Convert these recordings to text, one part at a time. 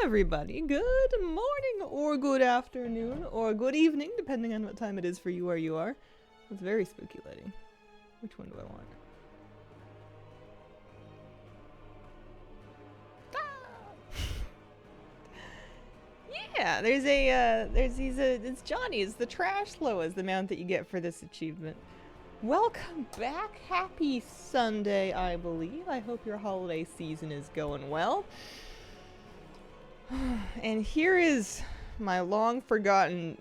everybody. Good morning, or good afternoon, or good evening, depending on what time it is for you where you are. It's very spooky lighting. Which one do I want? Yeah, it's Johnny's, the trash Loa's the mount that you get for this achievement. Welcome back. Happy Sunday, I believe. I hope your holiday season is going well. And here is my long forgotten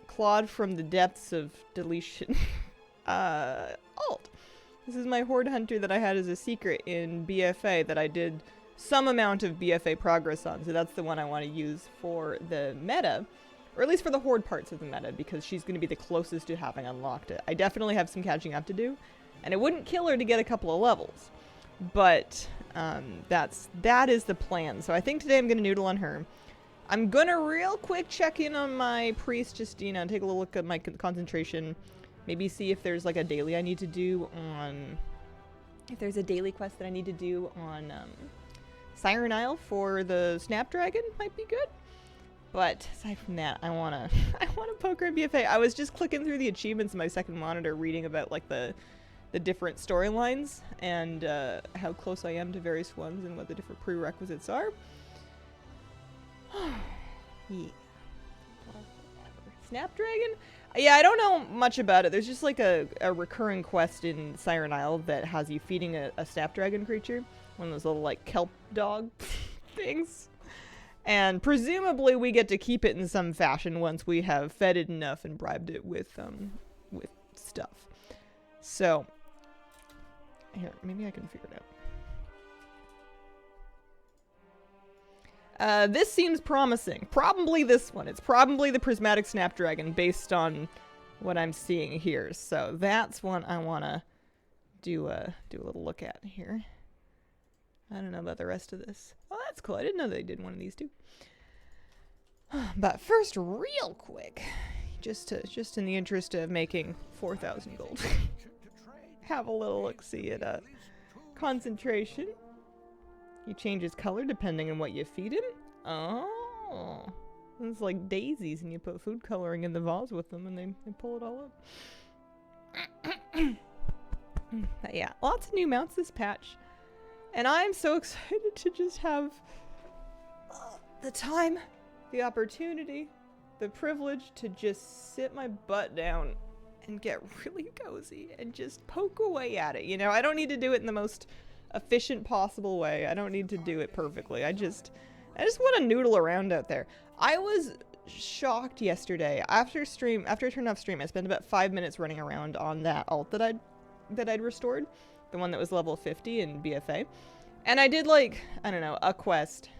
clawed from the depths of deletion alt. This is my Horde Hunter that I had as a secret in BfA that I did some amount of BfA progress on, so that's the one I want to use for the meta, or at least for the Horde parts of the meta, because she's going to be the closest to having unlocked it. I definitely have some catching up to do, and it wouldn't kill her to get a couple of levels, but that is the plan. So I think today I'm going to noodle on her. I'm going to real quick check in on my priest, just, you know, take a little look at my concentration, maybe see if there's like a daily I need to do on, if there's a daily quest that I need to do on Siren Isle for the Snapdragon might be good. But aside from that, I wanna poke around BfA. I was just clicking through the achievements in my second monitor, reading about like the different storylines and how close I am to various ones and what the different prerequisites are. Yeah. Snapdragon? Yeah, I don't know much about it. There's just like a recurring quest in Siren Isle that has you feeding a Snapdragon creature. One of those little like kelp dog things. And presumably we get to keep it in some fashion once we have fed it enough and bribed it with stuff. So here, maybe I can figure it out. This seems promising. Probably this one. It's probably the Prismatic Snapdragon based on what I'm seeing here. So that's one I want to do a little look at here. I don't know about the rest of this. Oh, that's cool. I didn't know they did one of these too. But first, real quick, just in the interest of making 4,000 gold, have a little look-see at concentration. He changes color depending on what you feed him. Oh, it's like daisies, and you put food coloring in the vase with them, and they pull it all up. But yeah, lots of new mounts this patch. And I'm so excited to just have the time, the opportunity, the privilege to just sit my butt down and get really cozy and just poke away at it. You know, I don't need to do it in the most efficient possible way. I don't need to do it perfectly. I just want to noodle around out there. I was shocked yesterday after I turned off stream. I spent about 5 minutes running around on that alt that I'd restored. The one that was level 50 in BfA. And I did like, I don't know, a quest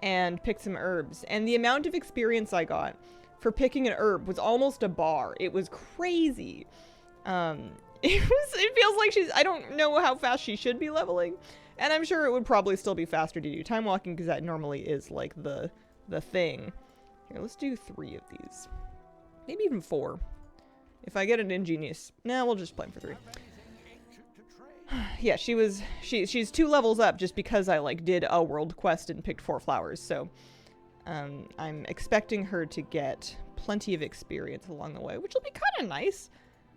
and picked some herbs. And the amount of experience I got for picking an herb was almost a bar. It was crazy. It feels like I don't know how fast she should be leveling. And I'm sure it would probably still be faster to do time walking because that normally is like the thing. Here, let's do 3 of these. Maybe even 4. If I get an ingenious, we'll just plan for 3. Yeah, she's 2 levels up just because I like did a world quest and picked 4 flowers. So I'm expecting her to get plenty of experience along the way, which will be kind of nice.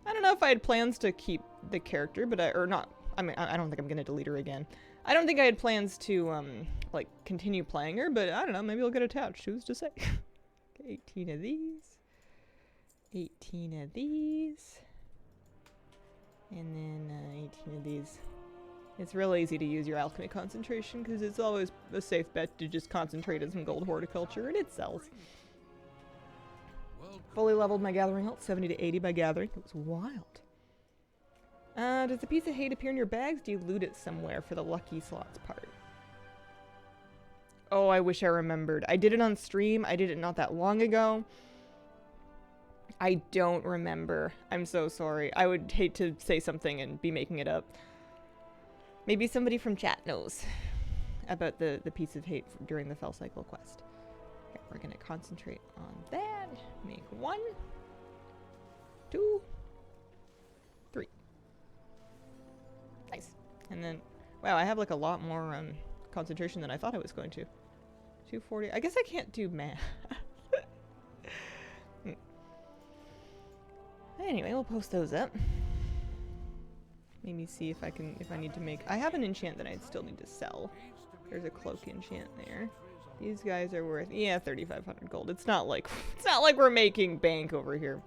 I don't know if I had plans to keep the character, but I don't think I'm gonna delete her again. I don't think I had plans to like continue playing her, but I don't know, maybe I'll get attached. Who's to say? 18 of these. 18 of these. And then 18 of these. It's real easy to use your alchemy concentration because it's always a safe bet to just concentrate on some gold horticulture, and it sells. Fully leveled my gathering ult, 70 to 80 by gathering. It was wild. Does the piece of hate appear in your bags? Do you loot it somewhere for the lucky slots part? Oh, I wish I remembered. I did it on stream. I did it not that long ago. I don't remember. I'm so sorry. I would hate to say something and be making it up. Maybe somebody from chat knows about the piece of hate during the Fell Cycle quest. Okay, we're gonna concentrate on that. Make 1, 2, 3. Nice. And then, wow, I have like a lot more concentration than I thought I was going to. 240. I guess I can't do math. Anyway, we'll post those up. Maybe see if I can, if I need to make... I have an enchant that I'd still need to sell. There's a cloak enchant there. These guys are worth, yeah, 3,500 gold. It's not like we're making bank over here.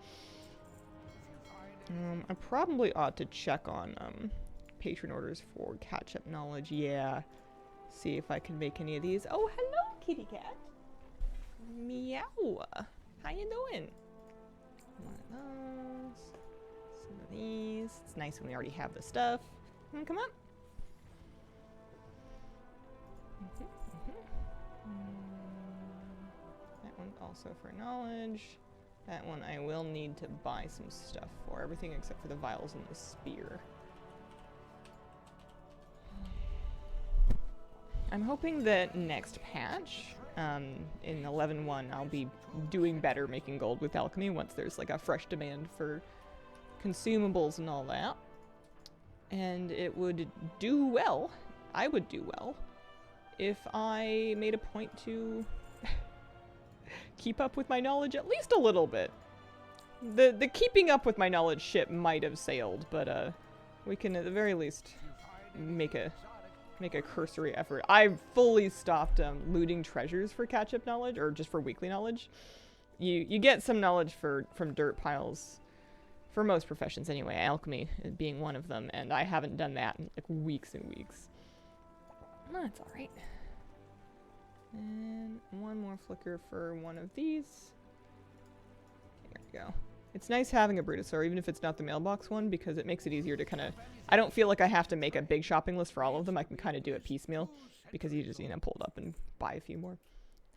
I probably ought to check on patron orders for catch-up knowledge. Yeah. See if I can make any of these. Oh, hello, kitty cat. Meow. How you doing? One of those. Some of these. It's nice when we already have the stuff. Come on. That one's also for knowledge. That one I will need to buy some stuff for. Everything except for the vials and the spear. I'm hoping that next patch, in 11.1, I'll be doing better making gold with alchemy once there's like a fresh demand for consumables and all that. And it would do well, I would do well, if I made a point to keep up with my knowledge at least a little bit. The keeping up with my knowledge ship might have sailed, but we can at the very least make a cursory effort. I've fully stopped looting treasures for catch-up knowledge, or just for weekly knowledge. You get some knowledge from dirt piles, for most professions anyway, alchemy being one of them, and I haven't done that in like weeks and weeks. That's alright. And one more flicker for one of these. There we go. It's nice having a Brutosaur, even if it's not the mailbox one, because it makes it easier to kind of... I don't feel like I have to make a big shopping list for all of them. I can kind of do it piecemeal, because you just, pull it up and buy a few more.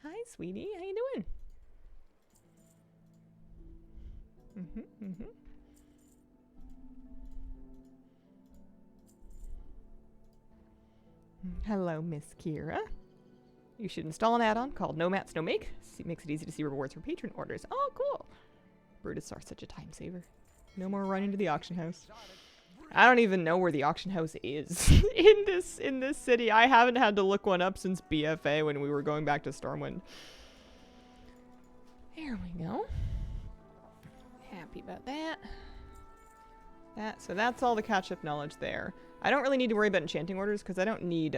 Hi, sweetie. How you doing? Hello, Miss Kira. You should install an add-on called No Mats, No Make. It makes it easy to see rewards for patron orders. Oh, cool. Brutosaur, such a time saver. No more running to the auction house. I don't even know where the auction house is in this city. I haven't had to look one up since BfA when we were going back to Stormwind. There we go. Happy about that. So that's all the catch-up knowledge there. I don't really need to worry about enchanting orders because I don't need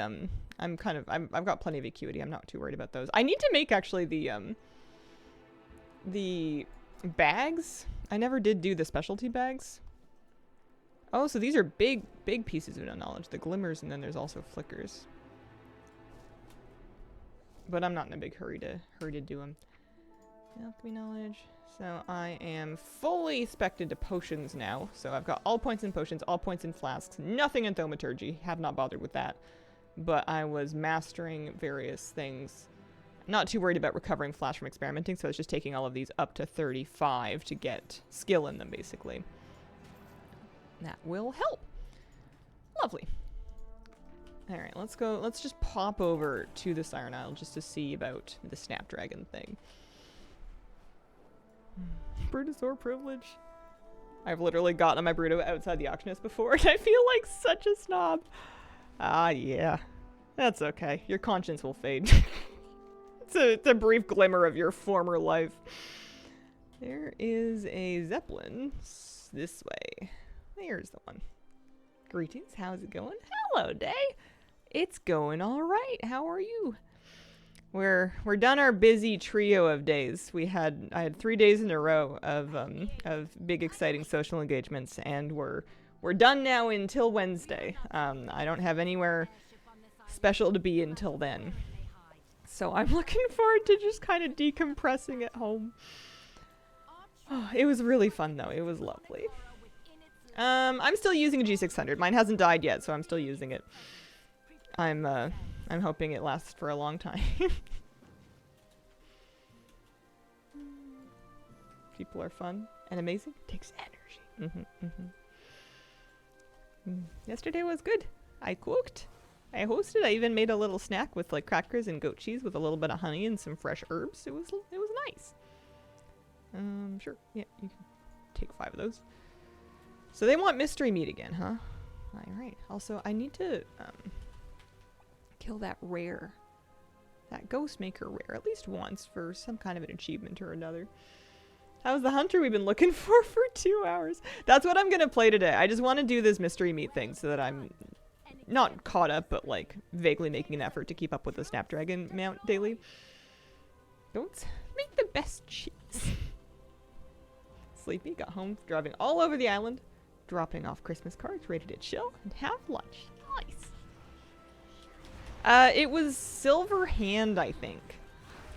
I've got plenty of acuity. I'm not too worried about those. I need to make actually the bags. I never did do the specialty bags. Oh, so these are big pieces of knowledge. The glimmers, and then there's also flickers. But I'm not in a big hurry to do them. Alchemy knowledge. So I am fully spec'd into potions now. So I've got all points in potions, all points in flasks, nothing in thaumaturgy. Have not bothered with that. But I was mastering various things. Not too worried about recovering flash from experimenting, so I was just taking all of these up to 35 to get skill in them, basically. That will help. Lovely. Alright, let's go. Let's just pop over to the Siren Isle just to see about the Snapdragon thing. Brutosaur privilege. I've literally gotten my Bruto outside the auction house before, and I feel like such a snob. Ah, yeah. That's okay. Your conscience will fade. It's a brief glimmer of your former life. There is a Zeppelin this way. There's the one. Greetings. How's it going? Hello, Day. It's going all right. How are you? We're done our busy trio of days. I had 3 days in a row of big exciting social engagements, and we're done now until Wednesday. I don't have anywhere special to be until then. So I'm looking forward to just kind of decompressing at home. Oh, it was really fun though. It was lovely. I'm still using a G600. Mine hasn't died yet, so I'm still using it. I'm hoping it lasts for a long time. People are fun and amazing. Takes energy. Yesterday was good. I cooked. I hosted. I even made a little snack with like crackers and goat cheese with a little bit of honey and some fresh herbs. It was nice. Sure. Yeah, you can take 5 of those. So they want mystery meat again, huh? All right. Also, I need to kill that rare that ghost maker rare at least once for some kind of an achievement or another. How's the hunter we've been looking for 2 hours? That's what I'm gonna play today. I just want to do this mystery meat thing so that I'm not caught up, but like vaguely making an effort to keep up with the Snapdragon mount daily. Don't make the best cheese. Sleepy got home, driving all over the island, dropping off Christmas cards, ready to chill and have lunch. Nice. It was Silver Hand, I think.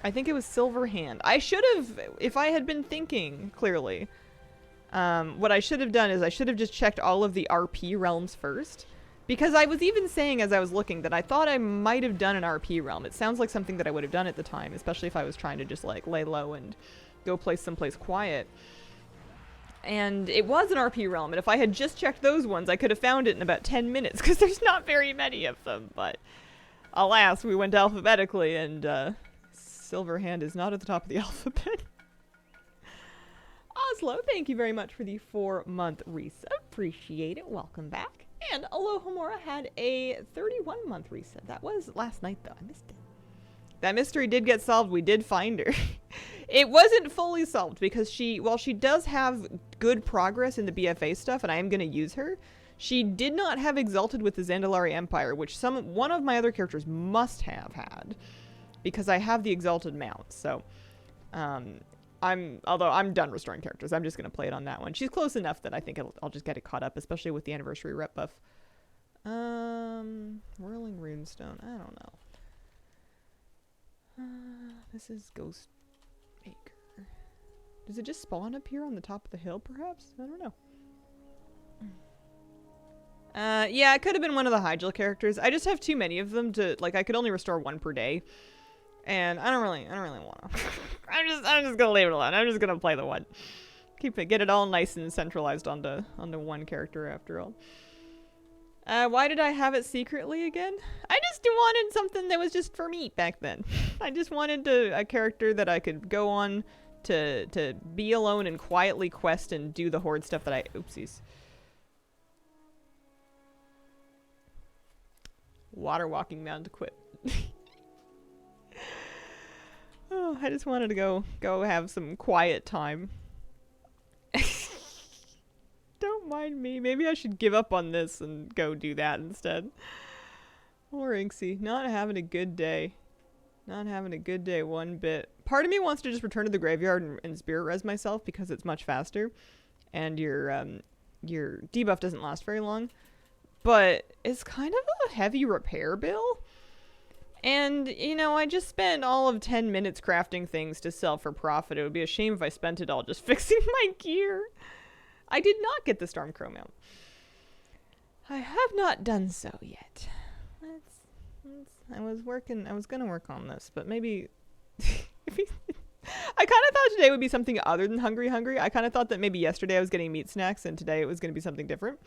I think it was Silver Hand. I should have, if I had been thinking clearly, what I should have done is I should have just checked all of the RP realms first. Because I was even saying as I was looking that I thought I might have done an RP realm. It sounds like something that I would have done at the time, especially if I was trying to just like lay low and go place someplace quiet. And it was an RP realm, and if I had just checked those ones, I could have found it in about 10 minutes, because there's not very many of them. But alas, we went alphabetically, and Silver Hand is not at the top of the alphabet. Oslo, thank you very much for the 4-month reset. Appreciate it. Welcome back. And Alohomora had a 31-month reset. That was last night, though. I missed it. That mystery did get solved. We did find her. It wasn't fully solved because while she does have good progress in the BfA stuff, and I am going to use her, she did not have Exalted with the Zandalari Empire, which one of my other characters must have had, because I have the Exalted mount. So, although I'm done restoring characters, I'm just going to play it on that one. She's close enough that I think I'll just get it caught up, especially with the anniversary rep buff. Whirling Runestone. I don't know. This is Ghost Maker. Does it just spawn up here on the top of the hill, perhaps? I don't know. Yeah, it could have been one of the Hyjal characters. I just have too many of them to, like, I could only restore one per day. And I don't really want to. I'm just gonna leave it alone. I'm just gonna play the one. Get it all nice and centralized onto one character after all. Why did I have it secretly again? I just wanted something that was just for me back then. I just wanted a character that I could go on to be alone and quietly quest and do the Horde stuff that I... Oopsies. Water walking mound equip. Oh, I just wanted to go have some quiet time. Don't mind me. Maybe I should give up on this and go do that instead. Poor Inksy. Not having a good day. Not having a good day one bit. Part of me wants to just return to the graveyard and spirit res myself because it's much faster. And your debuff doesn't last very long. But it's kind of a heavy repair bill. And, you know, I just spent all of 10 minutes crafting things to sell for profit. It would be a shame if I spent it all just fixing my gear. I did not get the Stormcrow mount. I have not done so yet. I was gonna work on this, but maybe... I kind of thought today would be something other than Hungry. I kind of thought that maybe yesterday I was getting meat snacks and today it was going to be something different.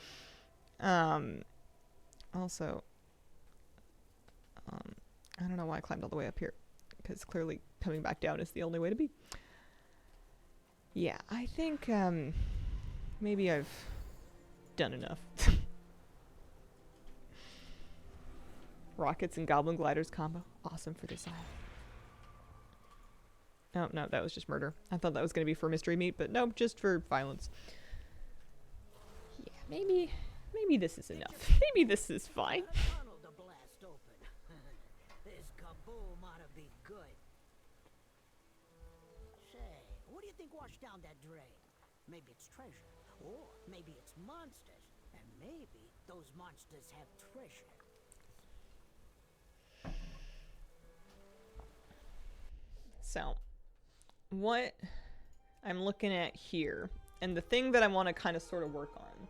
Also... I don't know why I climbed all the way up here, because clearly coming back down is the only way to be. Yeah, I think maybe I've done enough. Rockets and Goblin Gliders combo. Awesome for this island. Oh, no, that was just murder. I thought that was going to be for mystery meat, but nope, just for violence. Yeah, maybe this is enough. Maybe this is fine. Wash down that drain. Maybe it's treasure, or maybe it's monsters, and maybe those monsters have treasure. So, what I'm looking at here, and the thing that I want to kind of sort of work on,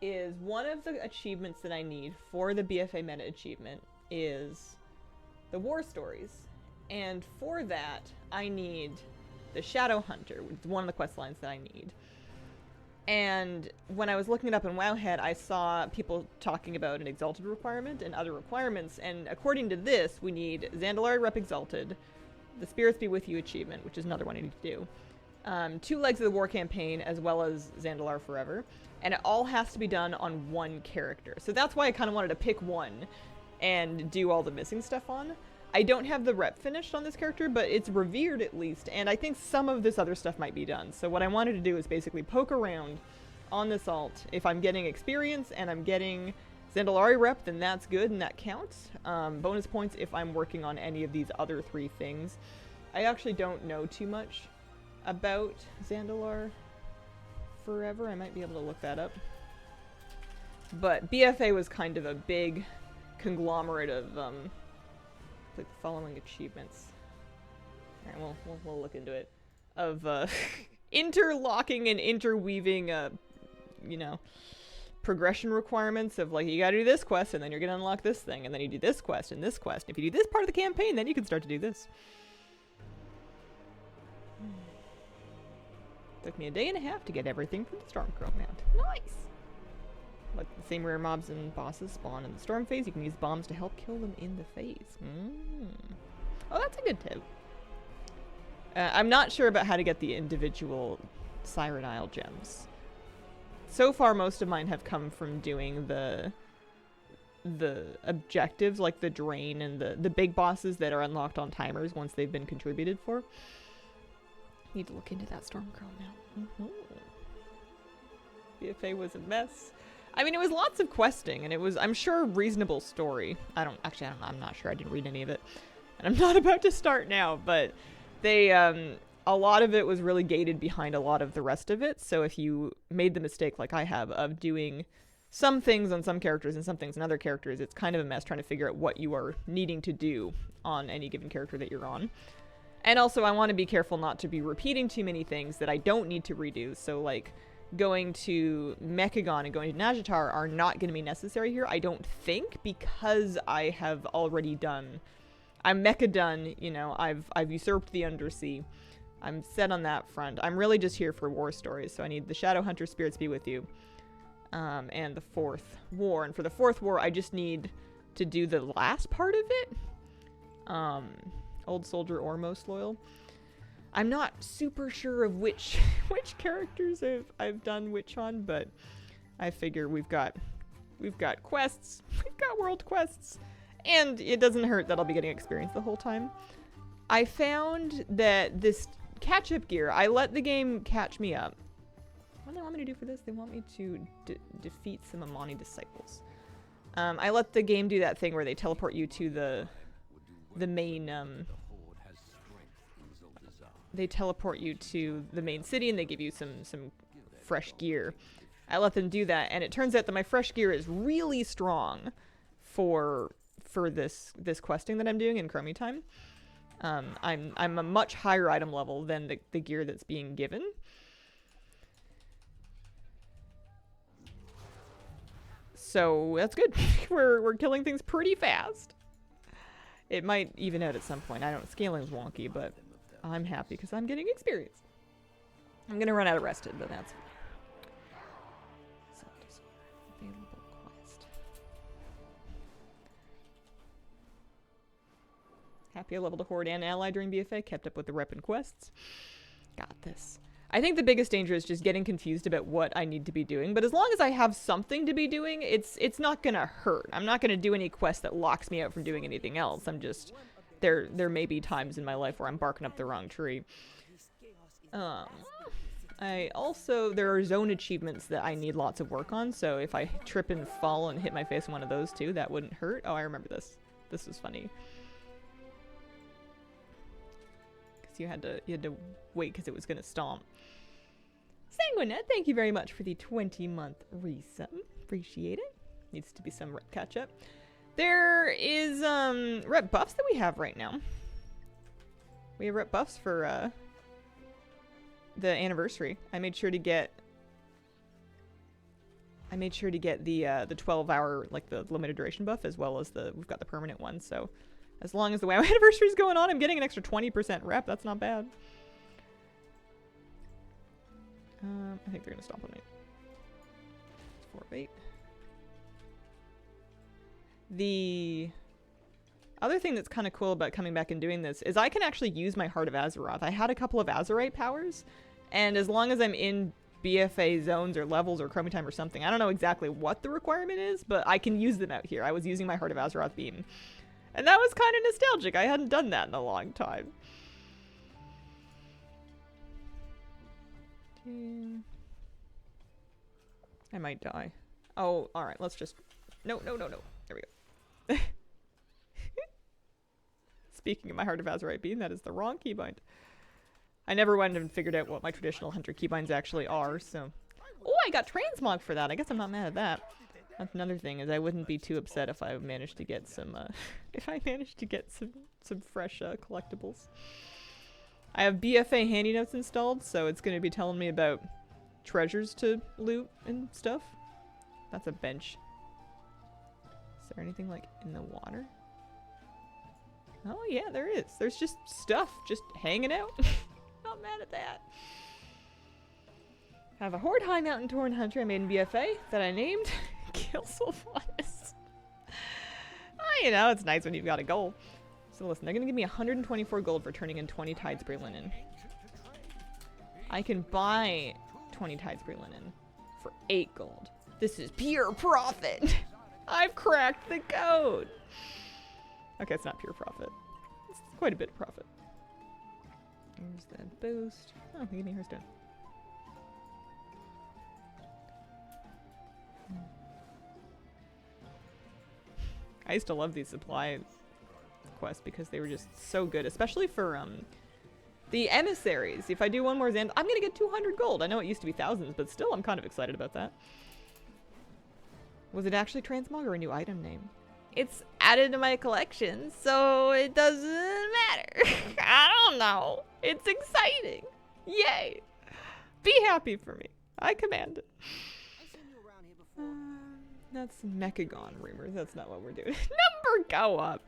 is one of the achievements that I need for the BfA meta achievement is the war stories, and for that I need the Shadow Hunter, which is one of the quest lines that I need. And when I was looking it up in Wowhead, I saw people talking about an Exalted requirement and other requirements, and according to this, we need Zandalar Rep Exalted, the Spirits Be With You achievement, which is another one I need to do, 2 legs of the war campaign, as well as Zandalar Forever, and it all has to be done on one character. So that's why I kind of wanted to pick one and do all the missing stuff on. I don't have the rep finished on this character, but it's revered at least, and I think some of this other stuff might be done. So what I wanted to do is basically poke around on this alt. If I'm getting experience and I'm getting Zandalar rep, then that's good and that counts. Bonus points if I'm working on any of these other 3 things. I actually don't know too much about Zandalar Forever. I might be able to look that up. But BfA was kind of a big conglomerate of like the following achievements. Alright, we'll look into it. Of interlocking and interweaving, you know, progression requirements of like, you gotta do this quest and then you're gonna unlock this thing, and then you do this quest and this quest. If you do this part of the campaign, then you can start to do this. Took me a day and a half to get everything from the Stormcrow mount. Nice! Like the same rare mobs and bosses spawn in the storm phase, you can use bombs to help kill them in the phase. Oh, that's a good tip. I'm not sure about how to get the individual Siren Isle gems. So far, most of mine have come from doing the objectives, like the drain and the big bosses that are unlocked on timers once they've been contributed for. Need to look into that Stormcrow now. BfA was a mess. I mean, it was lots of questing, and it was, I'm sure, a reasonable story. I'm not sure. I didn't read any of it. And I'm not about to start now, but they, a lot of it was really gated behind a lot of the rest of it. So if you made the mistake, like I have, of doing some things on some characters and some things on other characters, it's kind of a mess trying to figure out what you are needing to do on any given character that you're on. And also, I want to be careful not to be repeating too many things that I don't need to redo. So, like, going to Mechagon and going to Najatar are not going to be necessary here, I don't think, because I have already done... I'm mecha done, you know, I've usurped the Undersea. I'm set on that front. I'm really just here for war stories, so I need the Shadow Hunter spirits be with you. And the 4th war. And for the 4th war, I just need to do the last part of it. Old Soldier or Most Loyal. I'm not super sure of which characters I've done which on, but I figure we've got quests, we've got world quests, and it doesn't hurt that I'll be getting experience the whole time. I found that this catch-up gear, I let the game catch me up. What do they want me to do for this? They want me to defeat some Amani disciples. I let the game do that thing where they teleport you to the main, they teleport you to the main city and they give you some fresh gear. I let them do that, and it turns out that my fresh gear is really strong for this questing that I'm doing in Chromie time. I'm a much higher item level than the gear that's being given. So that's good. we're killing things pretty fast. It might even out at some point. I don't. Scaling's wonky, but I'm happy because I'm getting experience. I'm gonna run out of rested, but that's fine. Available quest. Happy I leveled a Horde and ally during BfA. Kept up with the rep and quests. Got this. I think the biggest danger is just getting confused about what I need to be doing, but as long as I have something to be doing, it's not gonna hurt. I'm not gonna do any quest that locks me out from doing anything else. I'm just... There may be times in my life where I'm barking up the wrong tree. I also... There are zone achievements that I need lots of work on, so if I trip and fall and hit my face on one of those too, that wouldn't hurt. Oh, I remember this. This was funny. Because you had to wait because it was gonna stomp. Sanguinet, thank you very much for the 20-month resub. Appreciate it. Needs to be some rep catch-up. There is rep buffs that we have right now. We have rep buffs for the anniversary. I made sure to get the 12-hour, like the limited duration buff, as well as we've got the permanent one. So as long as the WoW anniversary is going on, I'm getting an extra 20% rep. That's not bad. I think they're gonna stomp on me. 4 of 8. The other thing that's kind of cool about coming back and doing this is I can actually use my Heart of Azeroth. I had a couple of Azerite powers, and as long as I'm in BfA zones or levels or Chromie time or something, I don't know exactly what the requirement is, but I can use them out here. I was using my Heart of Azeroth beam. And that was kind of nostalgic. I hadn't done that in a long time. I might die. Oh, alright, let's just... No, no, no, no. There we go. Speaking of my Heart of Azurite Bean, that is the wrong keybind. I never went and figured out what my traditional hunter keybinds actually are, so... Oh, I got Transmog for that. I guess I'm not mad at that. That's another thing, is I wouldn't be too upset if I managed to get some, some fresh, collectibles. I have BfA handy notes installed, so it's gonna be telling me about treasures to loot and stuff. That's a bench. Is there anything, like, in the water? Oh, yeah, there is. There's just stuff just hanging out. Not mad at that. I have a Horde High Mountain Torn Hunter I made in BfA that I named Kill Sylvanas. Oh, you know, it's nice when you've got a goal. So listen, they're gonna give me 124 gold for turning in 20 Tidesbury linen. I can buy 20 Tidesbury linen for 8 gold. This is pure profit. I've cracked the code. Okay, it's not pure profit. It's quite a bit of profit. Here's the boost. Oh, give me her stone. I used to love these supply quests because they were just so good, especially for the emissaries. If I do one more Zand, I'm gonna get 200 gold. I know it used to be thousands, but still I'm kind of excited about that. Was it actually Transmog or a new item name? It's added to my collection, so it doesn't matter. I don't know. It's exciting. Yay. Be happy for me. I command it. That's Mechagon rumors. That's not what we're doing. Number go up.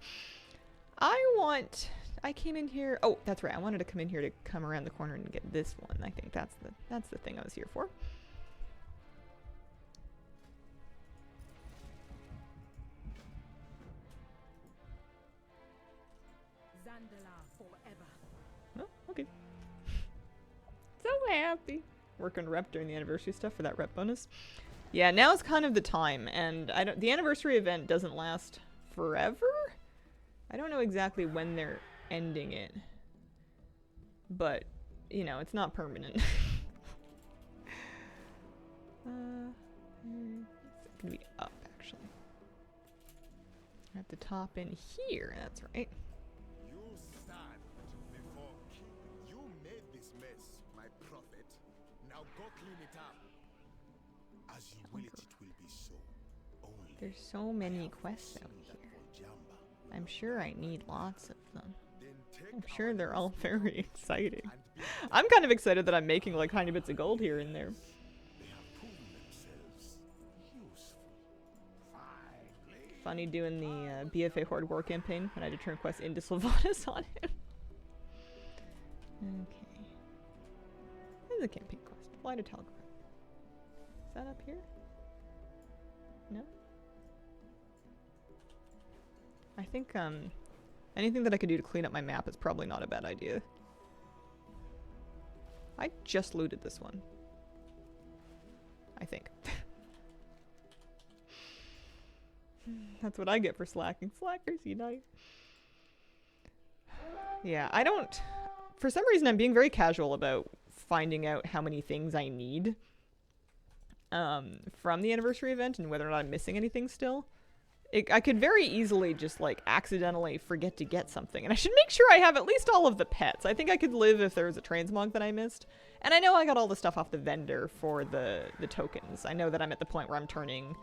I came in here. Oh, that's right. I wanted to come in here to come around the corner and get this one. I think that's the thing I was here for. Zandalar forever. Oh, okay. So happy. Working rep during the anniversary stuff for that rep bonus. Yeah, now is kind of the time, and the anniversary event doesn't last forever? I don't know exactly when they're ending it. But, you know, it's not permanent. It's gonna be up, actually. At the top in here, that's right. You stand before King. You made this mess, my prophet. Now go clean it up. As you will it will be so. Only There's so many quests out here. I'm sure I need lots of them. I'm sure they're all very exciting. I'm kind of excited that I'm making like tiny bits of gold here and there. they have proven themselves useful. Finally. Funny doing the BfA Horde War campaign when I had to turn quests into Sylvanas on him. Okay. This is a campaign quest. Fly to Telegraph. Is that up here? No? I think anything that I could do to clean up my map is probably not a bad idea. I just looted this one. I think. That's what I get for slacking. Slackers unite. Yeah, I don't... For some reason, I'm being very casual about finding out how many things I need from the anniversary event and whether or not I'm missing anything still. I could very easily just, like, accidentally forget to get something. And I should make sure I have at least all of the pets. I think I could live if there was a Transmog that I missed. And I know I got all the stuff off the vendor for the tokens. I know that I'm at the point where I'm turning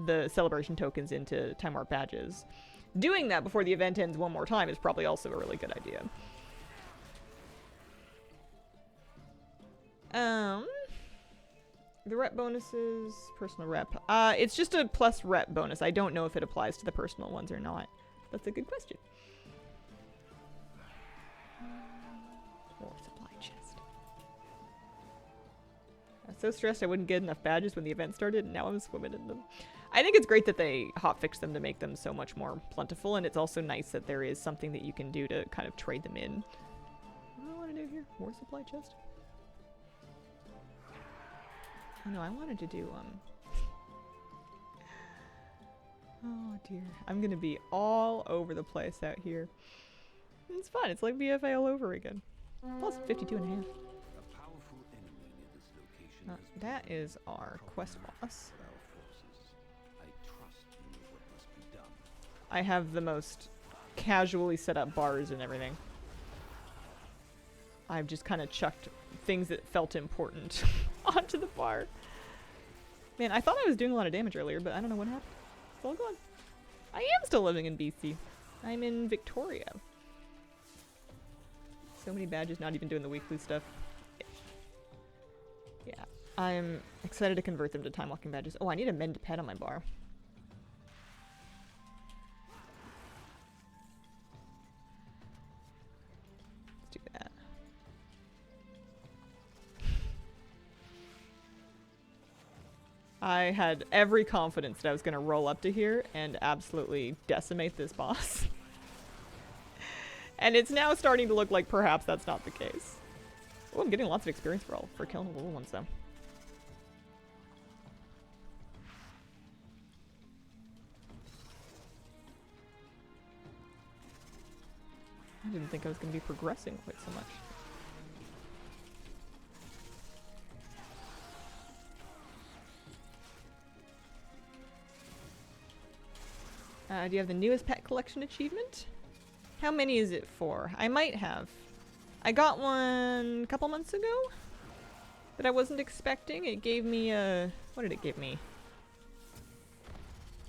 the celebration tokens into Time Warp badges. Doing that before the event ends one more time is probably also a really good idea. The rep bonuses, personal rep. It's just a plus rep bonus. I don't know if it applies to the personal ones or not. That's a good question. More supply chest. I was so stressed I wouldn't get enough badges when the event started, and now I'm swimming in them. I think it's great that they hotfixed them to make them so much more plentiful, and it's also nice that there is something that you can do to kind of trade them in. What do I want to do here? More supply chest? Oh no, I wanted to do, Oh dear. I'm gonna be all over the place out here. It's fun. It's like BfA all over again. Plus 52 and a half. A powerful enemy near this location has been That is our quest boss. for our forces. I trust you know what must be done. I have the most casually set up bars and everything. I've just kind of chucked things that felt important onto the bar. Man, I thought I was doing a lot of damage earlier, but I don't know what happened. It's all gone. I am still living in BC. I'm in Victoria. So many badges, not even doing the weekly stuff. Yeah, I'm excited to convert them to time walking badges. Oh, I need a mend pet on my bar. Let's do that. I had every confidence that I was going to roll up to here and absolutely decimate this boss. And it's now starting to look like perhaps that's not the case. Oh, I'm getting lots of experience for killing the little ones, though. I didn't think I was going to be progressing quite so much. Do you have the newest pet collection achievement? How many is it for? I might have. I got one a couple months ago that I wasn't expecting. It gave me a... What did it give me?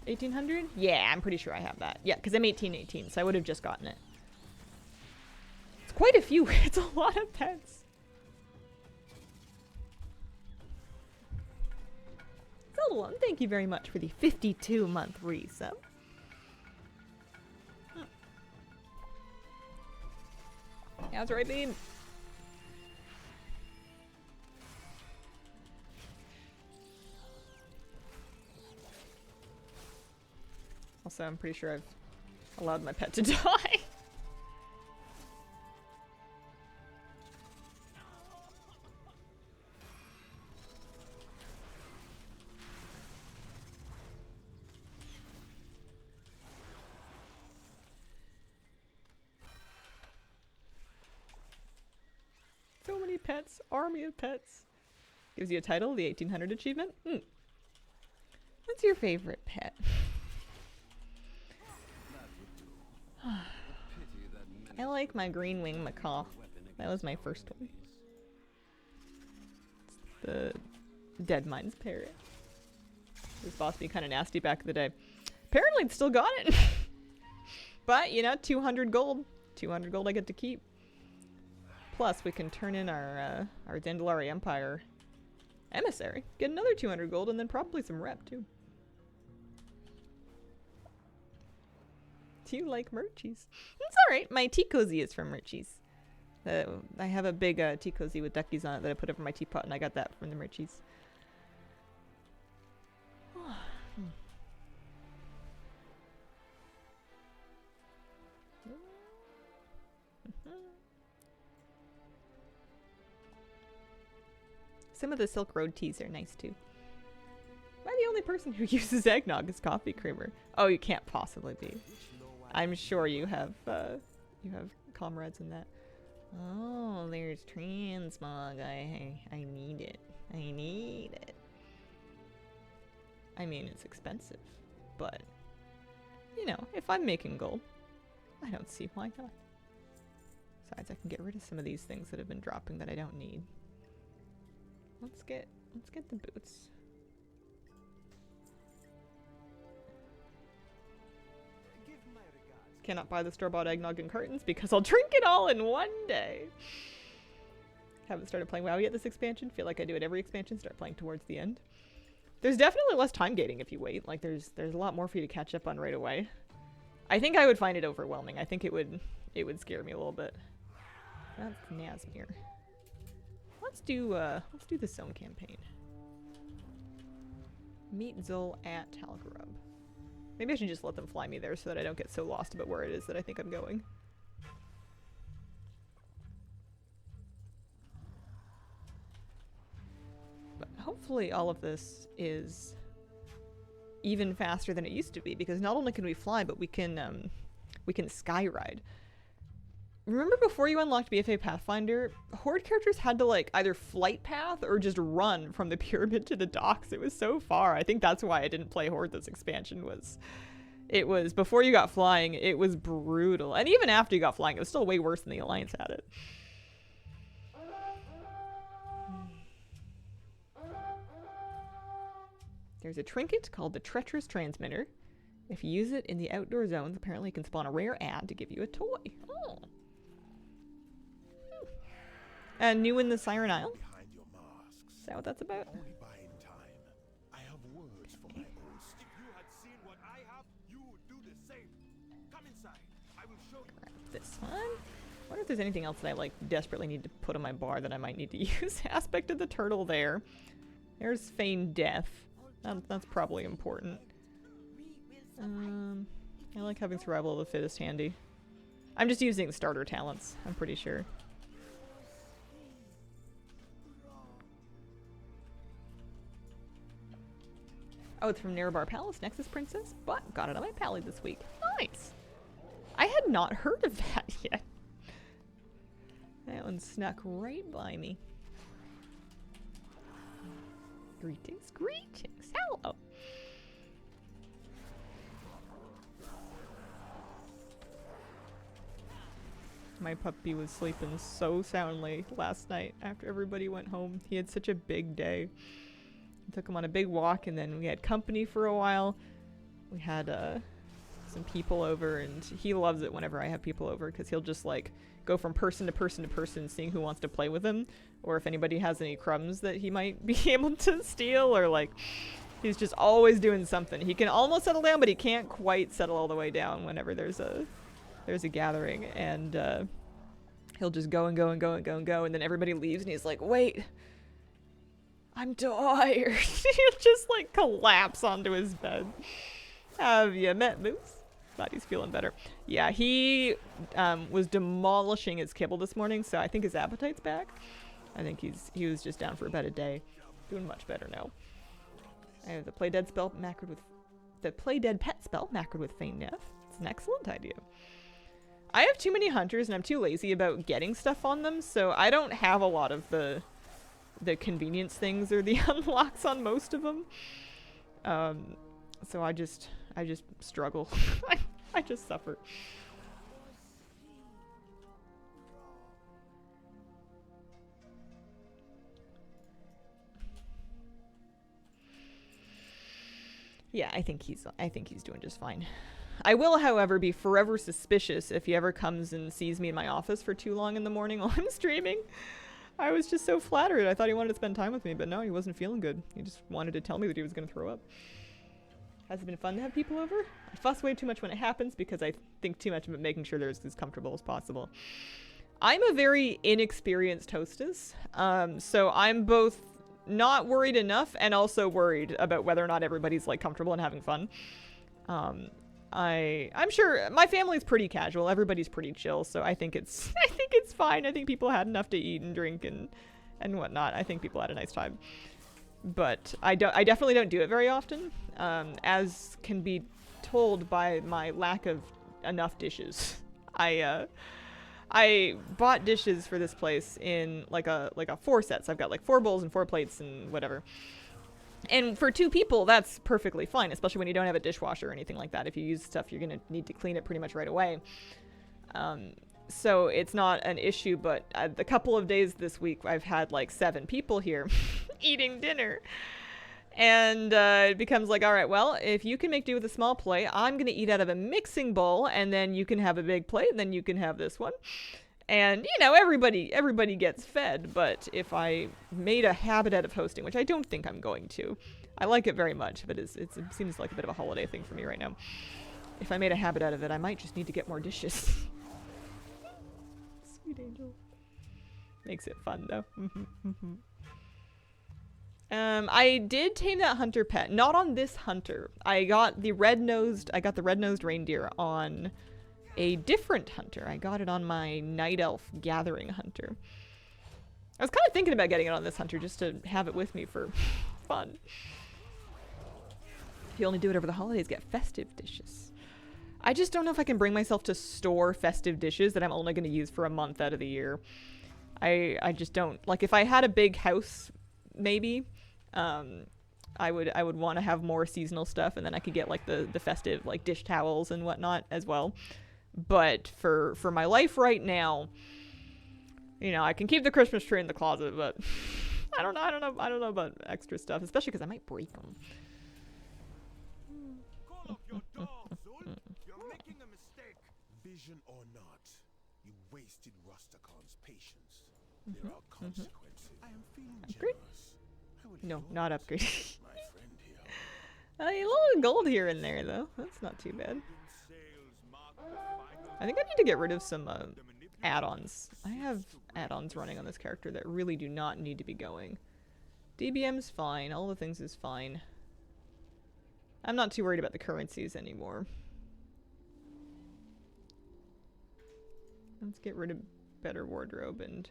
1800? Yeah, I'm pretty sure I have that. Yeah, because I'm 1818, so I would have just gotten it. It's quite a few. It's a lot of pets. Zelda, thank you very much for the 52-month resub. That's right, babe. Also, I'm pretty sure I've allowed my pet to die. So many pets, army of pets. Gives you a title, the 1800 achievement. What's your favorite pet? I like my green wing macaw. That was my first one. It's the Dead Mind's parrot. This boss be kind of nasty back in the day. Apparently it's still got it. But, you know, 200 gold. 200 gold I get to keep. Plus, we can turn in our Zandalar Empire emissary. Get another 200 gold and then probably some rep, too. Do you like Murchies? It's alright. My tea cozy is from Murchies. I have a big tea cozy with duckies on it that I put over my teapot, and I got that from the Murchies. Some of the Silk Road teas are nice too. Am I the only person who uses eggnog as coffee creamer? Oh, you can't possibly be. I'm sure you have comrades in that. Oh, there's Transmog. I need it. I need it. I mean, it's expensive, but you know, if I'm making gold, I don't see why not. Besides, I can get rid of some of these things that have been dropping that I don't need. Let's get the boots. Cannot buy the store-bought eggnog in cartons because I'll drink it all in one day. Haven't started playing WoW yet this expansion. Feel like I do it every expansion. Start playing towards the end. There's definitely less time gating if you wait. Like there's a lot more for you to catch up on right away. I think I would find it overwhelming. I think it would scare me a little bit. That's Nazmir. Let's do the zone campaign. Meet Zul at Talgrub. Maybe I should just let them fly me there so that I don't get so lost about where it is that I think I'm going. But hopefully all of this is even faster than it used to be, because not only can we fly, but we can sky ride. Remember before you unlocked BfA Pathfinder, Horde characters had to like either flight path or just run from the pyramid to the docks. It was so far. I think that's why I didn't play Horde this expansion. It was before you got flying, it was brutal. And even after you got flying, it was still way worse than the Alliance had it. There's a trinket called the Treacherous Transmitter. If you use it in the outdoor zones, apparently it can spawn a rare ad to give you a toy. Oh. And new in the Siren Isle. Behind your masks. Is that what that's about? Only buying time. I have words for my host. If you had seen what I have, you would do the same. Come inside. I will show you. This one. I wonder if there's anything else that I like desperately need to put on my bar that I might need to use. Aspect of the turtle there. There's feigned death. That's probably important. I like having survival of the fittest handy. I'm just using starter talents, I'm pretty sure. Oh, it's from Nerebar Palace, Nexus Princess, but got it on my pally this week. Nice! I had not heard of that yet. That one snuck right by me. Greetings, greetings, hello! My puppy was sleeping so soundly last night after everybody went home. He had such a big day. I took him on a big walk, and then we had company for a while. We had some people over, and he loves it whenever I have people over, because he'll just like go from person to person to person, seeing who wants to play with him, or if anybody has any crumbs that he might be able to steal, or like he's just always doing something. He can almost settle down, but he can't quite settle all the way down whenever there's a gathering, and he'll just go and go and go and go and go, and then everybody leaves, and he's like, wait, I'm tired. He'll just like collapse onto his bed. Have you met Moose? Glad he's feeling better. Yeah, he was demolishing his kibble this morning, so I think his appetite's back. I think he was just down for about a day. Doing much better now. I have the play dead spell macroed with the play dead pet spell macroed with feign death. It's an excellent idea. I have too many hunters and I'm too lazy about getting stuff on them, so I don't have a lot of the convenience things or the unlocks on most of them. So I just struggle. I just suffer. Yeah, I think he's doing just fine. I will, however, be forever suspicious if he ever comes and sees me in my office for too long in the morning while I'm streaming. I was just so flattered. I thought he wanted to spend time with me, but no, he wasn't feeling good. He just wanted to tell me that he was going to throw up. Has it been fun to have people over? I fuss way too much when it happens because I think too much about making sure they're as comfortable as possible. I'm a very inexperienced hostess, so I'm both not worried enough and also worried about whether or not everybody's like comfortable and having fun. I'm sure my family's pretty casual. Everybody's pretty chill, so I think it's fine. I think people had enough to eat and drink and whatnot. I think people had a nice time. But I definitely don't do it very often, as can be told by my lack of enough dishes. I bought dishes for this place in like a 4 sets. I've got like 4 bowls and 4 plates and whatever. And for 2 people, that's perfectly fine, especially when you don't have a dishwasher or anything like that. If you use stuff, you're going to need to clean it pretty much right away. So it's not an issue, but the couple of days this week, I've had like 7 people here eating dinner. And it becomes like, all right, well, if you can make do with a small plate, I'm going to eat out of a mixing bowl, and then you can have a big plate, and then you can have this one. And, you know, everybody gets fed, but if I made a habit out of hosting, which I don't think I'm going to, I like it very much, but it seems like a bit of a holiday thing for me right now. If I made a habit out of it, I might just need to get more dishes. Sweet angel. Makes it fun, though. I did tame that hunter pet. Not on this hunter. I got the red-nosed reindeer on a different hunter. I got it on my night elf gathering hunter. I was kind of thinking about getting it on this hunter just to have it with me for fun. If you only do it over the holidays, get festive dishes. I just don't know if I can bring myself to store festive dishes that I'm only going to use for a month out of the year. I just don't. Like, if I had a big house, maybe, I would want to have more seasonal stuff, and then I could get, like, the festive, like, dish towels and whatnot as well. But for my life right now, you know, I can keep the Christmas tree in the closet, but I don't know about extra stuff, especially because I might break them. Call off your dog, Zul. You're making a mistake. Vision or not, you wasted Rusticon's patience. There are consequences. I am feeling Upgrade? generous. I will No, yours, not upgrade. my friend here. A little gold here and there, though. That's not too bad. Sales mark the final. I think I need to get rid of some add-ons. I have add-ons running on this character that really do not need to be going. DBM's fine. All the things is fine. I'm not too worried about the currencies anymore. Let's get rid of better wardrobe and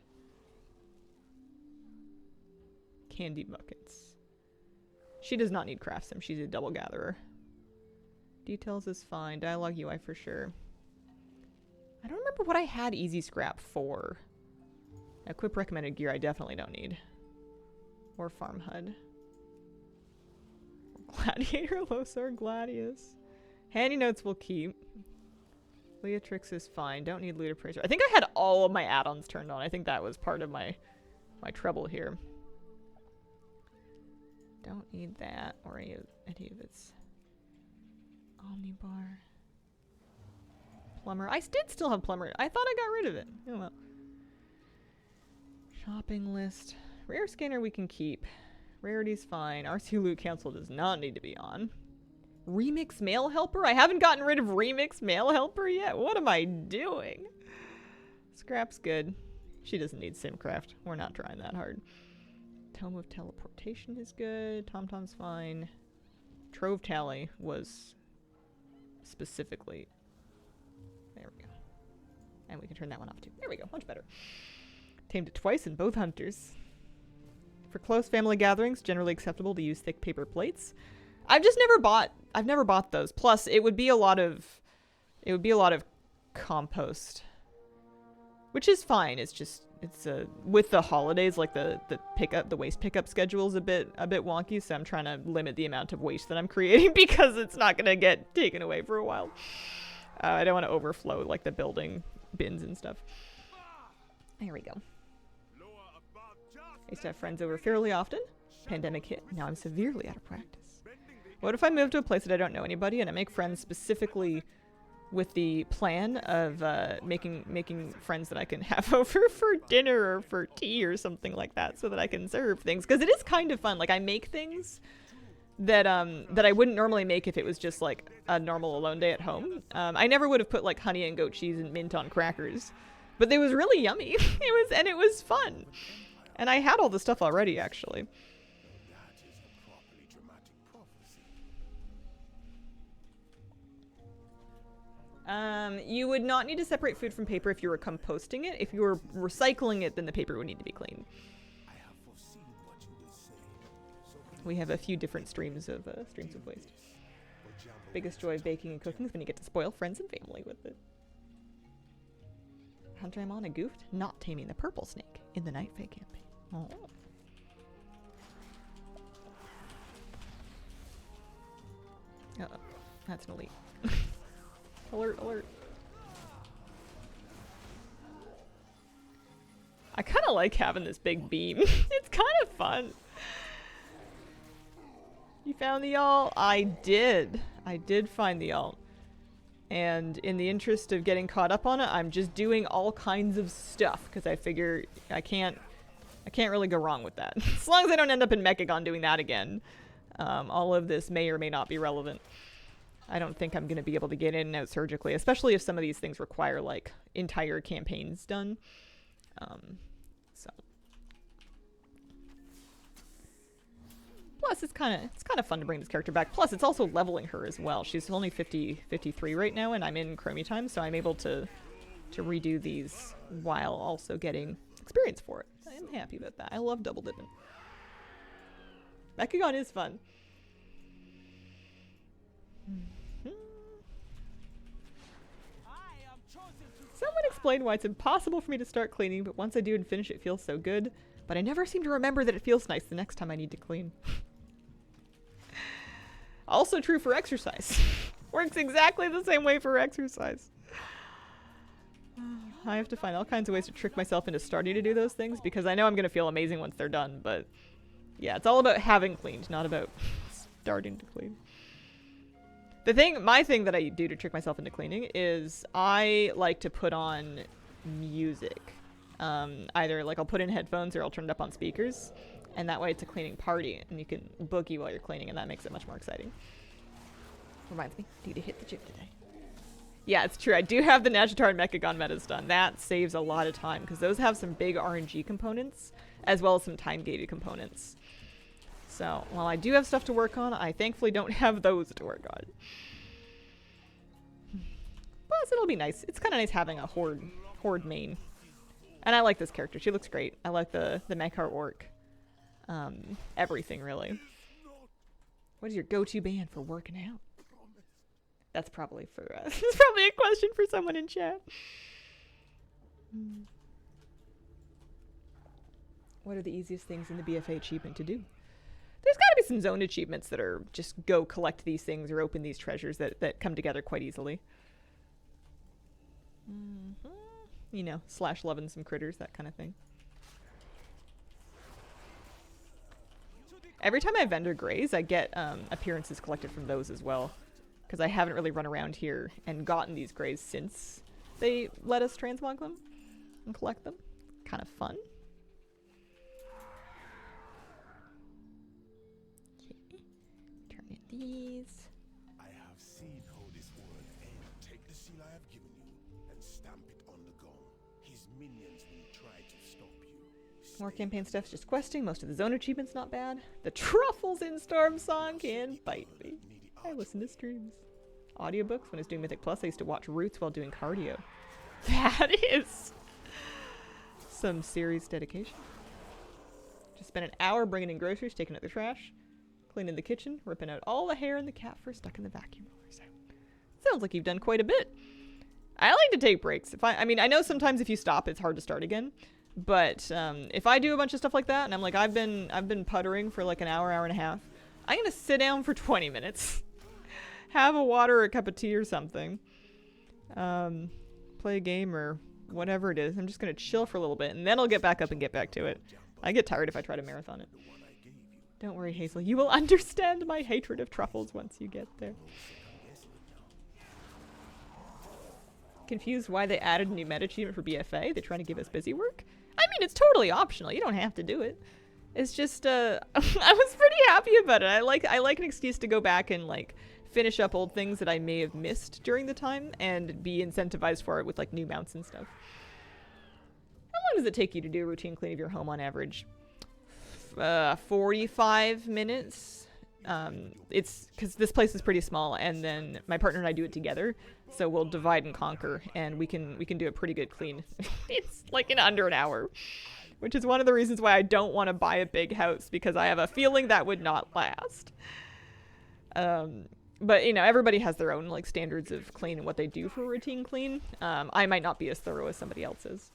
candy buckets. She does not need craft sim. She's a double gatherer. Details is fine. Dialogue UI for sure. I don't remember what I had easy scrap for. Equip recommended gear I definitely don't need. Or farm HUD. Gladiator, Losar, Gladius. Handy notes will keep. Leatrix is fine. Don't need loot appraiser. I think I had all of my add-ons turned on. I think that was part of my trouble here. Don't need that or any of its. Omnibar. Plumber. I did still have plumber. I thought I got rid of it. Oh well. Shopping list. Rare scanner we can keep. Rarity's fine. RC Loot Council does not need to be on. Remix Mail Helper? I haven't gotten rid of Remix Mail Helper yet. What am I doing? Scrap's good. She doesn't need Simcraft. We're not trying that hard. Tome of Teleportation is good. TomTom's fine. Trove Tally was specifically... There we go. And we can turn that one off too. There we go. Much better. Tamed it twice in both hunters. For close family gatherings, generally acceptable to use thick paper plates. I've never bought those. Plus, it would be a lot of compost, which is fine. It's just with the holidays, like the waste pickup schedule is a bit wonky. So I'm trying to limit the amount of waste that I'm creating because it's not gonna get taken away for a while. I don't want to overflow like the building bins and stuff. There we go. I used to have friends over fairly often. Pandemic hit. Now I'm severely out of practice. What if I move to a place that I don't know anybody and I make friends specifically with the plan of making friends that I can have over for dinner or for tea or something like that so that I can serve things? Because it is kind of fun. Like, I make things that I wouldn't normally make if it was just like a normal alone day at home. I never would have put like honey and goat cheese and mint on crackers, but it was really yummy. It was fun. And I had all the stuff already, actually. You would not need to separate food from paper if you were composting it. If you were recycling it, then the paper would need to be clean. We have a few different streams of waste. Biggest joy of baking and cooking is when you get to spoil friends and family with it. Hunter I'm on a goofed, not taming the purple snake in the Night Fae campaign. Oh. Uh-oh. That's an elite. Alert, alert. I kind of like having this big beam. It's kind of fun. You found the alt? I did. I did find the alt. And in the interest of getting caught up on it, I'm just doing all kinds of stuff because I figure I can't really go wrong with that. As long as I don't end up in Mechagon doing that again. All of this may or may not be relevant. I don't think I'm going to be able to get in and out surgically, especially if some of these things require like entire campaigns done. So plus it's kind of fun to bring this character back. Plus it's also leveling her as well. She's only 53 right now, and I'm in Chromie time, so I'm able to redo these while also getting experience for it. I am happy about that. I love double dipping. Mechagon is fun. I am chosen to Someone explained why it's impossible for me to start cleaning, but once I do and finish, it feels so good. But I never seem to remember that it feels nice the next time I need to clean. Also true for exercise. Works exactly the same way for exercise. I have to find all kinds of ways to trick myself into starting to do those things because I know I'm going to feel amazing once they're done, but yeah, it's all about having cleaned, not about starting to clean. My thing that I do to trick myself into cleaning is I like to put on music. Either like I'll put in headphones or I'll turn it up on speakers, and that way it's a cleaning party and you can boogie while you're cleaning, and that makes it much more exciting. Reminds me, I need to hit the gym today. Yeah, it's true. I do have the Nagitar and Mechagon metas done. That saves a lot of time because those have some big RNG components as well as some time-gated components. So while I do have stuff to work on, I thankfully don't have those to work on. Plus, it'll be nice. It's kind of nice having a Horde main. And I like this character. She looks great. I like the Mechar Orc. Everything, really. What is your go-to band for working out? That's probably for that's probably a question for someone in chat. What are the easiest things in the BfA achievement to do? There's got to be some zone achievements that are just go collect these things or open these treasures that come together quite easily. You know, slash loving some critters, that kind of thing. Every time I vendor graze, I get appearances collected from those as well. Because I haven't really run around here and gotten these grays since they let us transmog them and collect them. Kind of fun. Okay. Turn in these. I have seen how this world ends. Take the seal I have given you and stamp it on the gong. His minions will try to stop you. More campaign stuff's just questing. Most of the zone achievements not bad. The truffles in Storm Song can bite me. I listen to streams. Audiobooks. When I was doing Mythic Plus, I used to watch Roots while doing cardio. That is some serious dedication. Just spent an hour bringing in groceries, taking out the trash, cleaning the kitchen, ripping out all the hair and the cat fur stuck in the vacuum roller. So, sounds like you've done quite a bit. I like to take breaks. I mean, I know sometimes if you stop, it's hard to start again. But if I do a bunch of stuff like that, and I'm like, I've been puttering for like an hour and a half, I'm gonna sit down for 20 minutes. Have a water or a cup of tea or something. Play a game or whatever it is. I'm just going to chill for a little bit, and then I'll get back up and get back to it. I get tired if I try to marathon it. Don't worry, Hazel. You will understand my hatred of truffles once you get there. Confused why they added a new meta achievement for BfA? They're trying to give us busy work? I mean, it's totally optional. You don't have to do it. It's just, I was pretty happy about it. I like an excuse to go back and, like, finish up old things that I may have missed during the time and be incentivized for it with like new mounts and stuff. How long does it take you to do a routine clean of your home on average? 45 minutes. It's because this place is pretty small, and then my partner and I do it together, so we'll divide and conquer, and we can do a pretty good clean. It's like in under an hour, which is one of the reasons why I don't want to buy a big house, because I have a feeling that would not last. But, you know, everybody has their own, like, standards of clean and what they do for a routine clean. I might not be as thorough as somebody else is.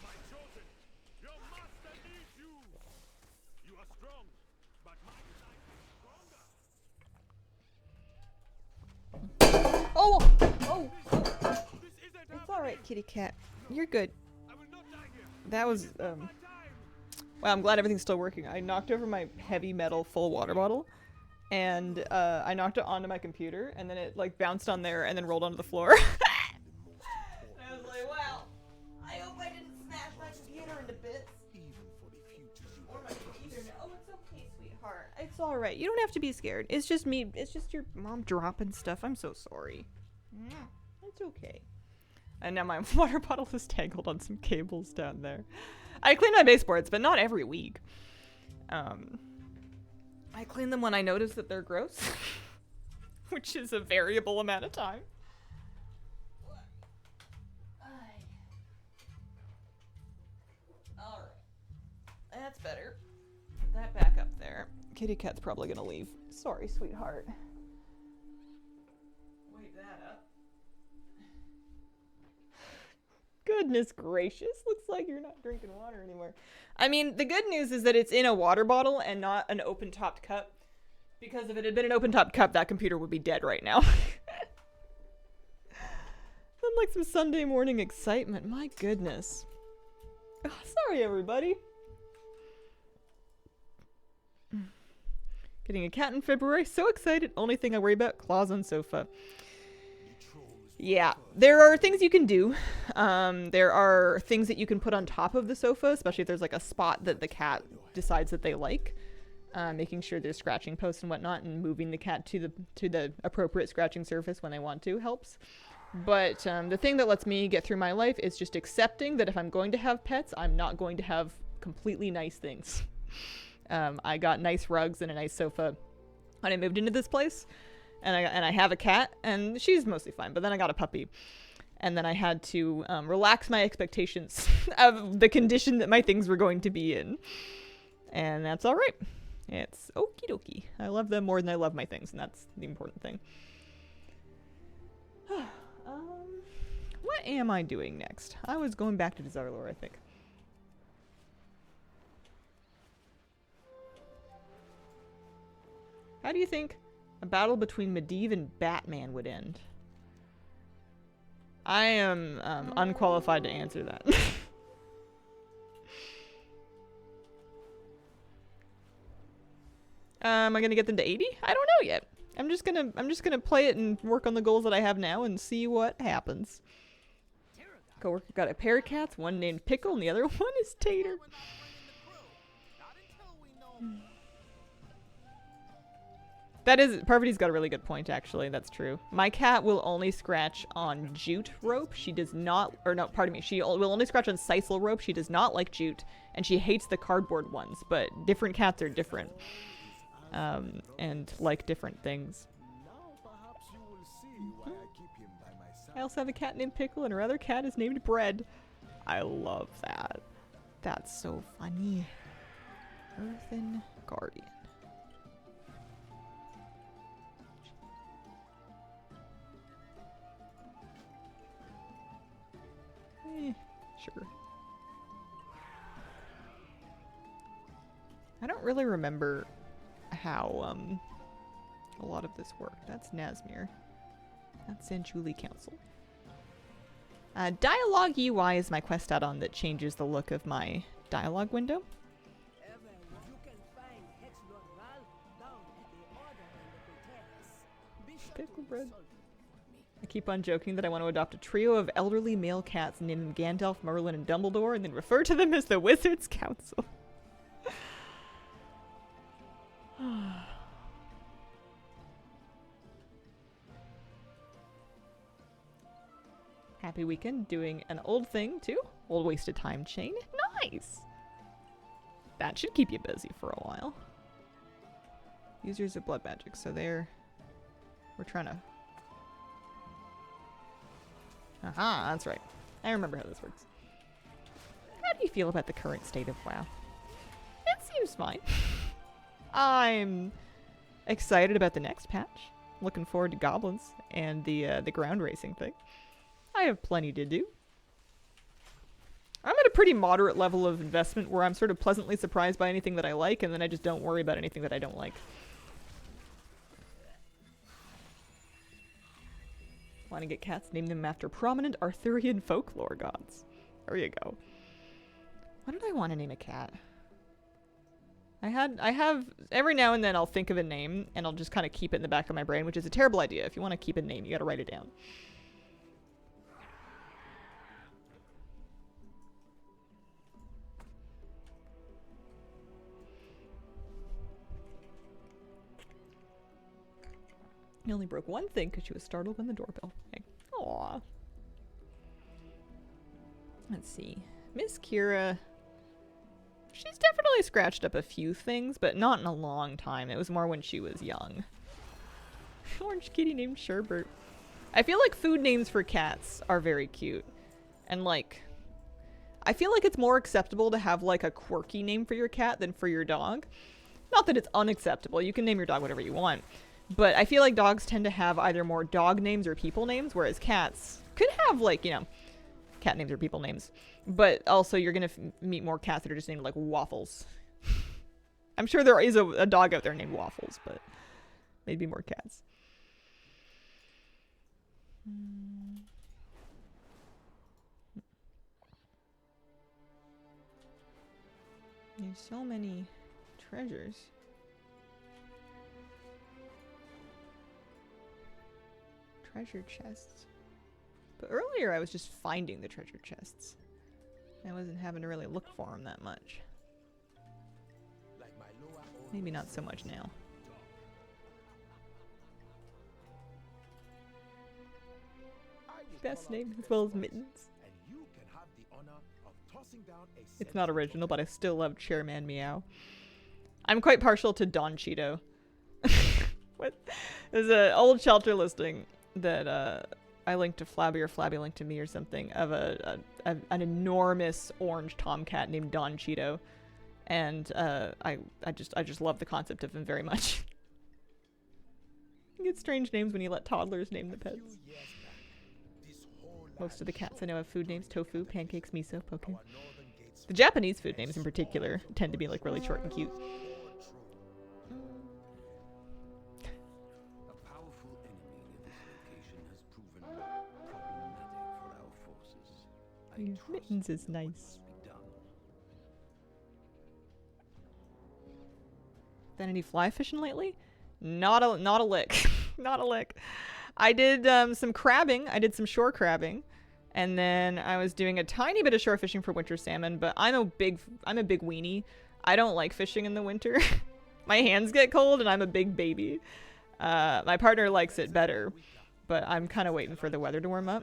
My chosen, your master needs you. You are strong, but my side is stronger. Oh! This isn't It's alright, kitty cat. You're good. I will not die here. That was, My time. well, I'm glad everything's still working. I knocked over my heavy metal full water bottle, and I knocked it onto my computer, and then it like bounced on there and then rolled onto the floor. And I was like, wow, I hope I didn't smash my computer into bits. Even for the future you Or my computer. Oh, it's okay, sweetheart. It's alright. You don't have to be scared. It's just me. It's just your mom dropping stuff. I'm so sorry. It's okay. And now my water bottle is tangled on some cables down there. I clean my baseboards, but not every week. I clean them when I notice that they're gross, which is a variable amount of time. Alright. That's better. Put that back up there. Kitty cat's probably gonna leave Sorry, sweetheart. Wait that up. Goodness gracious. Looks like you're not drinking water anymore. I mean, the good news is that it's in a water bottle and not an open-topped cup. Because if it had been an open-topped cup, that computer would be dead right now. Then like some Sunday morning excitement. My goodness. Oh, sorry, everybody. Getting a cat in February. So excited. Only thing I worry about, claws on sofa. Yeah, there are things you can do. There are things that you can put on top of the sofa, especially if there's like a spot that the cat decides that they like. Making sure there's scratching posts and whatnot, and moving the cat to the appropriate scratching surface when they want to helps. But the thing that lets me get through my life is just accepting that if I'm going to have pets, I'm not going to have completely nice things. I got nice rugs and a nice sofa when I moved into this place. And I have a cat, and she's mostly fine. But then I got a puppy. And then I had to relax my expectations of the condition that my things were going to be in. And that's all right. It's okie dokie. I love them more than I love my things, and that's the important thing. What am I doing next? I was going back to Zandalar, I think. How do you think a battle between Medivh and Batman would end? I am unqualified to answer that. Am I gonna get them to 80? I don't know yet. I'm just gonna play it and work on the goals that I have now and see what happens. Coworker got a pair of cats, one named Pickle and the other one is Tater. That is, Parvati's got a really good point, actually. That's true. My cat will only scratch on jute rope. She does not, or no, pardon me. She will only scratch on sisal rope. She does not like jute, and she hates the cardboard ones. But different cats are different, and like different things. I also have a cat named Pickle, and her other cat is named Bread. I love that. That's so funny. Earthen Guardian. Sure. I don't really remember how a lot of this worked. That's Nazmir. That's Sanchuli Council. Dialogue UI is my quest add-on that changes the look of my dialogue window. Pickle bread. I keep on joking that I want to adopt a trio of elderly male cats and name them Gandalf, Merlin, and Dumbledore, and then refer to them as the Wizards Council. Happy weekend doing an old thing, too. Old wasted time chain. Nice! That should keep you busy for a while. Users of blood magic, so we're trying to... Aha, that's right. I remember how this works. How do you feel about the current state of WoW? It seems fine. I'm excited about the next patch. Looking forward to goblins and the ground racing thing. I have plenty to do. I'm at a pretty moderate level of investment where I'm sort of pleasantly surprised by anything that I like, and then I just don't worry about anything that I don't like. Want to get cats, name them after prominent Arthurian folklore gods. There you go. What did I want to name a cat? I have, every now and then I'll think of a name, and I'll just kind of keep it in the back of my brain, which is a terrible idea. If you want to keep a name, you gotta write it down. He only broke one thing because she was startled when the doorbell rang. Aww. Let's see. Miss Kira. She's definitely scratched up a few things, but not in a long time. It was more when she was young. Orange kitty named Sherbert. I feel like food names for cats are very cute. And like, I feel like it's more acceptable to have like a quirky name for your cat than for your dog. Not that it's unacceptable. You can name your dog whatever you want. But I feel like dogs tend to have either more dog names or people names, whereas cats could have, like, you know, cat names or people names. But also you're going to meet more cats that are just named, like, Waffles. I'm sure there is a dog out there named Waffles, but maybe more cats. There's so many treasures. Treasure chests. But earlier I was just finding the treasure chests. I wasn't having to really look for them that much. Maybe not so much now. Best name as well as Mittens. It's not original, but I still love Chairman Meow. I'm quite partial to Don Cheeto. What? There's an old shelter listing that I linked to Flabby or Flabby linked to me or something of an enormous orange tomcat named Don Cheeto, and I just love the concept of him very much. You get strange names when you let toddlers name the pets. Most of the cats I know have food names: tofu, pancakes, miso, poke. The Japanese food names in particular tend to be like really short and cute. A powerful enemy near this location has proven problematic for our forces. I trust Mittens is what nice. must be done. Been any fly fishing lately? Not a lick. Not a lick. I did some crabbing. I did some shore crabbing, and then I was doing a tiny bit of shore fishing for winter salmon. But I'm a big weenie. I don't like fishing in the winter. My hands get cold, and I'm a big baby. My partner likes it better, but I'm kind of waiting for the weather to warm up.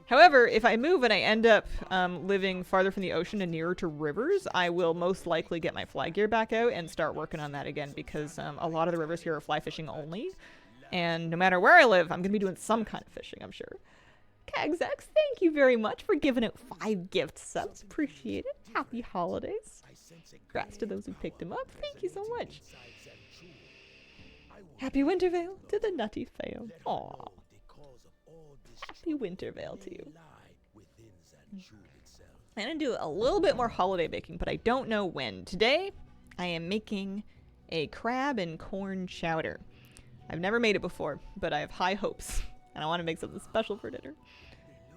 However, if I move and I end up living farther from the ocean and nearer to rivers, I will most likely get my fly gear back out and start working on that again, because a lot of the rivers here are fly fishing only. And no matter where I live, I'm going to be doing some kind of fishing, I'm sure. Kagzex, thank you very much for giving out 5 gift subs. Appreciate it. Happy holidays. Congrats to those who picked them up. Thank you so much. Happy Wintervale to the Nutty Fail. Aww. Happy Wintervale to you. I'm going to do a little bit more holiday baking, but I don't know when. Today, I am making a crab and corn chowder. I've never made it before, but I have high hopes, and I want to make something special for dinner.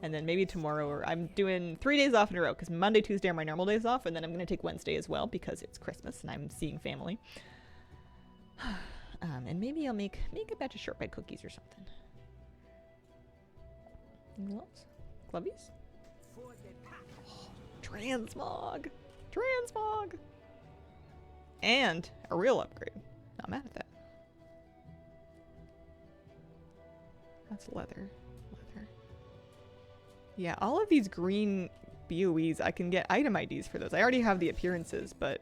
And then maybe tomorrow, or I'm doing 3 days off in a row, because Monday, Tuesday are my normal days off, and then I'm going to take Wednesday as well, because it's Christmas, and I'm seeing family. And maybe I'll make a batch of shortbread cookies or something. Anything else? Clubbies? Transmog! Transmog! And a real upgrade. Not mad at that. That's leather. Leather. Yeah, all of these green BOEs, I can get item IDs for those. I already have the appearances, but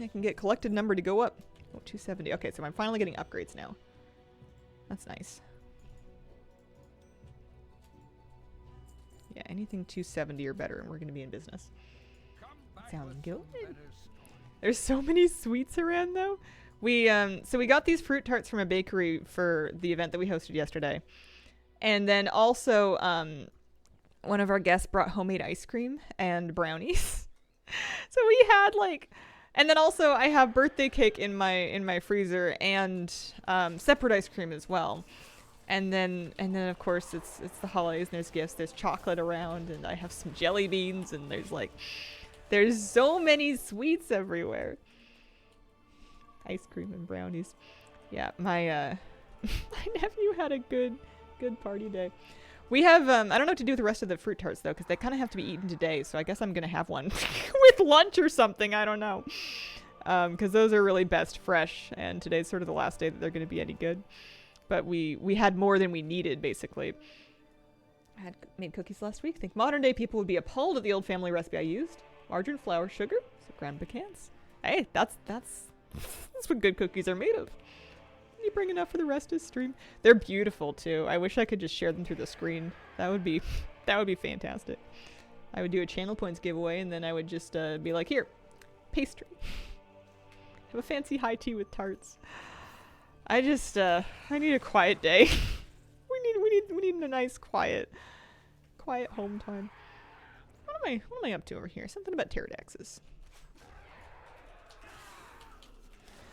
I can get collected number to go up. Oh, 270. Okay, so I'm finally getting upgrades now. That's nice. Yeah, anything 270 or better, and we're going to be in business. Sounds good. There's so many sweets around, though. So we got these fruit tarts from a bakery for the event that we hosted yesterday. And then also, one of our guests brought homemade ice cream and brownies. So we had and then also I have birthday cake in my freezer and separate ice cream as well. And then of course it's the holidays and there's gifts, there's chocolate around, and I have some jelly beans, and there's so many sweets everywhere. Ice cream and brownies. Yeah, my nephew had a good party day. We have I don't know what to do with the rest of the fruit tarts though, because they kind of have to be eaten today, so I guess I'm gonna have one with lunch or something. I don't know, because those are really best fresh, and today's sort of the last day that they're gonna be any good. But we had more than we needed, basically. I had made cookies last week. I think modern day people would be appalled at the old family recipe I used: margarine, flour, sugar, so ground pecans. Hey, that's what good cookies are made of. You bring enough for the rest of the stream. They're beautiful too. I wish I could just share them through the screen. That would be fantastic. I would do a channel points giveaway, and then I would just be like, here, pastry. Have a fancy high tea with tarts. I just, I need a quiet day. we need a nice quiet home time. What am I up to over here? Something about pterodactyls.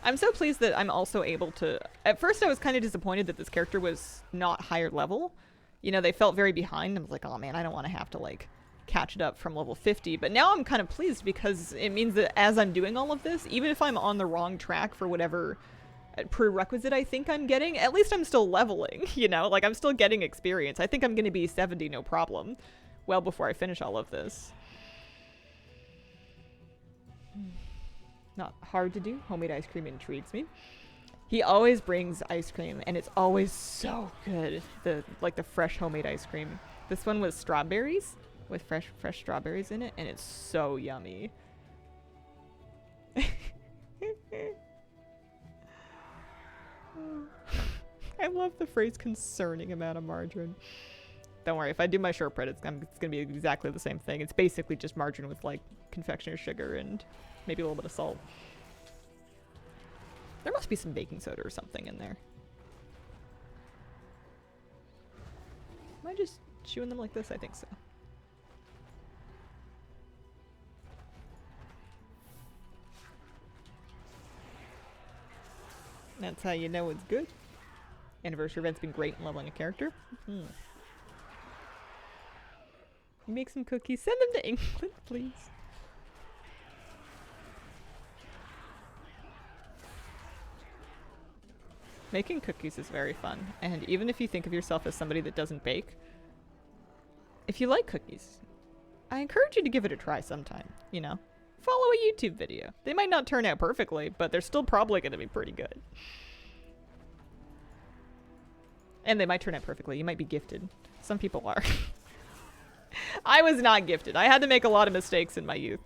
I'm so pleased that I'm also able to... At first I was kind of disappointed that this character was not higher level. You know, they felt very behind. I was like, oh man, I don't want to have to like catch it up from level 50. But now I'm kind of pleased because it means that as I'm doing all of this, even if I'm on the wrong track for whatever prerequisite I think I'm getting, at least I'm still leveling, you know? Like, I'm still getting experience. I think I'm going to be 70 no problem well before I finish all of this. Not hard to do. Homemade ice cream intrigues me. He always brings ice cream, and it's always so good. The fresh homemade ice cream. This one was strawberries, with fresh strawberries in it, and it's so yummy. I love the phrase "concerning amount of margarine." Don't worry, if I do my shortbread, it's gonna be exactly the same thing. It's basically just margarine with like confectioner's sugar and maybe a little bit of salt. There must be some baking soda or something in there. Am I just chewing them like this? I think so. That's how you know it's good. Anniversary event's been great in leveling a character. You make some cookies. Send them to England, please. Making cookies is very fun, and even if you think of yourself as somebody that doesn't bake, if you like cookies, I encourage you to give it a try sometime, you know? Follow a YouTube video. They might not turn out perfectly, but they're still probably going to be pretty good. And they might turn out perfectly. You might be gifted. Some people are. I was not gifted. I had to make a lot of mistakes in my youth.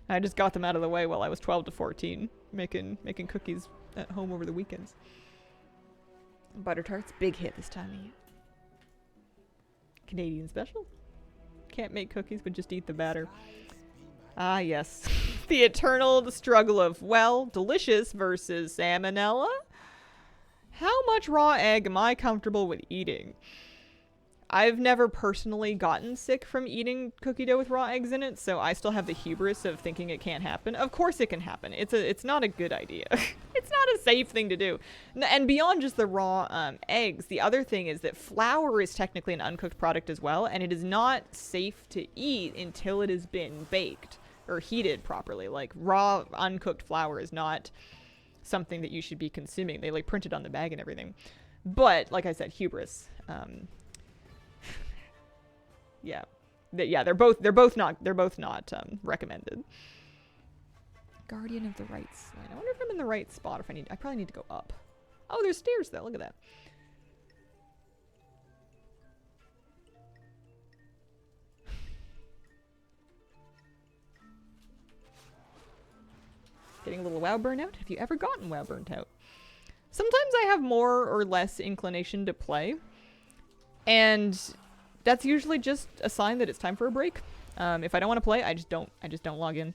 I just got them out of the way while I was 12 to 14, making cookies at home over the weekends. Butter tarts, big hit this time of year. Canadian special. Can't make cookies, but just eat the batter. Ah, yes. The eternal struggle of, well, delicious versus salmonella. How much raw egg am I comfortable with eating? I've never personally gotten sick from eating cookie dough with raw eggs in it, so I still have the hubris of thinking it can't happen. Of course it can happen. It's not a good idea. It's not a safe thing to do. And beyond just the raw eggs, the other thing is that flour is technically an uncooked product as well, and it is not safe to eat until it has been baked or heated properly. Like, raw uncooked flour is not something that you should be consuming. They like print it on the bag and everything. But like I said, hubris. Yeah, they're both not recommended. Guardian of the right side. I wonder if I'm in the right spot. I probably need to go up. Oh, there's stairs though. Look at that. Getting a little WoW burnout. Have you ever gotten WoW burnt out? Sometimes I have more or less inclination to play, and that's usually just a sign that it's time for a break. If I don't want to play, I just don't log in.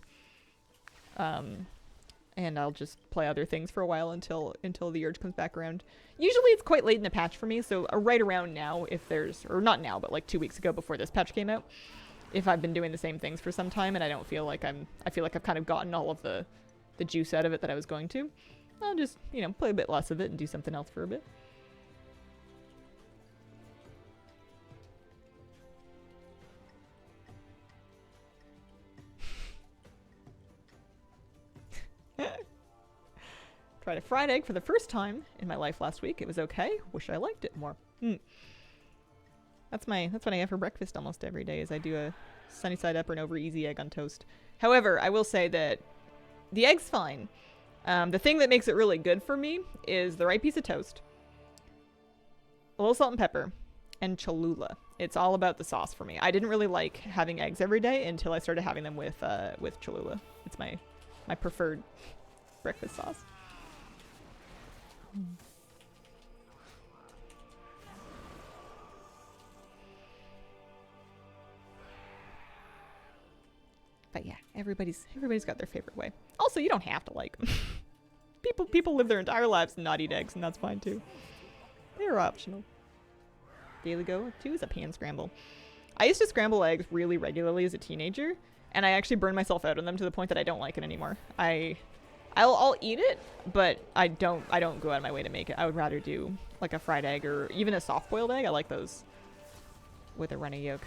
And I'll just play other things for a while until the urge comes back around. Usually it's quite late in the patch for me, so right around now, if there's, or not now, but like 2 weeks ago before this patch came out, if I've been doing the same things for some time and I don't feel like I feel like I've kind of gotten all of the juice out of it that I was going to, I'll just, you know, play a bit less of it and do something else for a bit. Tried a fried egg for the first time in my life last week. It was okay. Wish I liked it more. That's what I have for breakfast almost every day, is I do a sunny side up or an over easy egg on toast. However, I will say that the egg's fine. The thing that makes it really good for me is the right piece of toast, a little salt and pepper, and Cholula. It's all about the sauce for me. I didn't really like having eggs every day until I started having them with Cholula. It's my preferred breakfast sauce. But yeah, everybody's got their favorite way. Also, you don't have to like them. People live their entire lives and not eat eggs, and that's fine too. They're optional. Daily go 2 is a pan scramble. I used to scramble eggs really regularly as a teenager, and I actually burned myself out on them to the point that I don't like it anymore. I'll eat it, but I don't go out of my way to make it. I would rather do like a fried egg or even a soft boiled egg. I like those with a runny yolk.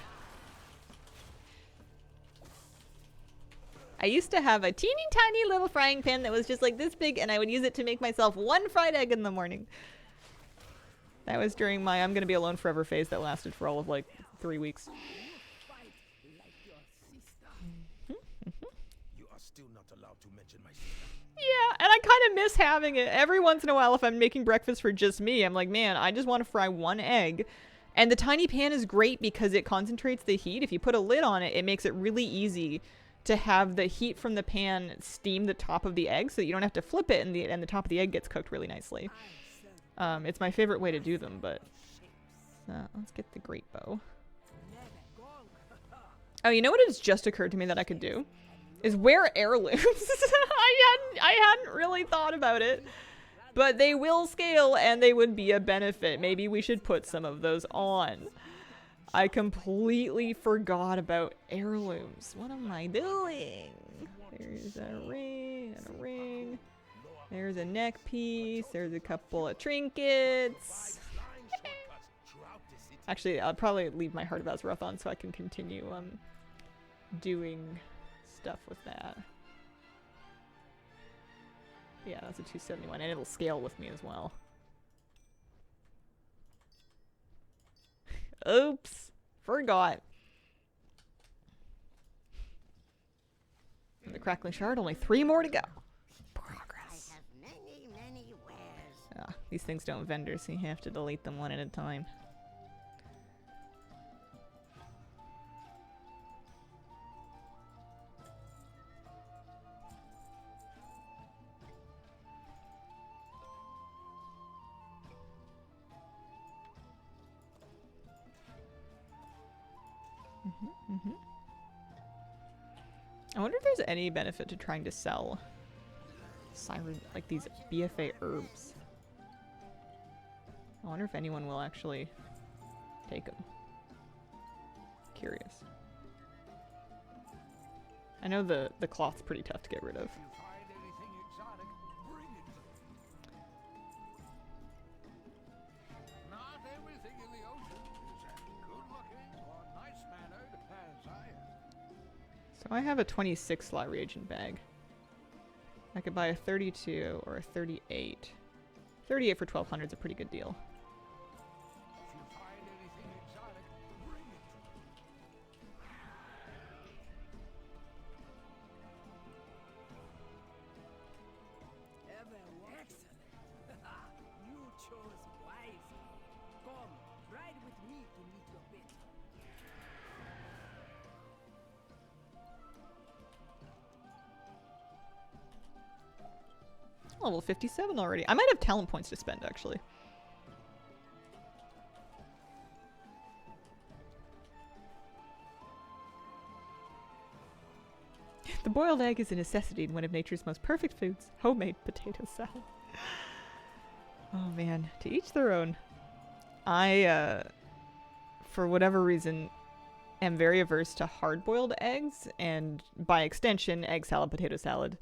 I used to have a teeny tiny little frying pan that was just like this big, and I would use it to make myself one fried egg in the morning. That was during my I'm gonna be alone forever phase that lasted for all of like 3 weeks. You are still not allowed to mention my sister. Yeah, and I kind of miss having it. Every once in a while, if I'm making breakfast for just me, I'm like, man, I just want to fry one egg. And the tiny pan is great because it concentrates the heat. If you put a lid on it, it makes it really easy to have the heat from the pan steam the top of the egg so that you don't have to flip it and the top of the egg gets cooked really nicely. It's my favorite way to do them, but let's get the great bow. Oh, you know what has just occurred to me that I could do? Is wear heirlooms. I hadn't really thought about it, but they will scale and they would be a benefit. Maybe we should put some of those on. I completely forgot about heirlooms. What am I doing? There's a ring and a ring. There's a neck piece. There's a couple of trinkets. Actually, I'll probably leave my Heart of Azeroth on so I can continue doing stuff with that. Yeah, that's a 271, and it'll scale with me as well. Oops, forgot. And the crackling shard, only 3 more to go. Progress. Many wares. These things don't vendor, so you have to delete them one at a time. I wonder if there's any benefit to trying to sell Siren, like these BfA herbs. I wonder if anyone will actually take them. Curious. I know the cloth's pretty tough to get rid of. So I have a 26 slot reagent bag. I could buy a 32 or a 38. 38 for 1200 is a pretty good deal. You chose wisely. Come, ride with me to meet your better. Level 57 already. I might have talent points to spend, actually. The boiled egg is a necessity in one of nature's most perfect foods, homemade potato salad. Oh man, to each their own. I, for whatever reason, am very averse to hard-boiled eggs, and by extension, egg salad, potato salad.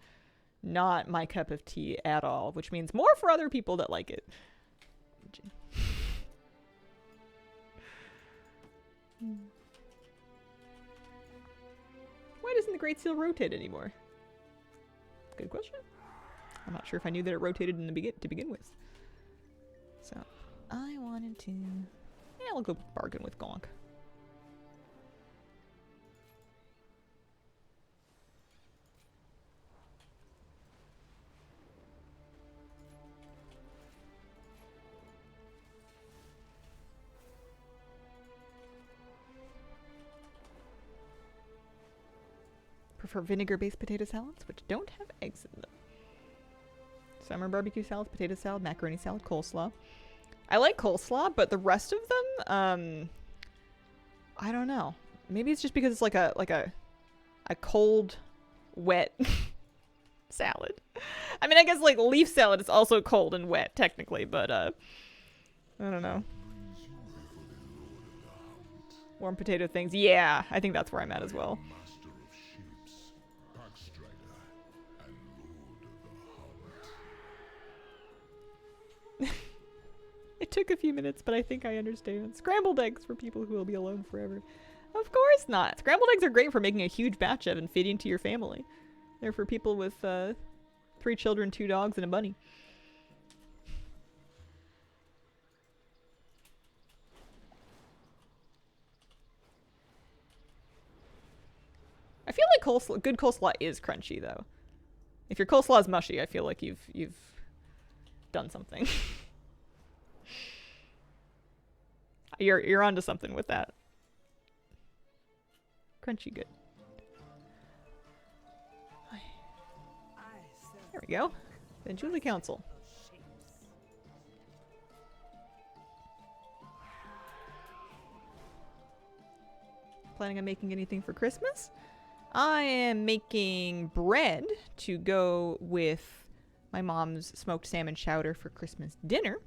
Not my cup of tea at all, which means more for other people that like it. Why doesn't the Great Seal rotate anymore? Good question. I'm not sure if I knew that it rotated in the to begin with. So, I wanted to... Yeah, I'll go bargain with Gonk. Prefer vinegar-based potato salads, which don't have eggs in them. Summer barbecue salads, potato salad, macaroni salad, coleslaw. I like coleslaw, but the rest of them, I don't know. Maybe it's just because it's like a cold, wet salad. I mean, I guess like leaf salad is also cold and wet technically, but I don't know. Warm potato things. Yeah, I think that's where I'm at as well. Master of ships, pack strider, and lord of the hunt. It took a few minutes, but I think I understand. Scrambled eggs for people who will be alone forever. Of course not. Scrambled eggs are great for making a huge batch of and feeding to your family. They're for people with 3 children, 2 dogs, and a bunny. I feel like coleslaw, good coleslaw is crunchy though. If your coleslaw is mushy, I feel like you've done something. You're onto something with that. Crunchy good. There we go. Then Julie Council. Planning on making anything for Christmas? I am making bread to go with my mom's smoked salmon chowder for Christmas dinner.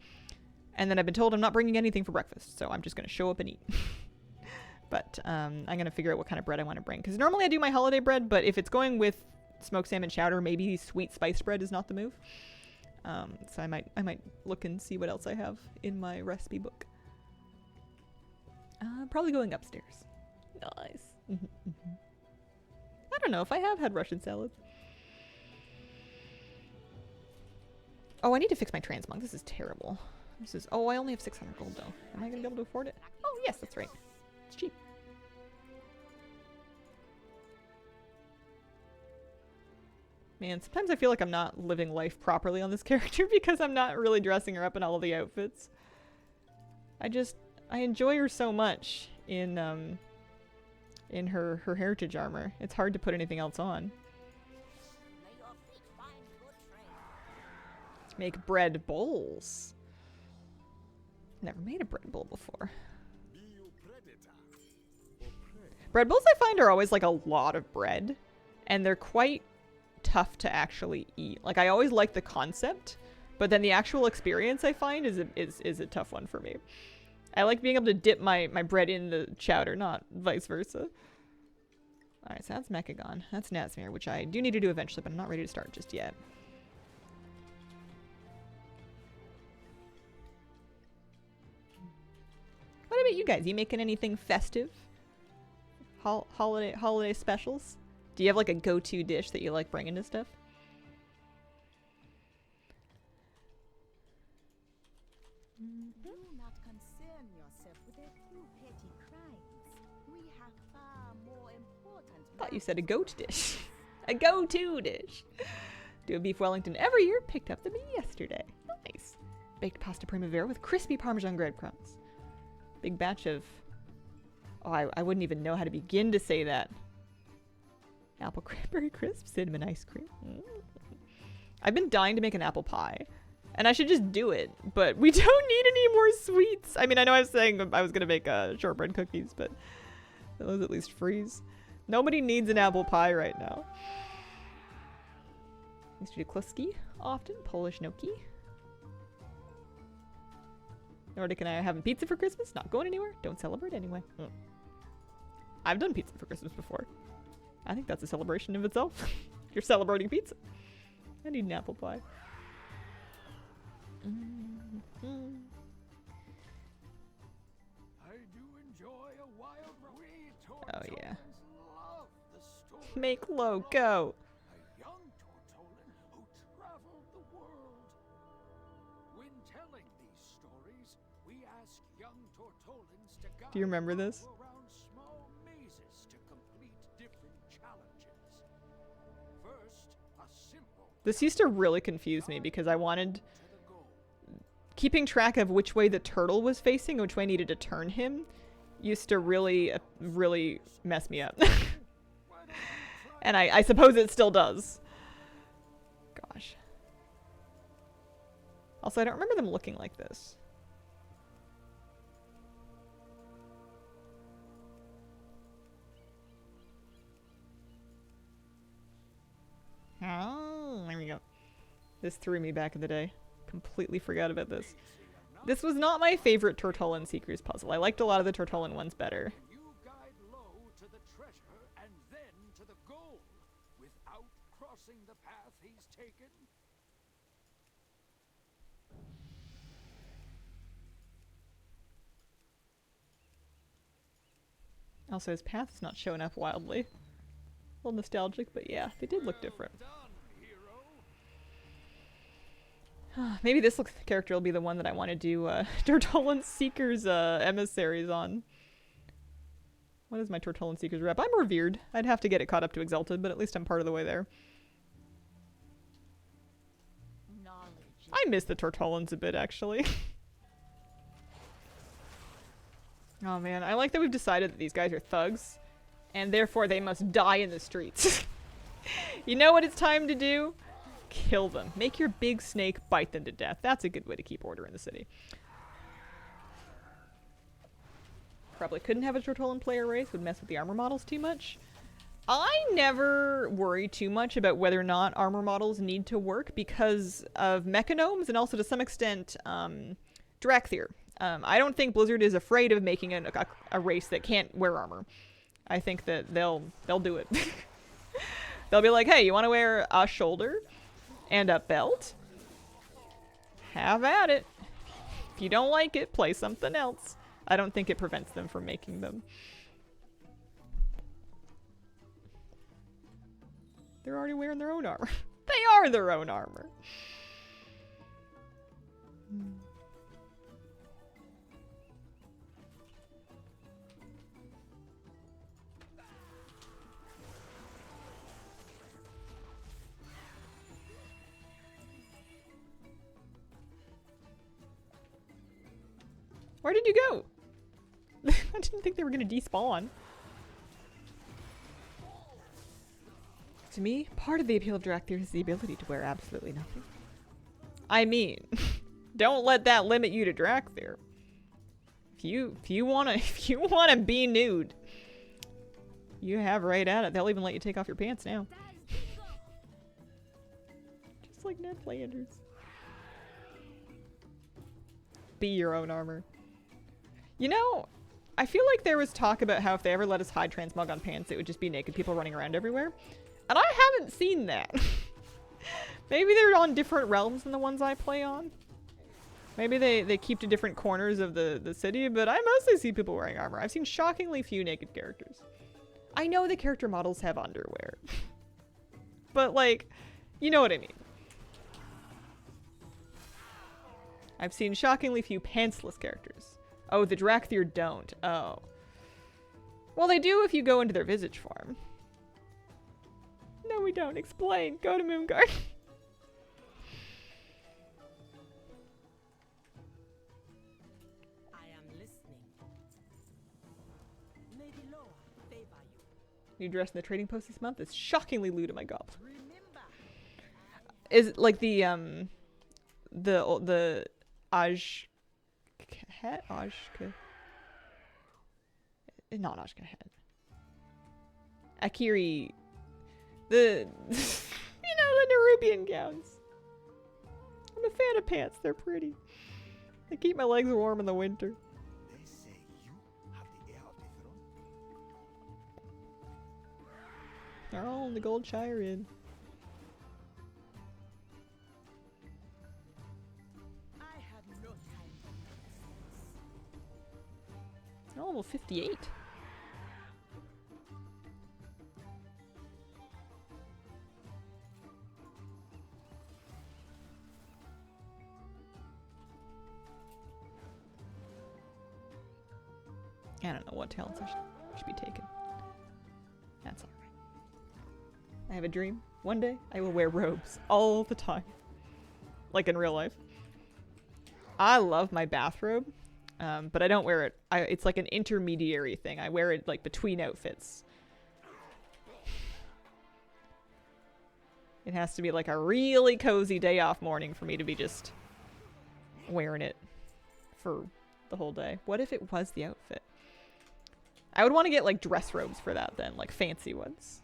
And then I've been told I'm not bringing anything for breakfast, so I'm just going to show up and eat. But I'm going to figure out what kind of bread I want to bring. Because normally I do my holiday bread, but if it's going with smoked salmon chowder, maybe sweet spiced bread is not the move. So I might look and see what else I have in my recipe book. Probably going upstairs. Nice. I don't know if I have had Russian salad. Oh, I need to fix my Transmog. This is terrible. This is... Oh, I only have 600 gold, though. Am I going to be able to afford it? Oh, yes, that's right. It's cheap. Man, sometimes I feel like I'm not living life properly on this character because I'm not really dressing her up in all of the outfits. I enjoy her so much in her heritage armor. It's hard to put anything else on. Make bread bowls. Never made a bread bowl before. Bread bowls I find are always like a lot of bread, and they're quite tough to actually eat. Like I always like the concept, but then the actual experience I find is a tough one for me. I like being able to dip my bread in the chowder, not vice versa. Alright, so that's Mechagon. That's Nazmir, which I do need to do eventually, but I'm not ready to start just yet. What about you guys? You making anything festive? Holiday specials? Do you have like a go-to dish that you like bringing to stuff? Do not concern yourself with a few petty crimes. We have far more important. I thought you said a goat dish. A go-to dish. Do a beef Wellington every year. Picked up the meat yesterday. Nice. Baked pasta primavera with crispy Parmesan breadcrumbs. Big batch of... Oh, I wouldn't even know how to begin to say that. Apple cranberry crisp, cinnamon ice cream. I've been dying to make an apple pie. And I should just do it, but we don't need any more sweets. I mean, I know I was saying I was going to make shortbread cookies, but those at least freeze. Nobody needs an apple pie right now. Used to do kluski often, Polish gnocchi. Nordic and I are having pizza for Christmas. Not going anywhere. Don't celebrate anyway. I've done pizza for Christmas before. I think that's a celebration of itself. You're celebrating pizza. I need an apple pie. I do enjoy a wild Oh yeah. Make low go. A young Tortolan who traveled the world. When telling these stories, we ask young Tortolans to guide Do you remember this? you around small mazes to complete different challenges. First, a simple This used to really confuse me because I wanted to the goal. keeping track of which way the turtle was facing, which way I needed to turn him, used to really mess me up. And I suppose it still does. Gosh. Also, I don't remember them looking like this. Oh. This threw me back in the day. Completely forgot about this. This was not my favorite Tortollan Seekers puzzle. I liked a lot of the Tortollan ones better. You guide low to the treasure and then to the goal without crossing the path he's taken. Also, his path's not showing up wildly. A little nostalgic, but yeah, they did look different. Well done, hero. Maybe this character will be the one that I want to do Tortollan Seekers emissaries on. What is my Tortollan Seekers rep? I'm revered. I'd have to get it caught up to Exalted, but at least I'm part of the way there. Knowledge. I miss the Tortollans a bit, actually. Oh man, I like that we've decided that these guys are thugs, and therefore they must die in the streets. You know what it's time to do? Kill them. Make your big snake bite them to death. That's a good way to keep order in the city. Probably couldn't have a Tortollan player race, would mess with the armor models too much. I never worry too much about whether or not armor models need to work because of mechanomes and also to some extent Drakthir. I don't think Blizzard is afraid of making a race that can't wear armor. I think that they'll do it. They'll be like, hey, you want to wear a shoulder and a belt? Have at it. If you don't like it, play something else. I don't think it prevents them from making them. They're already wearing their own armor. They are their own armor. Where did you go? I didn't think they were going to despawn. To me, part of the appeal of Drakthir is the ability to wear absolutely nothing. I mean, don't let that limit you to Drakthir. If you wanna be nude, you have right at it. They'll even let you take off your pants now. Just like Ned Flanders. Be your own armor. You know, I feel like there was talk about how if they ever let us hide Transmog on pants, it would just be naked people running around everywhere. And I haven't seen that. Maybe they're on different realms than the ones I play on. Maybe they keep to different corners of the city, but I mostly see people wearing armor. I've seen shockingly few naked characters. I know the character models have underwear. But like, you know what I mean. I've seen shockingly few pantsless characters. Oh, the Drakthir don't. Oh. Well, they do if you go into their visage form. No, we don't. Explain. Go to Moonguard. I am listening. Lady Loa, favor you. New dress in the trading post this month is shockingly lewd in my goblin. Remember, Is it like the Aj... Not Ajkahet. Akiri... The... you know, the Nerubian gowns. I'm a fan of pants. They're pretty. They keep my legs warm in the winter. They say you have the heir of the throne. They're all in the Gold Shire Inn. I have no time for nonsense. They're all level 58. I don't know what talents I should be taking. That's alright. I have a dream. One day, I will wear robes all the time. Like in real life. I love my bathrobe, but I don't wear it. It's like an intermediary thing. I wear it like between outfits. It has to be like a really cozy day off morning for me to be just wearing it for the whole day. What if it was the outfit? I would want to get like dress robes for that then, like fancy ones.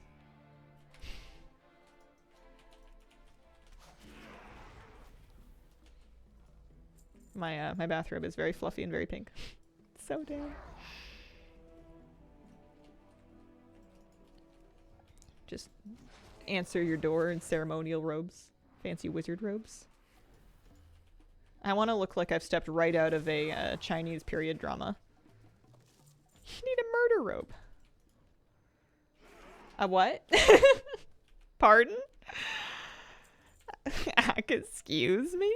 My bathrobe is very fluffy and very pink. So damn. Just answer your door in ceremonial robes. Fancy wizard robes. I want to look like I've stepped right out of a Chinese period drama. You need a murder robe. A what? Pardon? Excuse me?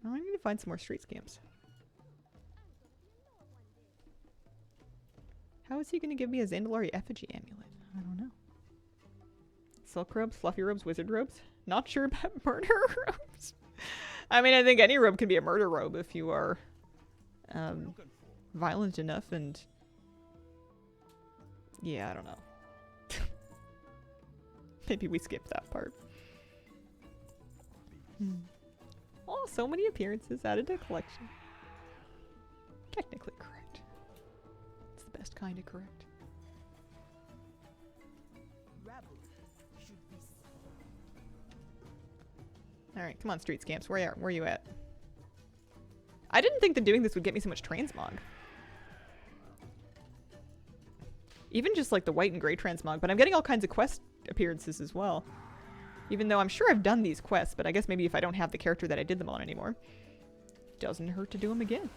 Oh, I need to find some more street scams. How is he going to give me a Zandalar effigy amulet? I don't know. Silk robes, fluffy robes, wizard robes? Not sure about murder robes. I mean, I think any robe can be a murder robe if you are violent enough and... Yeah, I don't know. Maybe we skip that part. Oh, so many appearances added to collection. Technically correct. It's the best kind of correct. Alright, come on, street scamps. Where are you at? I didn't think that doing this would get me so much transmog. Even just like the white and gray transmog, but I'm getting all kinds of quest appearances as well. Even though I'm sure I've done these quests, but I guess maybe if I don't have the character that I did them on anymore, doesn't hurt to do them again.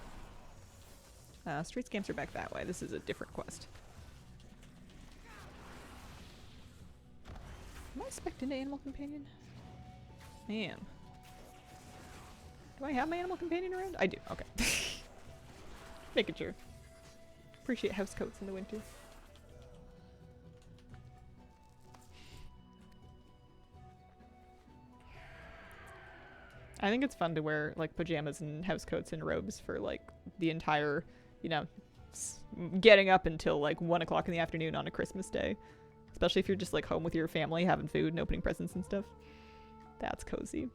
Street scamps are back that way. This is a different quest. Am I spec'd into Animal Companion? I am. Do I have my Animal Companion around? I do. Okay. Making sure. Appreciate housecoats in the winter. I think it's fun to wear like pajamas and housecoats and robes for like the entire, you know, getting up until like 1 o'clock in the afternoon on a Christmas day. Especially if you're just like home with your family having food and opening presents and stuff. That's cozy.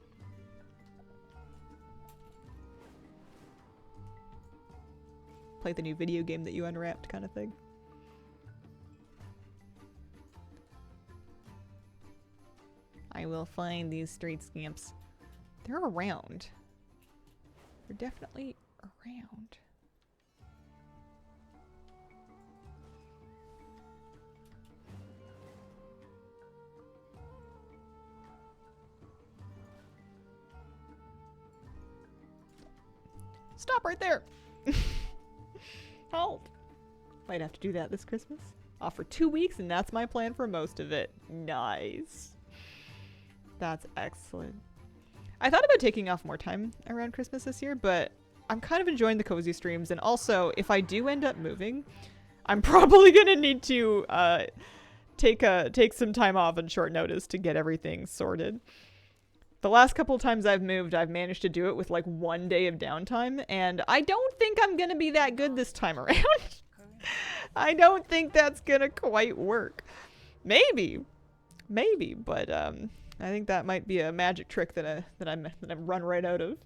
Play the new video game that you unwrapped kind of thing. I will find these street scamps. They're around. They're definitely around. Stop right there! Help! Might have to do that this Christmas. Off for 2 weeks, and that's my plan for most of it. Nice. That's excellent. I thought about taking off more time around Christmas this year, but I'm kind of enjoying the cozy streams, and also, if I do end up moving, I'm probably gonna need to take some time off on short notice to get everything sorted. The last couple times I've moved, I've managed to do it with like 1 day of downtime, and I don't think I'm gonna be that good this time around. I don't think that's gonna quite work. Maybe, but I think that might be a magic trick that I'm run right out of.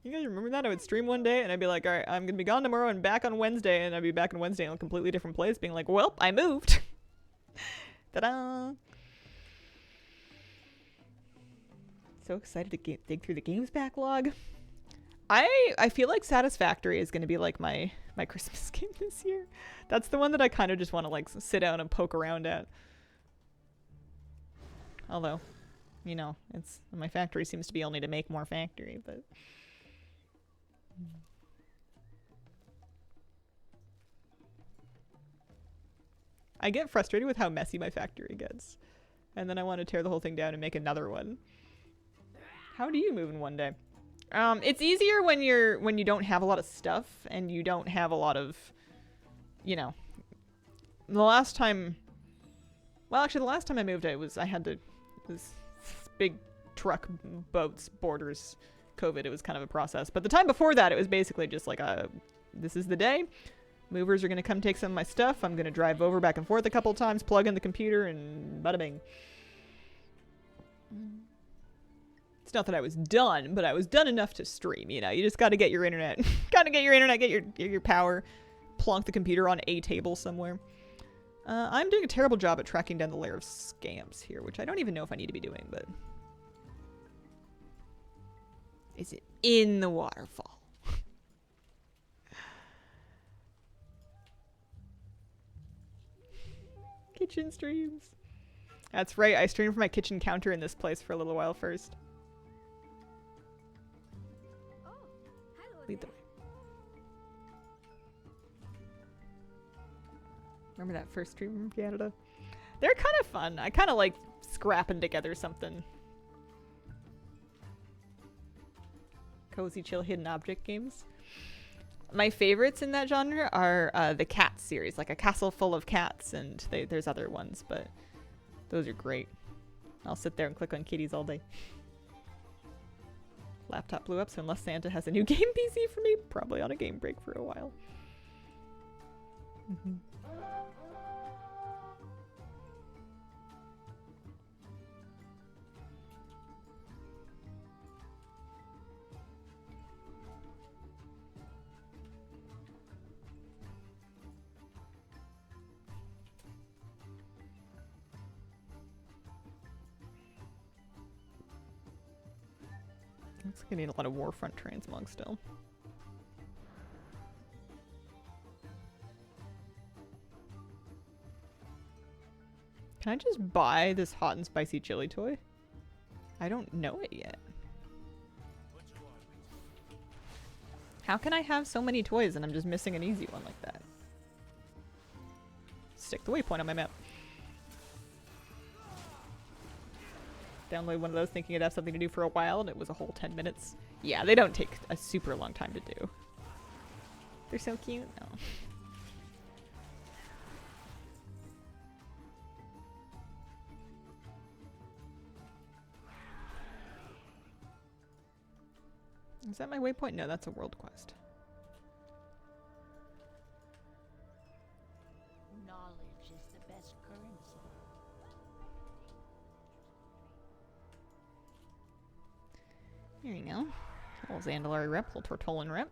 You guys remember that? I would stream one day and I'd be like, all right, I'm gonna be gone tomorrow and back on Wednesday, and I'd be back on Wednesday in a completely different place, being like, well, I moved. Ta-da! So excited to dig through the games backlog. I feel like Satisfactory is gonna be like my Christmas game this year. That's the one that I kind of just want to like sit down and poke around at. Although, you know, it's my factory seems to be only to make more factory, but I get frustrated with how messy my factory gets. And then I want to tear the whole thing down and make another one. How do you move in 1 day? It's easier when you don't have a lot of stuff and you don't have a lot of, you know, the last time I moved, I had this big truck, boats, borders, COVID. It was kind of a process. But the time before that, it was basically just like, this is the day. Movers are going to come take some of my stuff. I'm going to drive over back and forth a couple times, plug in the computer, and bada bing. It's not that I was done, but I was done enough to stream, you know. You just gotta get your internet. Gotta get your internet, get your power. Plonk the computer on a table somewhere. I'm doing a terrible job at tracking down the layer of scamps here, which I don't even know if I need to be doing, but... Is it in the waterfall? Kitchen streams. That's right, I streamed from my kitchen counter in this place for a little while first. Oh, hello Lead the there. way. Remember that first stream from Canada? They're kind of fun. I kind of like scrapping together something. Cozy, chill, hidden object games. My favorites in that genre are the cat series, like A Castle Full of Cats, and there's other ones, but those are great. I'll sit there and click on kitties all day. Laptop blew up, so unless Santa has a new game PC for me, probably on a game break for a while. Looks like I need a lot of Warfront Transmog still. Can I just buy this hot and spicy chili toy? I don't know it yet. How can I have so many toys and I'm just missing an easy one like that? Stick the waypoint on my map. Download one of those thinking it'd have something to do for a while, and it was a whole 10 minutes. Yeah, they don't take a super long time to do. They're so cute. Oh. Is that my waypoint? No, that's a world quest. Knowledge is the best currency. There you go. Little Zandalar rep, little Tortolan rep.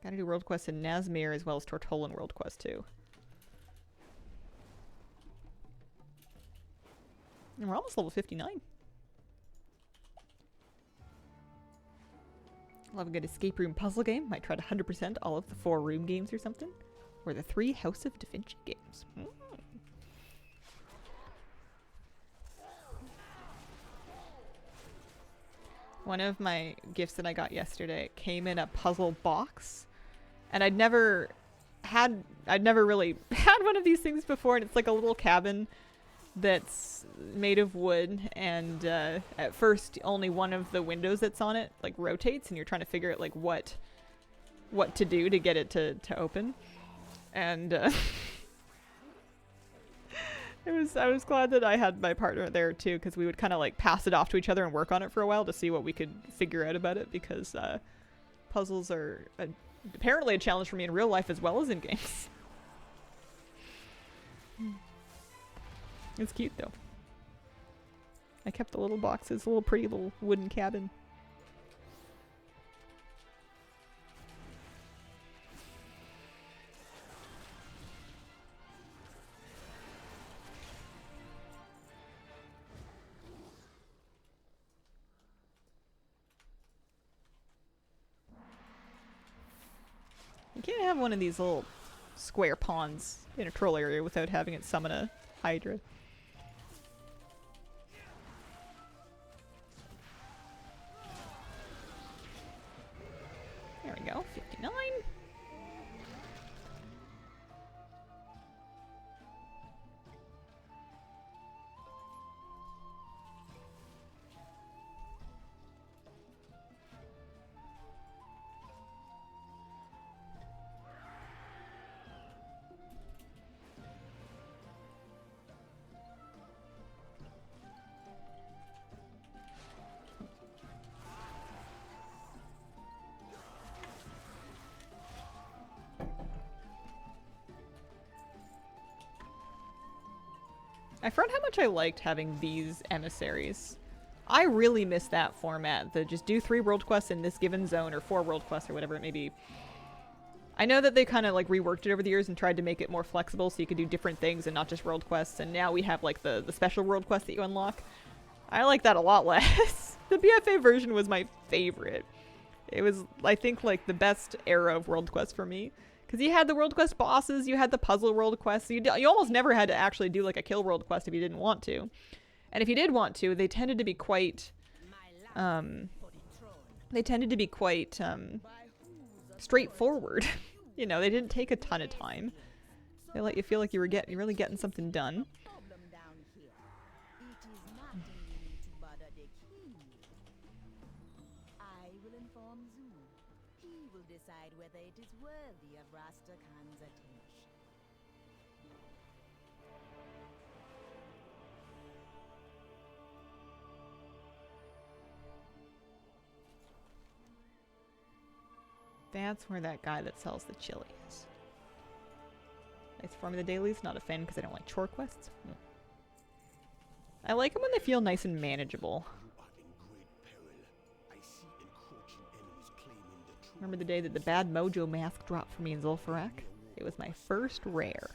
Gotta do world quest in Nazmir as well as Tortolan world quest too. And we're almost level 59. Love a good escape room puzzle game. Might try to 100% all of the 4 room games or something. Or the 3 House of Da Vinci games. One of my gifts that I got yesterday came in a puzzle box. And I'd never really had one of these things before, and it's like a little cabin that's made of wood, and at first only one of the windows that's on it like rotates, and you're trying to figure out like what to do to get it to open. And I was glad that I had my partner there too, because we would kind of like pass it off to each other and work on it for a while to see what we could figure out about it, because puzzles are apparently a challenge for me in real life as well as in games. It's cute though. I kept the little boxes, a little pretty little wooden cabin. You can't have one of these little square ponds in a troll area without having it summon a Hydra. There we go, 59. I forgot how much I liked having these emissaries. I really miss that format. The just do 3 world quests in this given zone, or 4 world quests, or whatever it may be. I know that they kind of like reworked it over the years and tried to make it more flexible so you could do different things and not just world quests. And now we have like the special world quest that you unlock. I like that a lot less. The BfA version was my favorite. It was, I think, like the best era of world quests for me. Because you had the world quest bosses, you had the puzzle world quests. You almost never had to actually do like a kill world quest if you didn't want to. And if you did want to, they tended to be quite, straightforward. You know, they didn't take a ton of time. They let you feel like you're really getting something done. Problem down here. It is nothing you need to bother the king. I will inform Zoo. He will decide whether it is worthy of Rasta Khan's attention. That's where that guy that sells the chili is. Nice for me the dailies. Not a fan because I don't like chore quests. I like them when they feel nice and manageable. Remember the day that the bad mojo mask dropped for me in Zul'Farrak? It was my first rare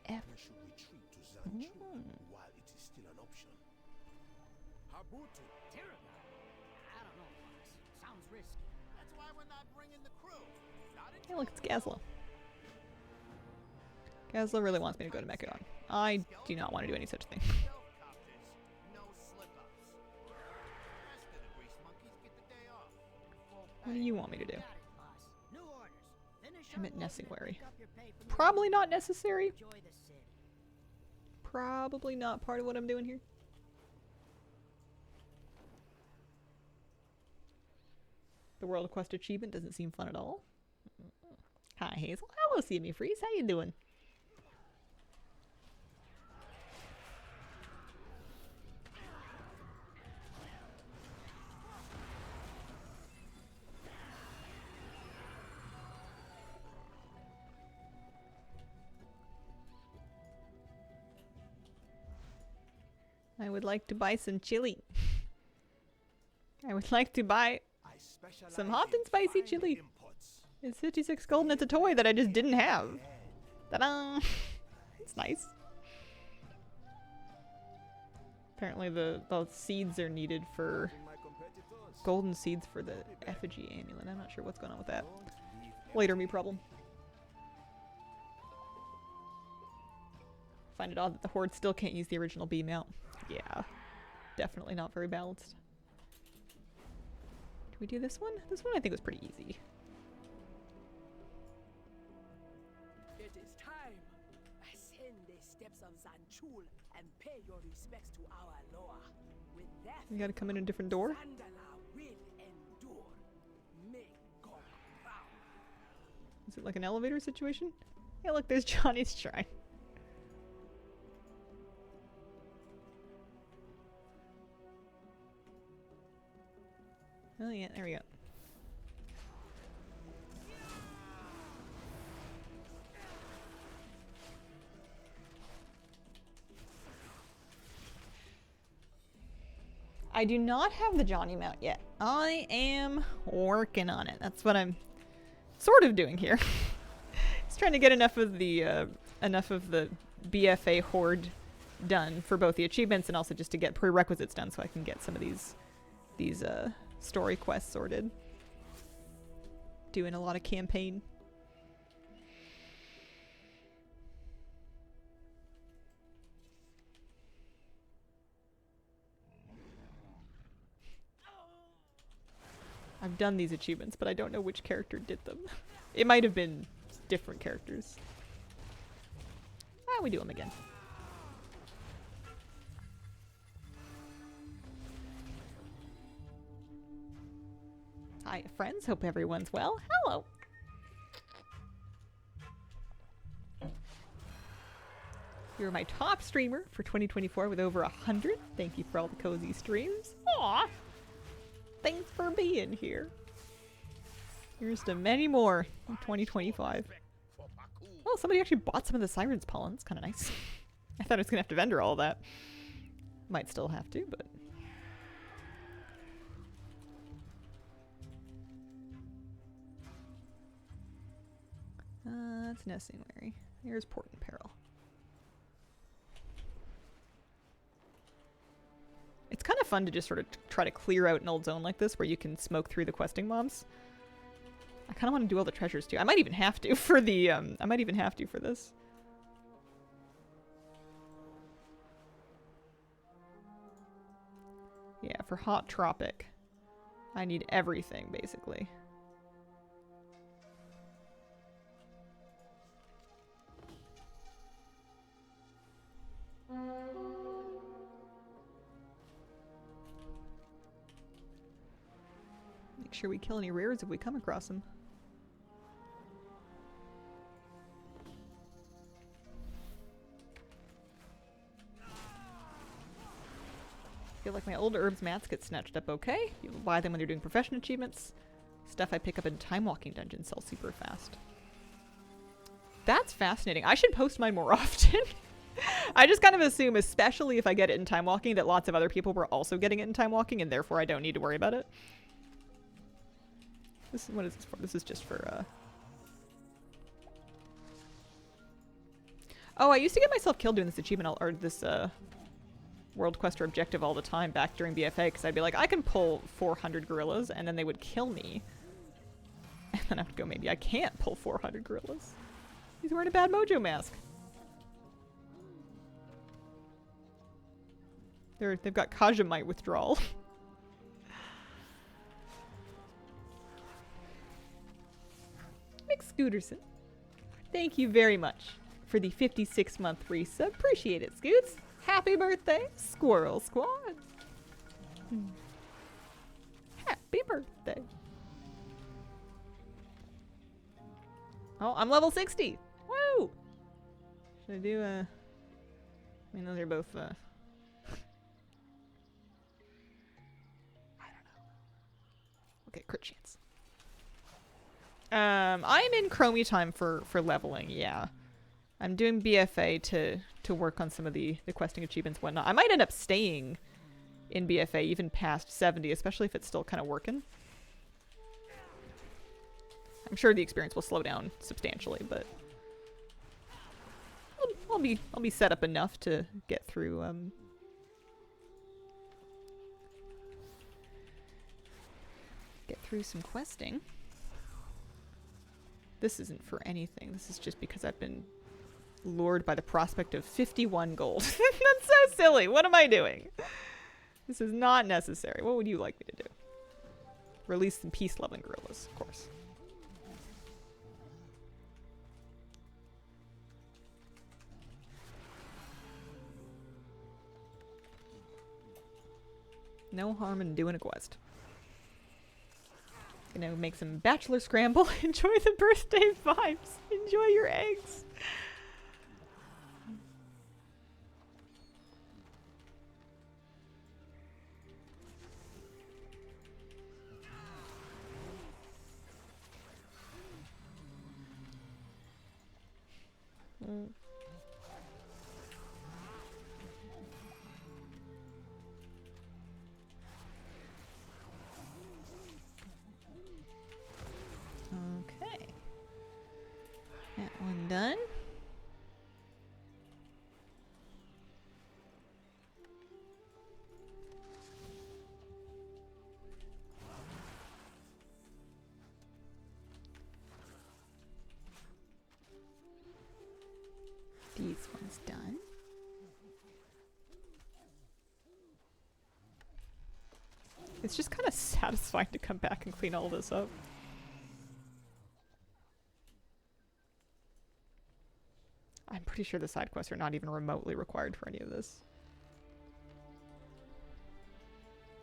ever. Hey, look, it's Gazla. Gazla really wants me to go to Mechadon. I do not want to do any such thing. What do you want me to do? I'm at Nesingwary. Probably not necessary. Probably not part of what I'm doing here. The World Quest achievement doesn't seem fun at all. Hi Hazel. Hello CME Freeze. How you doing? I would like to buy some chili. I would like to buy some hot and spicy chili. It's 56 gold and it's a toy that I just didn't have. Ta-da! It's nice. Apparently the seeds are needed for golden seeds for the effigy amulet. I'm not sure what's going on with that. Later me problem. Find it odd that the Horde still can't use the original B mount. Yeah. Definitely not very balanced. Can we do this one? This one I think was pretty easy. It is time. Ascend the steps of Zanchul and pay your respects to our Loa. With that, You gotta come in a different door? Zandalar will endure. Make God proud. Is it like an elevator situation? Hey look, there's Johnny's shrine. Oh yeah, there we go. I do not have the Johnny mount yet. I am working on it. That's what I'm sort of doing here. Just trying to get enough of the BfA Horde done for both the achievements and also just to get prerequisites done so I can get some of these story quests sorted. Doing a lot of campaign. I've done these achievements, but I don't know which character did them. It might have been different characters. Ah, we do them again. Hi, friends. Hope everyone's well. Hello. You're my top streamer for 2024 with over 100. Thank you for all the cozy streams. Aw. Thanks for being here. Here's to many more in 2025. Oh, somebody actually bought some of the Siren's pollen. That's kind of nice. I thought I was going to have to vendor all that. Might still have to, but... That's necessary. Here's Port in Peril. It's kind of fun to just sort of try to clear out an old zone like this where you can smoke through the questing mobs. I kind of want to do all the treasures too. I might even have to for the, I might even have to for this. Yeah, for Hot Tropic, I need everything, basically. Make sure we kill any rares if we come across them. Feel like my old herbs mats get snatched up okay. You buy them when you're doing profession achievements. Stuff I pick up in time walking dungeons sells super fast. That's fascinating. I should post mine more often. I just kind of assume, especially if I get it in time walking, that lots of other people were also getting it in time walking and therefore I don't need to worry about it. This is, what is this for? This is just for, Oh, I used to get myself killed doing this achievement, or this, World Quest or objective all the time back during BfA, because I'd be like, I can pull 400 gorillas, and then they would kill me. And then I would go, maybe I can't pull 400 gorillas. He's wearing a bad mojo mask. They've got Kajamite withdrawal. Mick Scooterson, thank you very much for the 56-month resub. Appreciate it, Scoots. Happy birthday, Squirrel Squad. Happy birthday. Oh, I'm level 60. Woo! Should I do I mean, those are both, I don't know. Okay, crit chance. I'm in Chromie time for leveling, yeah. I'm doing BfA to work on some of the questing achievements and whatnot. I might end up staying in BfA even past 70, especially if it's still kind of working. I'm sure the experience will slow down substantially, but I'll be set up enough to get through some questing. This isn't for anything. This is just because I've been lured by the prospect of 51 gold. That's so silly. What am I doing? This is not necessary. What would you like me to do? Release some peace-loving gorillas, of course. No harm in doing a quest. Gonna make some bachelor scramble. Enjoy the birthday vibes. Enjoy your eggs. Okay. That one done. These ones done. It's just kind of satisfying to come back and clean all this up. I'm pretty sure the side quests are not even remotely required for any of this.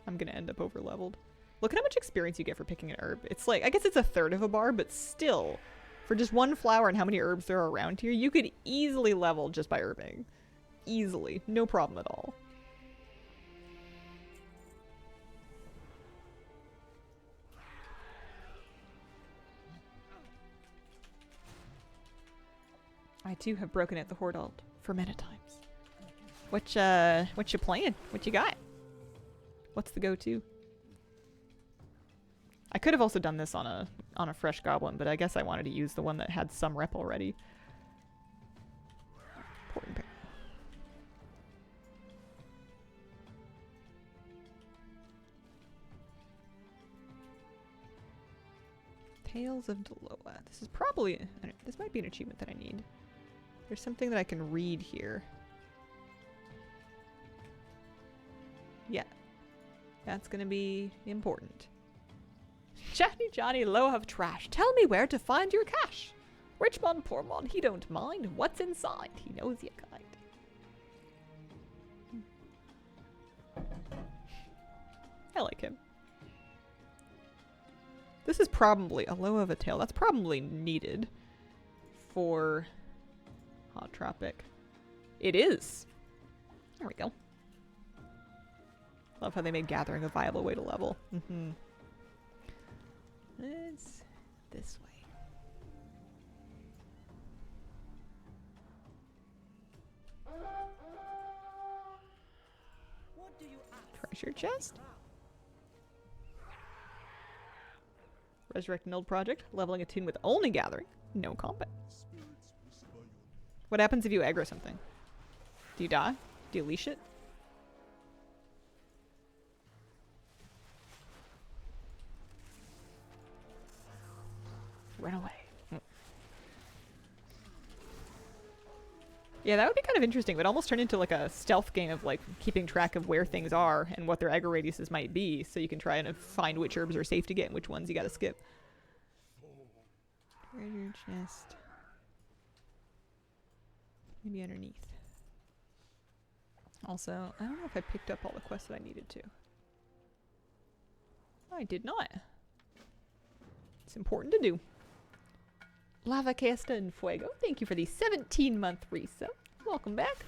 I'm gonna end up over leveled. Look at how much experience you get for picking an herb. It's like, I guess it's a third of a bar, but still, for just one flower and how many herbs there are around here, you could easily level just by herbing. Easily. No problem at all. I too have broken at the Horde alt for many times. What you playing? What you got? What's the go-to? I could have also done this on a fresh goblin, but I guess I wanted to use the one that had some rep already. Important pair. Tales of Deloa. This is probably... this might be an achievement that I need. There's something that I can read here. Yeah. That's gonna be important. Johnny, low of trash. Tell me where to find your cash. Rich mon, poor mon, he don't mind. What's inside? He knows you kind. I like him. This is probably a low of a tail. That's probably needed for Hot Tropic. It is. There we go. Love how they made gathering a viable way to level. Mm-hmm. It's this way. What do you ask? Treasure chest. Resurrect an old project. Leveling a tune with only gathering. No combat. What happens if you aggro something? Do you die? Do you leash it? Run away. Yeah, that would be kind of interesting. It would almost turn into like a stealth game of like keeping track of where things are and what their aggro radiuses might be, so you can try and find which herbs are safe to get and which ones you gotta skip. Treasure chest. Maybe underneath. Also, I don't know if I picked up all the quests that I needed to. I did not. It's important to do. Lava Casta and Fuego, thank you for the 17-month resub. Welcome back.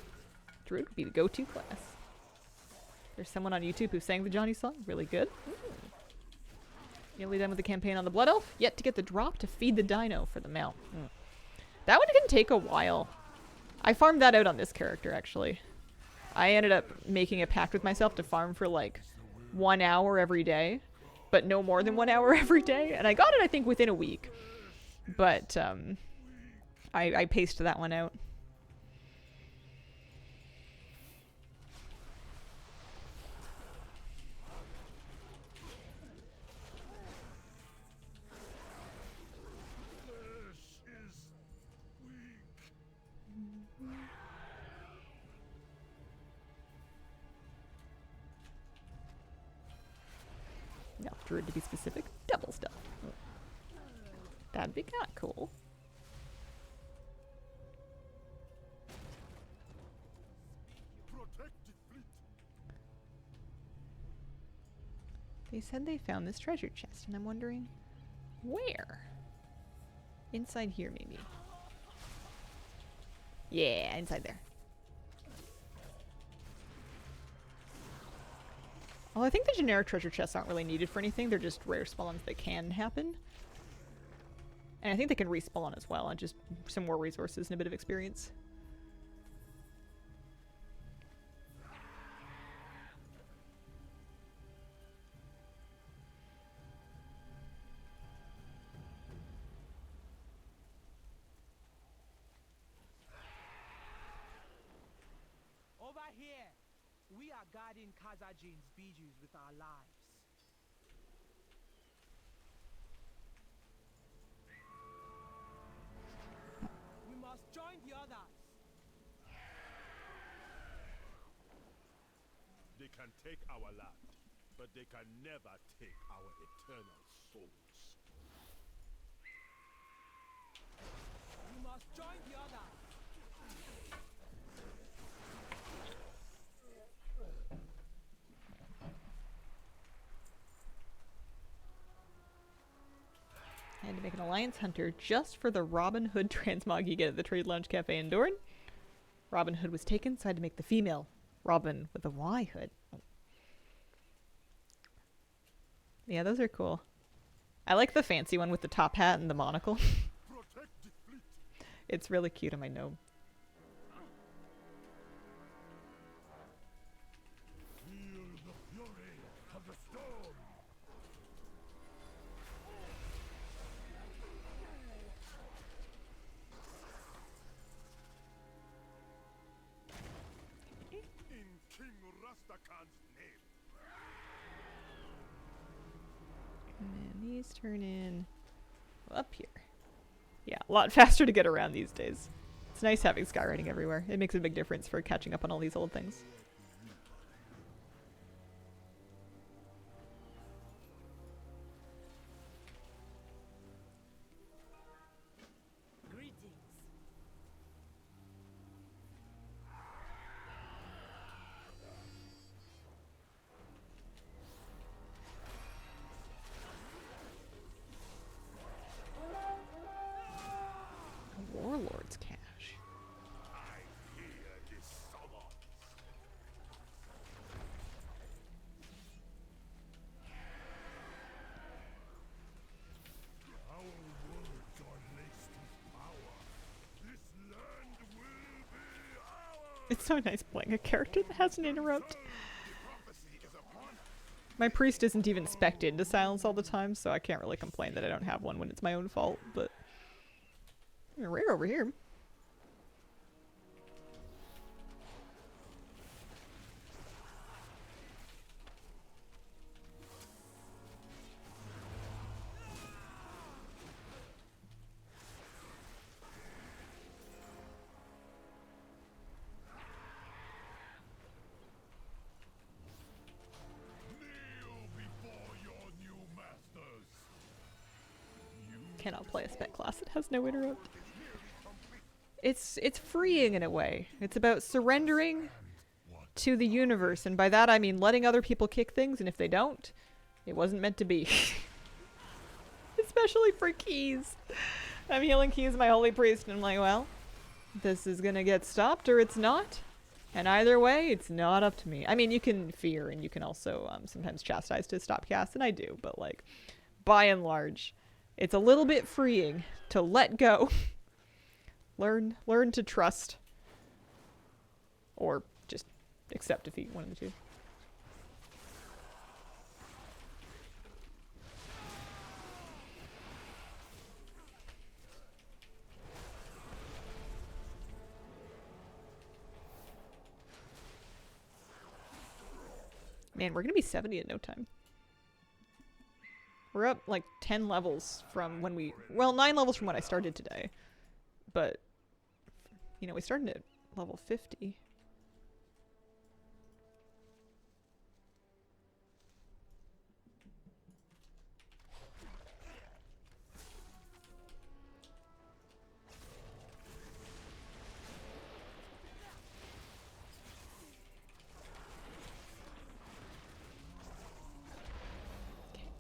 Druid would be the go-to class. There's someone on YouTube who sang the Johnny song. Really good. Nearly done with the campaign on the Blood Elf. Yet to get the drop to feed the dino for the mount. That one can take a while. I farmed that out on this character, actually. I ended up making a pact with myself to farm for like 1 hour every day. But no more than 1 hour every day. And I got it, I think, within a week. But I paced that one out. No, Druid to be specific. Double stealth. That'd be kind of cool. They said they found this treasure chest, and I'm wondering where? Inside here, maybe. Yeah, inside there. Well, I think the generic treasure chests aren't really needed for anything. They're just rare spawns that can happen. And I think they can respawn as well, and just some more resources and a bit of experience. Over here, we are guarding Kazajin's bijous with our lives. We must join the others. They can take our land, but they can never take our eternal souls. We must join the others. I had to make an alliance hunter just for the Robin Hood transmog you get at the Trade Lounge Cafe in Doran. Robin Hood was taken, so I had to make the female Robin with a Y hood. Yeah, those are cool. I like the fancy one with the top hat and the monocle. It's really cute on my gnome. Rastakan's name. And then these turn in up here. Yeah, a lot faster to get around these days. It's nice having skywriting everywhere. It makes a big difference for catching up on all these old things. Warlord's cache. I hear this summons. Our words are laced with power. This land will be ours. It's so nice playing a character that has an interrupt. The prophecy is upon us. My priest isn't even spec'd into silence all the time, so I can't really complain that I don't have one when it's my own fault, but... Rare over here. Kneel before your new masters. Cannot play a spec class that has no interrupt. It's freeing in a way. It's about surrendering to the universe, and by that I mean letting other people kick things, and if they don't, it wasn't meant to be. Especially for keys. I'm healing keys my holy priest, and I'm like, well, this is gonna get stopped or it's not. And either way, it's not up to me. I mean, you can fear, and you can also sometimes chastise to stop cast, and I do, but like, by and large, it's a little bit freeing to let go. Learn to trust. Or just accept defeat, one of the two. Man, we're gonna be 70 in no time. We're up like 10 levels from when we... Well, 9 levels from when I started today. But, you know, we started at level 50.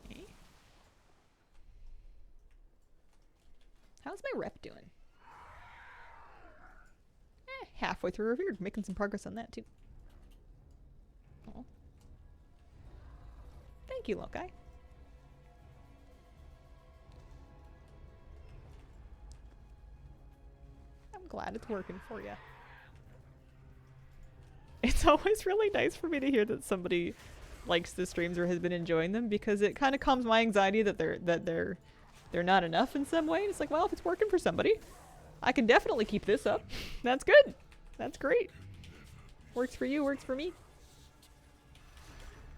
Okay. How's my rep doing? Halfway through revered, making some progress on that too. Aw. Thank you, Lokai. I'm glad it's working for you. It's always really nice for me to hear that somebody likes the streams or has been enjoying them, because it kind of calms my anxiety that they're not enough in some way. It's like, well, if it's working for somebody, I can definitely keep this up. That's good. That's great. Works for you, works for me.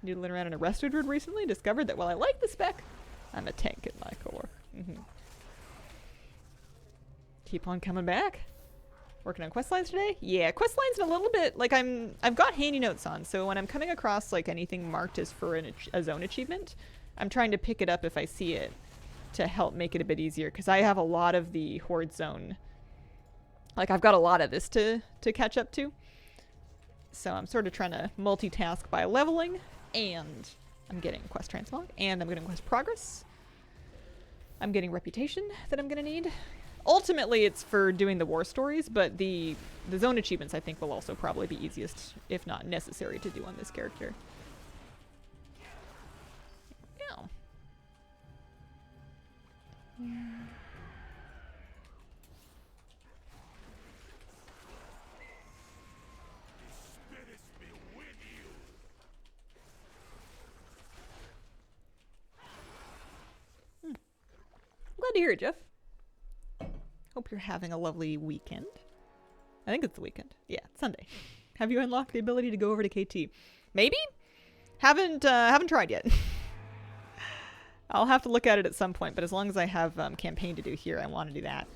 Noodling around in a rested room recently, discovered that while I like the spec, I'm a tank in my core. Keep on coming back. Working on quest lines today? Yeah, quest lines in a little bit, like I've got handy notes on, so when I'm coming across like anything marked as for a zone achievement, I'm trying to pick it up if I see it to help make it a bit easier, because I have a lot of the Horde zone. Like, I've got a lot of this to catch up to. So I'm sort of trying to multitask by leveling, and I'm getting quest transmog, and I'm getting quest progress. I'm getting reputation that I'm going to need. Ultimately, it's for doing the war stories, but the zone achievements I think will also probably be easiest, if not necessary, to do on this character. Yeah. Glad to hear it, Jeff. Hope you're having a lovely weekend. I think it's the weekend. Yeah, it's Sunday. Have you unlocked the ability to go over to KT? Maybe? Haven't tried yet. I'll have to look at it at some point, but as long as I have campaign to do here, I want to do that.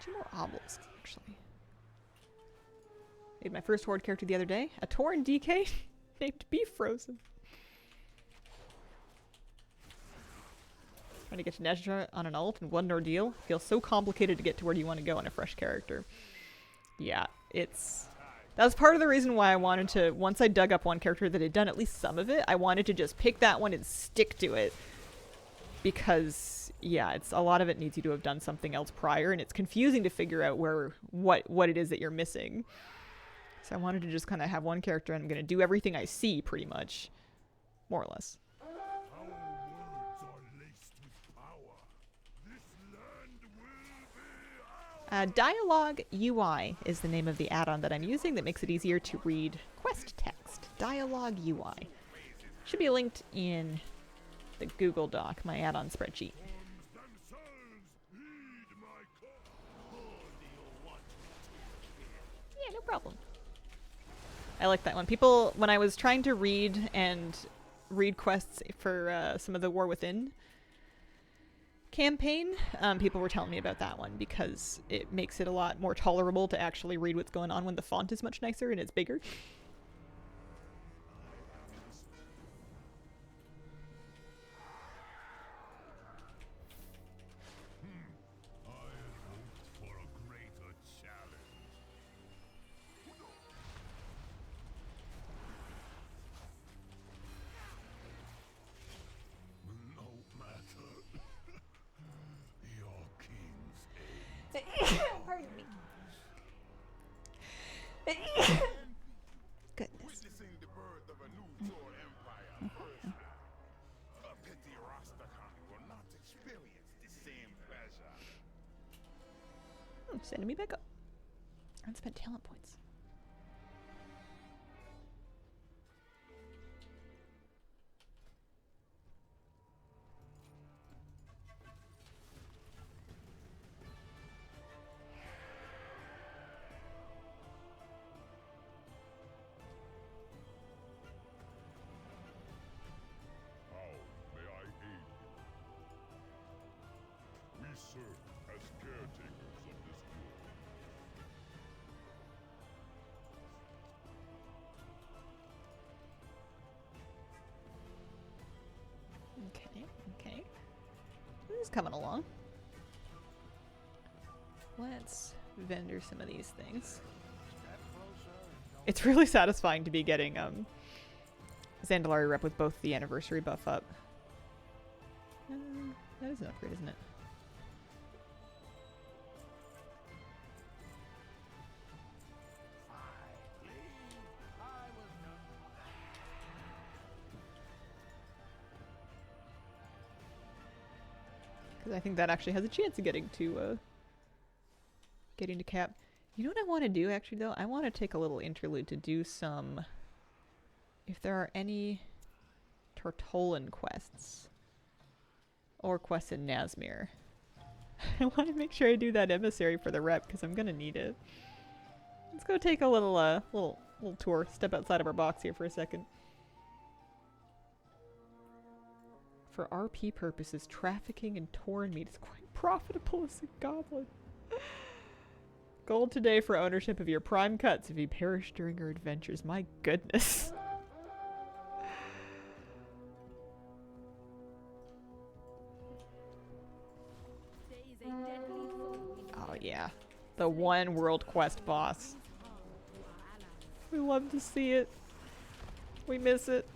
Two more obelisks, actually. Made my first Horde character the other day. A Torn DK named Beef Frozen. Trying to get to Nezha on an ult in one ordeal. Feels so complicated to get to where you want to go on a fresh character. Yeah, that was part of the reason why I wanted to, once I dug up one character that had done at least some of it, I wanted to just pick that one and stick to it. Because, yeah, a lot of it needs you to have done something else prior, and it's confusing to figure out what it is that you're missing. So I wanted to just kind of have one character, and I'm going to do everything I see, pretty much. More or less. Dialogue UI is the name of the add-on that I'm using that makes it easier to read quest text. Dialogue UI. Should be linked in the Google Doc, my add-on spreadsheet. Yeah, no problem. I like that one. People, when I was trying to read quests for some of the War Within campaign, people were telling me about that one because it makes it a lot more tolerable to actually read what's going on when the font is much nicer and it's bigger. Pardon me. Goodness. Witnessing the birth of a new Chore empire. A petty Rastakhan will not experience the same pleasure. Sending me back up. Unspent talent points. Serve as caretakers of this world. Okay. This is coming along. Let's vendor some of these things. It's really satisfying to be getting Zandalar rep with both the anniversary buff up. That is an upgrade, isn't it? Because I think that actually has a chance of getting to cap. You know what I want to do actually though? I want to take a little interlude to do some, if there are any Tortolan quests or quests in Nazmir. I want to make sure I do that emissary for the rep because I'm gonna need it. Let's go take a little tour, step outside of our box here for a second. For RP purposes, trafficking in Tauren meat is quite profitable as a goblin. Gold today for ownership of your prime cuts if you perish during your adventures. My goodness. Oh yeah. The one world quest boss. We love to see it. We miss it.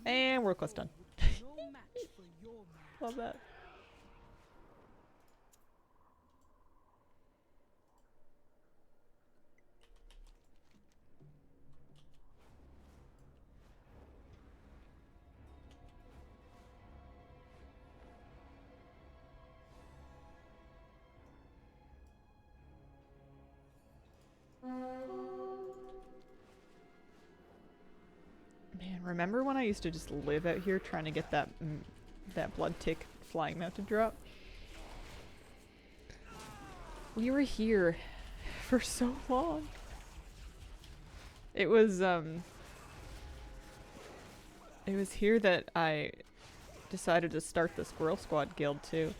And world quest done. Love that. Man, remember when I used to just live out here trying to get that that blood tick flying mounted drop. We were here for so long. It was here that I decided to start the Squirrel Squad guild too.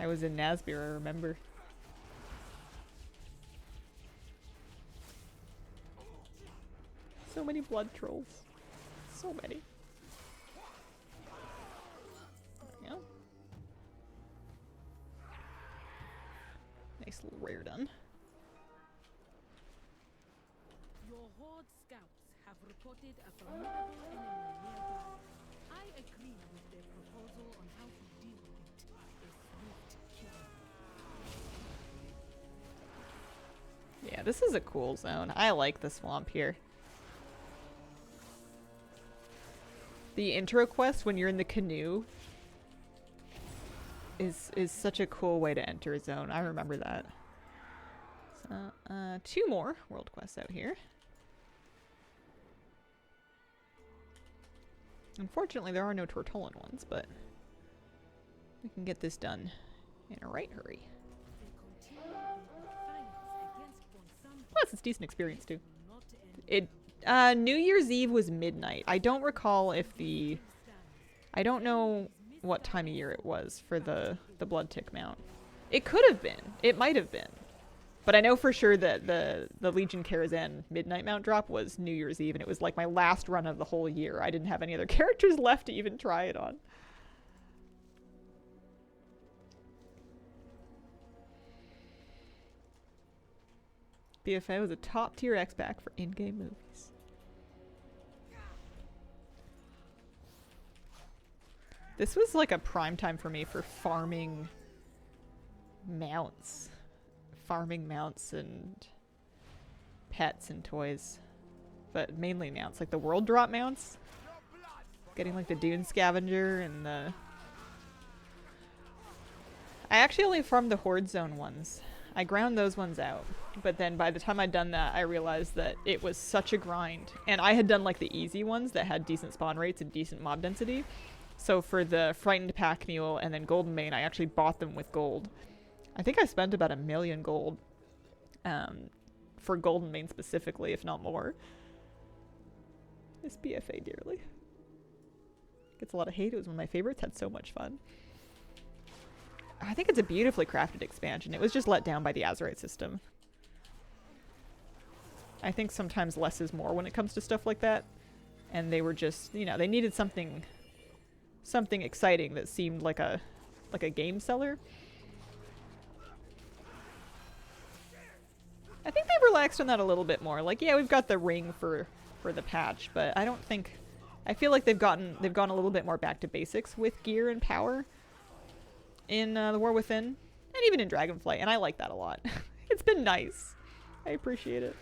I was in Nazmir, I remember. So many blood trolls. So many. There we go. Nice little rare done. Your Horde scouts have reported a formidable enemy nearby. I agree with their proposal on how to deal with it. A swift kill. Yeah, this is a cool zone. I like the swamp here. The intro quest when you're in the canoe is such a cool way to enter a zone. I remember that. So, 2 more world quests out here. Unfortunately, there are no Tortolan ones, but we can get this done in a right hurry. Plus, it's decent experience too. New Year's Eve was midnight. I don't recall if I don't know what time of year it was for the blood tick mount. It could have been. It might have been. But I know for sure that the Legion Karazhan midnight mount drop was New Year's Eve, and it was like my last run of the whole year. I didn't have any other characters left to even try it on. BfA was a top-tier X-Pack for in-game movies. This was like a prime time for me for farming mounts. Farming mounts and pets and toys. But mainly mounts, like the world drop mounts. Getting like the Dune Scavenger and the... I actually only farmed the Horde Zone ones. I ground those ones out. But then by the time I'd done that, I realized that it was such a grind. And I had done like the easy ones that had decent spawn rates and decent mob density. So for the Frightened Pack Mule and then Golden Mane, I actually bought them with gold. I think I spent about 1 million gold for Golden Mane specifically, if not more. Miss BfA dearly. Gets a lot of hate. It was one of my favorites. Had so much fun. I think it's a beautifully crafted expansion. It was just let down by the Azerite system. I think sometimes less is more when it comes to stuff like that. And they were just, you know, they needed something exciting that seemed like a game seller. I think they relaxed on that a little bit more. Like, yeah, we've got the ring for the patch, but I don't think... I feel like they've gone a little bit more back to basics with gear and power in the War Within, and even in Dragonflight, and I like that a lot. It's been nice. I appreciate it.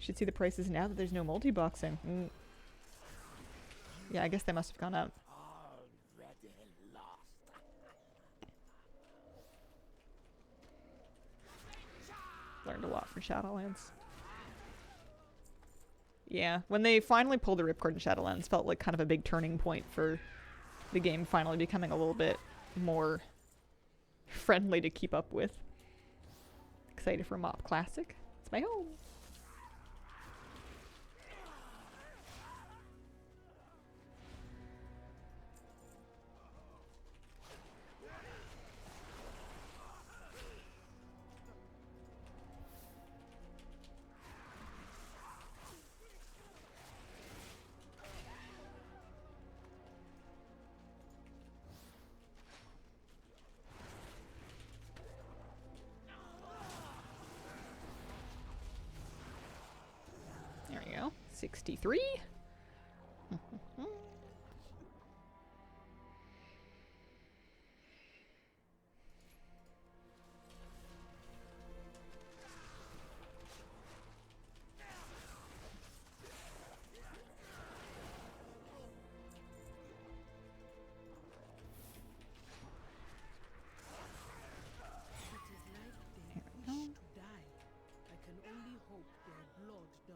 Should see the prices now that there's no multi-boxing. Yeah, I guess they must have gone up. Learned a lot from Shadowlands. Yeah, when they finally pulled the ripcord in Shadowlands, felt like kind of a big turning point for the game finally becoming a little bit more friendly to keep up with. Excited for Mop Classic. It's my home. There we go. 63.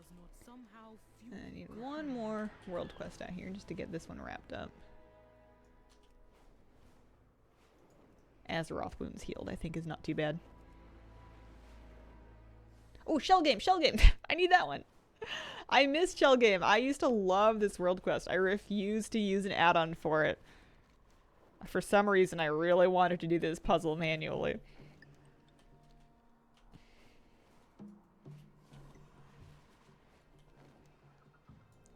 does not somehow I need one more world quest out here just to get this one wrapped up. Azeroth wounds healed, I think is not too bad. Oh, Shell Game! Shell Game! I need that one! I missed Shell Game. I used to love this world quest. I refused to use an add-on for it. For some reason, I really wanted to do this puzzle manually.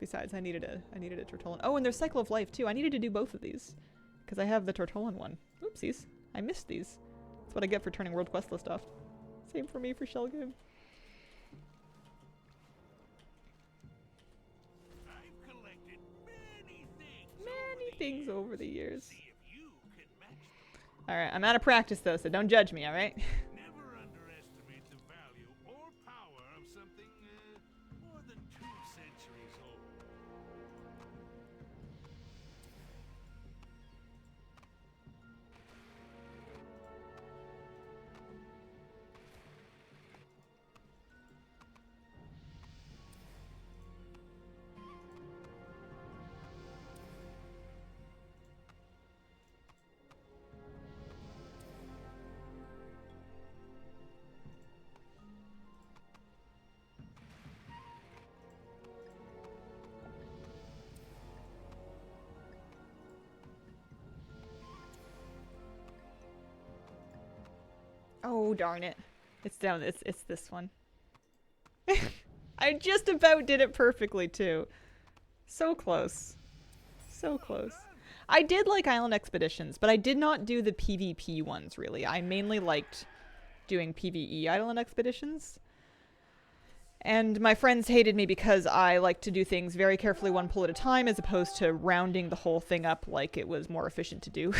Besides, I needed a Tortolan. Oh, and there's Cycle of Life too. I needed to do both of these because I have the Tortolan one. Oopsies, I missed these. That's what I get for turning world quest list off. Same for me for Shell Game. I've collected Many things over the years. All right, I'm out of practice though, so don't judge me. All right. Never underestimate the value or power of something more than 2 centuries old. Oh, darn it. It's down. It's this one. I just about did it perfectly, too. So close. So close. I did like Island Expeditions, but I did not do the PvP ones, really. I mainly liked doing PvE Island Expeditions. And my friends hated me because I like to do things very carefully one pull at a time as opposed to rounding the whole thing up like it was more efficient to do.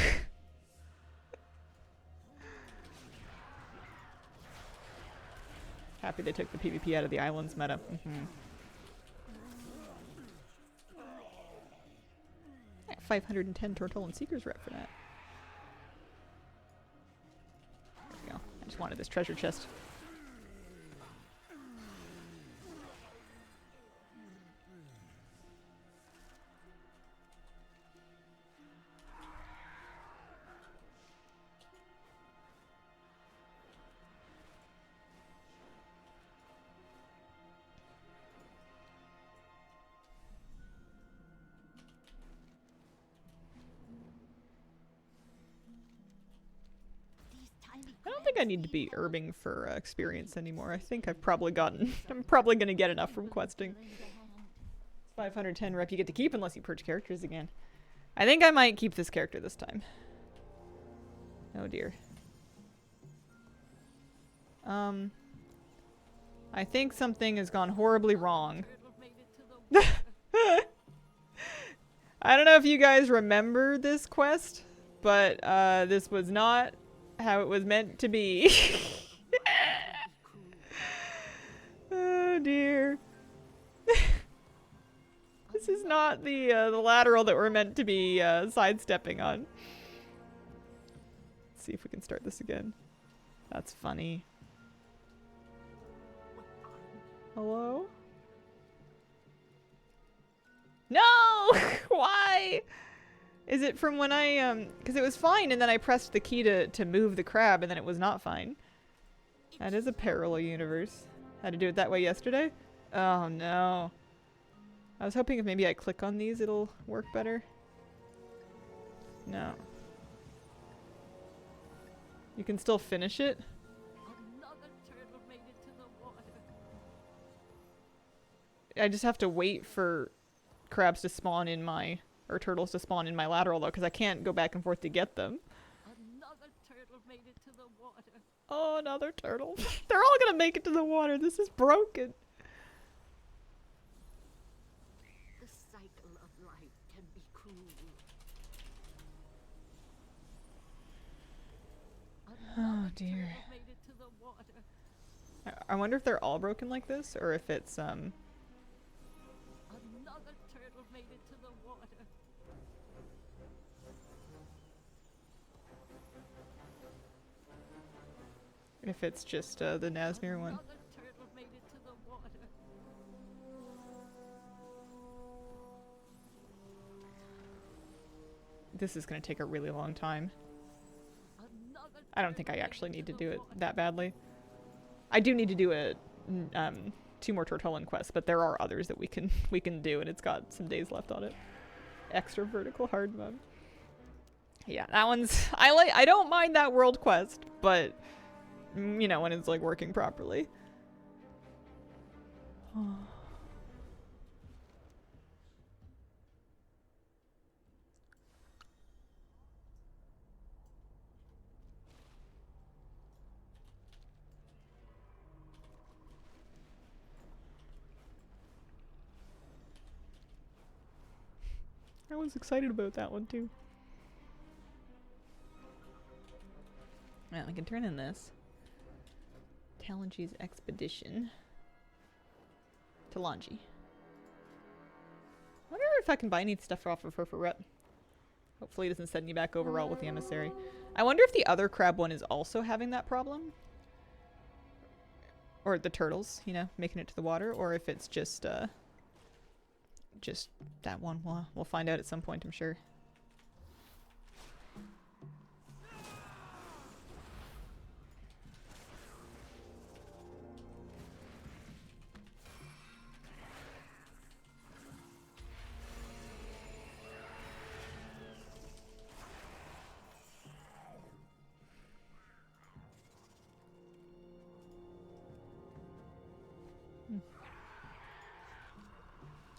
Happy they took the PvP out of the islands meta. 510 Tortolan Seekers rep for that. There we go. I just wanted this treasure chest. I don't think I need to be herbing for experience anymore. I think I've probably gotten... I'm probably going to get enough from questing. 510 rep you get to keep unless you purge characters again. I think I might keep this character this time. Oh dear. I think something has gone horribly wrong. I don't know if you guys remember this quest, but this was not how it was meant to be. Oh dear. This is not the lateral that we're meant to be sidestepping on. Let's see if we can start this again. That's funny. Hello? No! Why? Is it from when I, because it was fine and then I pressed the key to move the crab and then it was not fine. That is a parallel universe. Had to do it that way yesterday? Oh no. I was hoping if maybe I click on these it'll work better. No. You can still finish it? Another turtle made it to the water. I just have to wait for crabs to spawn in my, or turtles to spawn in my lateral though, because I can't go back and forth to get them. Another turtle made it to the water. Oh, another turtle. They're all gonna make it to the water. This is broken. The cycle of life can be cruel. Oh dear. Made it to the water. I wonder if they're all broken like this, or if it's Another turtle made it to the water. if it's just the Nazmir one. Another turtle made it to the water. This is going to take a really long time. I don't think I actually need to do it that badly. I do need to do a 2 more Tortollan quests, but there are others that we can do, and it's got some days left on it. Extra vertical hard mode. Yeah, that one's I don't mind that world quest, but you know, when it's like working properly. I was excited about that one too. Well, we can turn in this. Talanji's Expedition. Talanji. I wonder if I can buy any stuff off of her for rep. Hopefully it doesn't send you back overall with the emissary. I wonder if the other crab one is also having that problem. Or the turtles, you know, making it to the water, or if it's just that one. We'll find out at some point, I'm sure.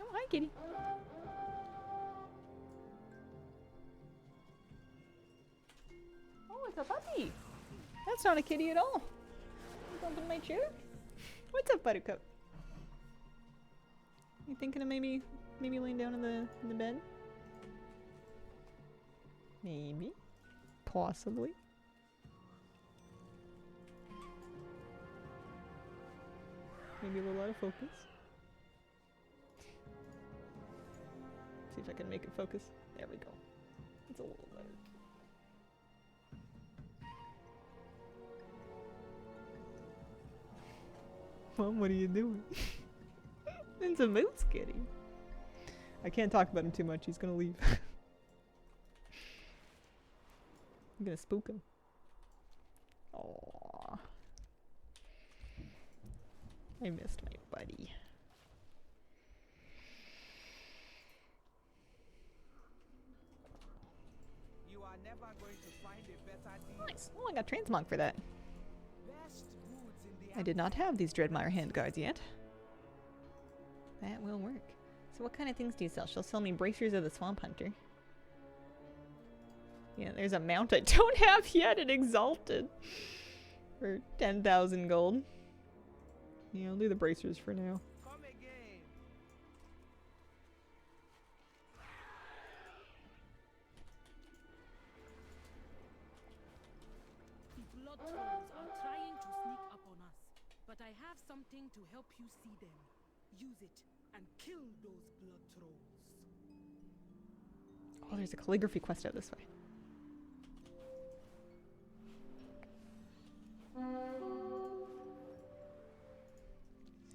Oh, hi, kitty. Oh, it's a puppy. That's not a kitty at all. You bumping my chair? What's up, Buttercup? You thinking of maybe laying down in the bed? Maybe. Possibly. Maybe a little out of focus. See if I can make it focus. There we go. It's a little better. Mom, what are you doing? It's a moose kitty. I can't talk about him too much. He's gonna leave. I'm gonna spook him. Aww. I missed my buddy. You are never going to find a better deal. Nice. Oh, I got Transmog for that. Best goods in the I did not have these Dreadmire handguards yet. That will work. So what kind of things do you sell? She'll sell me Bracers of the Swamp Hunter. Yeah, there's a mount I don't have yet at Exalted. For 10,000 gold. Yeah, I'll do the Bracers for now. Come again. The blood trolls are trying to sneak up on us, but I have something to help you see them. Use it and kill those blood trolls. Oh, there's a calligraphy quest out this way.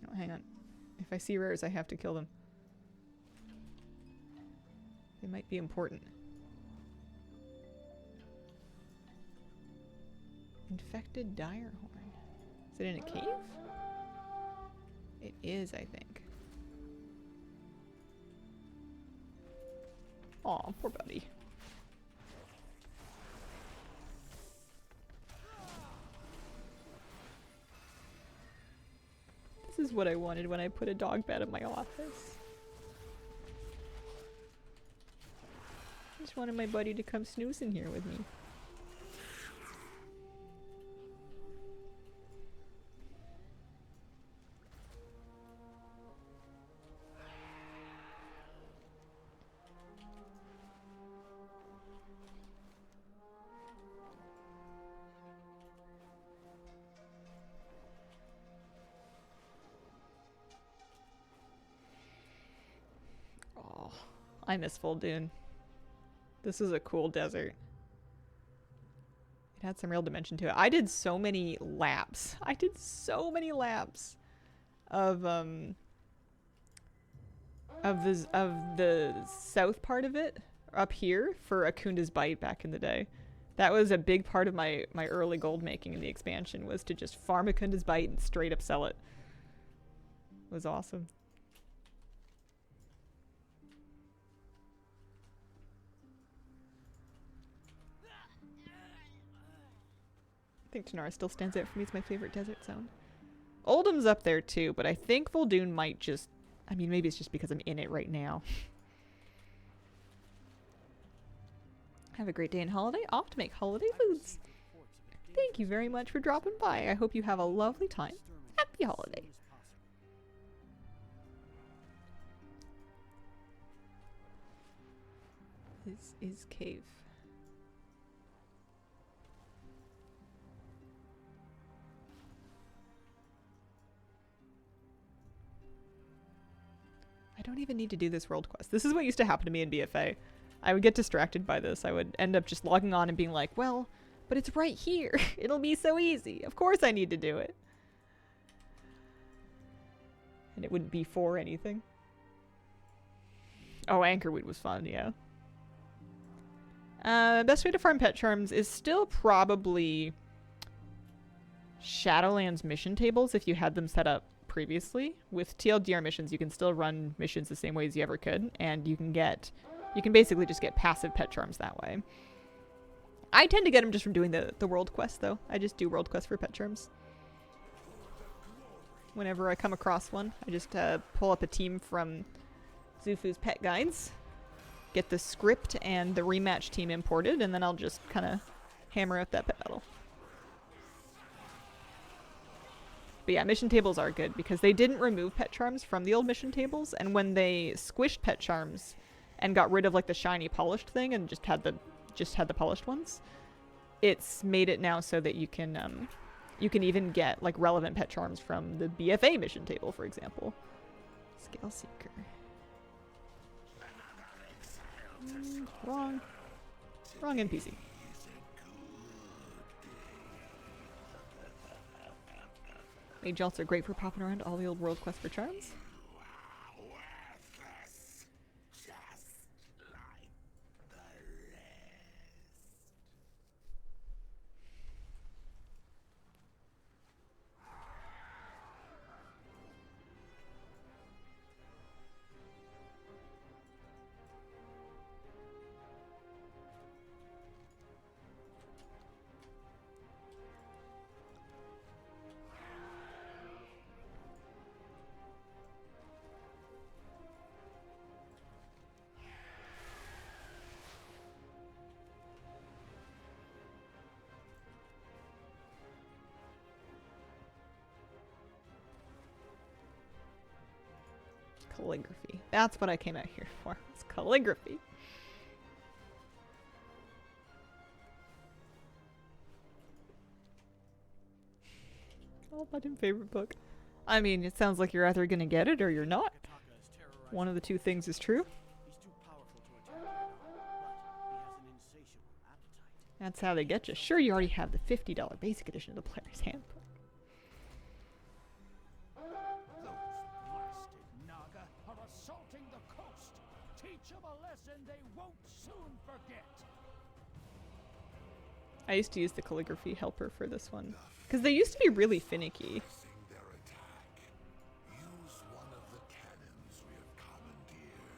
Oh, hang on. If I see rares, I have to kill them. They might be important. Infected dire horn. Is it in a cave? It is, I think. Aw, poor buddy. This is what I wanted when I put a dog bed in my office. Just wanted my buddy to come snooze in here with me. I miss Full Dune. This is a cool desert. It had some real dimension to it. I did so many laps. I did so many laps of the south part of it, up here for Akunda's Bite back in the day. That was a big part of my early gold making in the expansion, was to just farm Akunda's Bite and straight up sell it. It was awesome. I think Tanara still stands out for me. It's my favorite desert zone. Oldham's up there too, but I think Voldoon might just... I mean, maybe it's just because I'm in it right now. Have a great day and holiday. Off to make holiday foods. Thank you very much for dropping by. I hope you have a lovely time. Happy holiday. This is cave. I don't even need to do this world quest. This is what used to happen to me in BfA. I would get distracted by this. I would end up just logging on and being like, well, but it's right here. It'll be so easy. Of course I need to do it. And it wouldn't be for anything. Oh, Anchorwood was fun, yeah. Best way to farm pet charms is still probably Shadowlands mission tables if you had them set up previously. With TLDR missions, you can still run missions the same way as you ever could, and you can basically just get passive pet charms that way. I tend to get them just from doing the world quest, though. I just do world quests for pet charms. Whenever I come across one, I just pull up a team from Zufu's Pet Guides, get the script and the rematch team imported, and then I'll just kind of hammer out that pet battle. But yeah, mission tables are good because they didn't remove pet charms from the old mission tables, and when they squished pet charms and got rid of like the shiny polished thing and just had the polished ones, it's made it now so that you can even get like relevant pet charms from the BfA mission table, for example. Scale Seeker. Wrong NPC. Mage alts are great for popping around all the old world quests for charms. Calligraphy. That's what I came out here for. It's calligraphy. Oh, my favorite book. I mean, it sounds like you're either gonna get it or you're not. One of the two things is true. That's how they get you. Sure, you already have the $50 basic edition of the Player's Handbook. I used to use the calligraphy helper for this one because they used to be really finicky.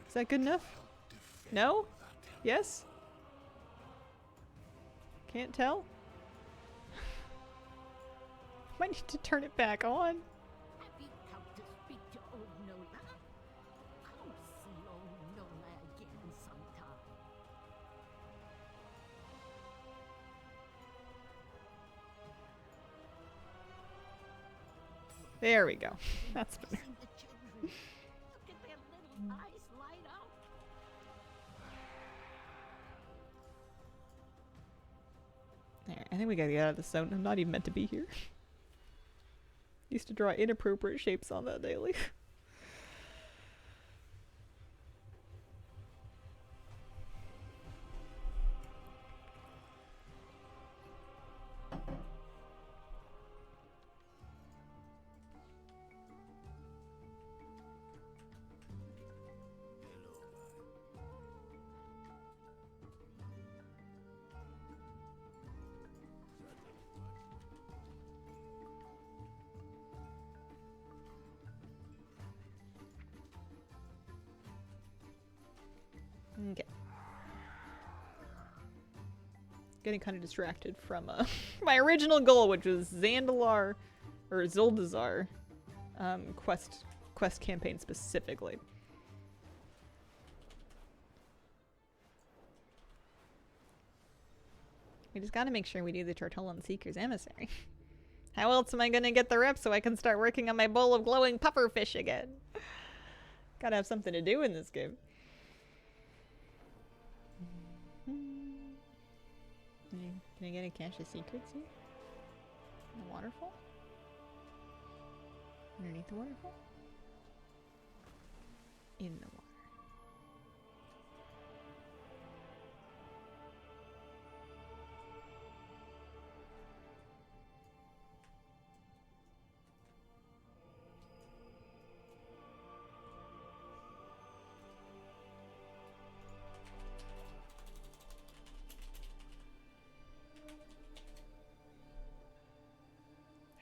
Is that good enough? No? Yes? Can't tell? Might need to turn it back on. Have you come to speak to old Nola? Come see old Nola again sometime. There we go. That's better. Seen the children. Look at their little eyes light up. There, I think we gotta get out of this zone. I'm not even meant to be here. Used to draw inappropriate shapes on that daily. getting kind of distracted from my original goal, which was Zandalar, or Zuldazar, quest campaign specifically. We just gotta make sure we do the Tortolan Seeker's Emissary. How else am I gonna get the rep so I can start working on my bowl of glowing pufferfish again? Gotta have something to do in this game. Can I get a cache of secrets here? In the waterfall? Underneath the waterfall? In the water.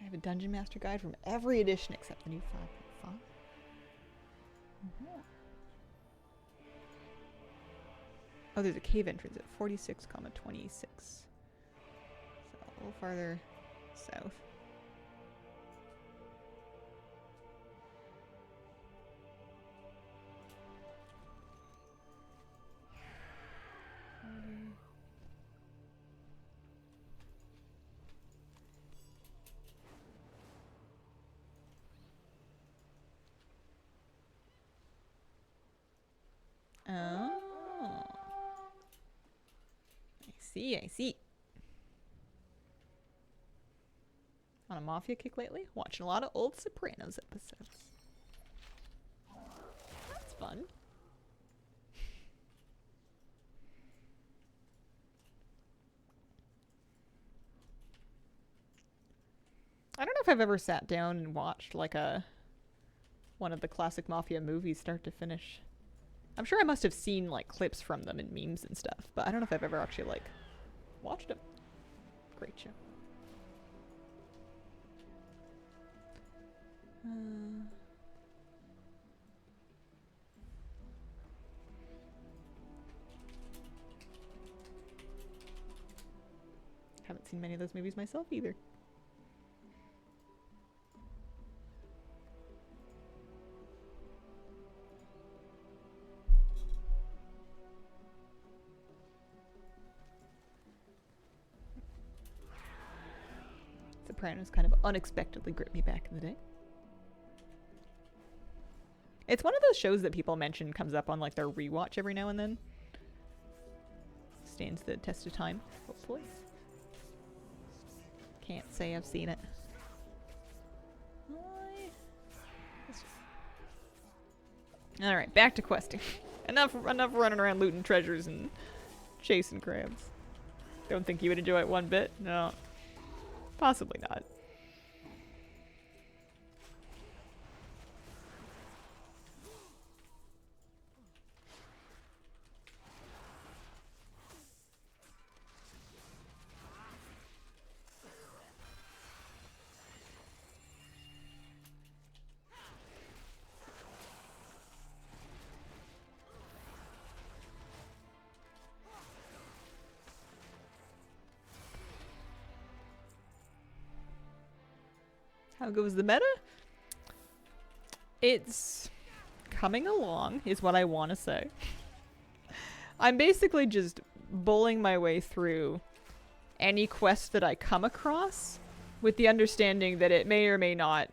I have a Dungeon Master Guide from every edition except the new 5.5. Oh, there's a cave entrance at 46,26. So a little farther south. Oh. I see. On a Mafia kick lately? Watching a lot of old Sopranos episodes. That's fun. I don't know if I've ever sat down and watched like one of the classic Mafia movies start to finish. I'm sure I must have seen like clips from them and memes and stuff, but I don't know if I've ever actually like watched them. Great show. Haven't seen many of those movies myself either. Sopranos kind of unexpectedly gripped me back in the day. It's one of those shows that people mention comes up on like their rewatch every now and then. Stands the test of time, hopefully. Can't say I've seen it. Alright, back to questing. enough running around looting treasures and chasing crabs. Don't think you would enjoy it one bit? No. Possibly not. How goes the meta? It's coming along, is what I want to say. I'm basically just bulling my way through any quest that I come across with the understanding that it may or may not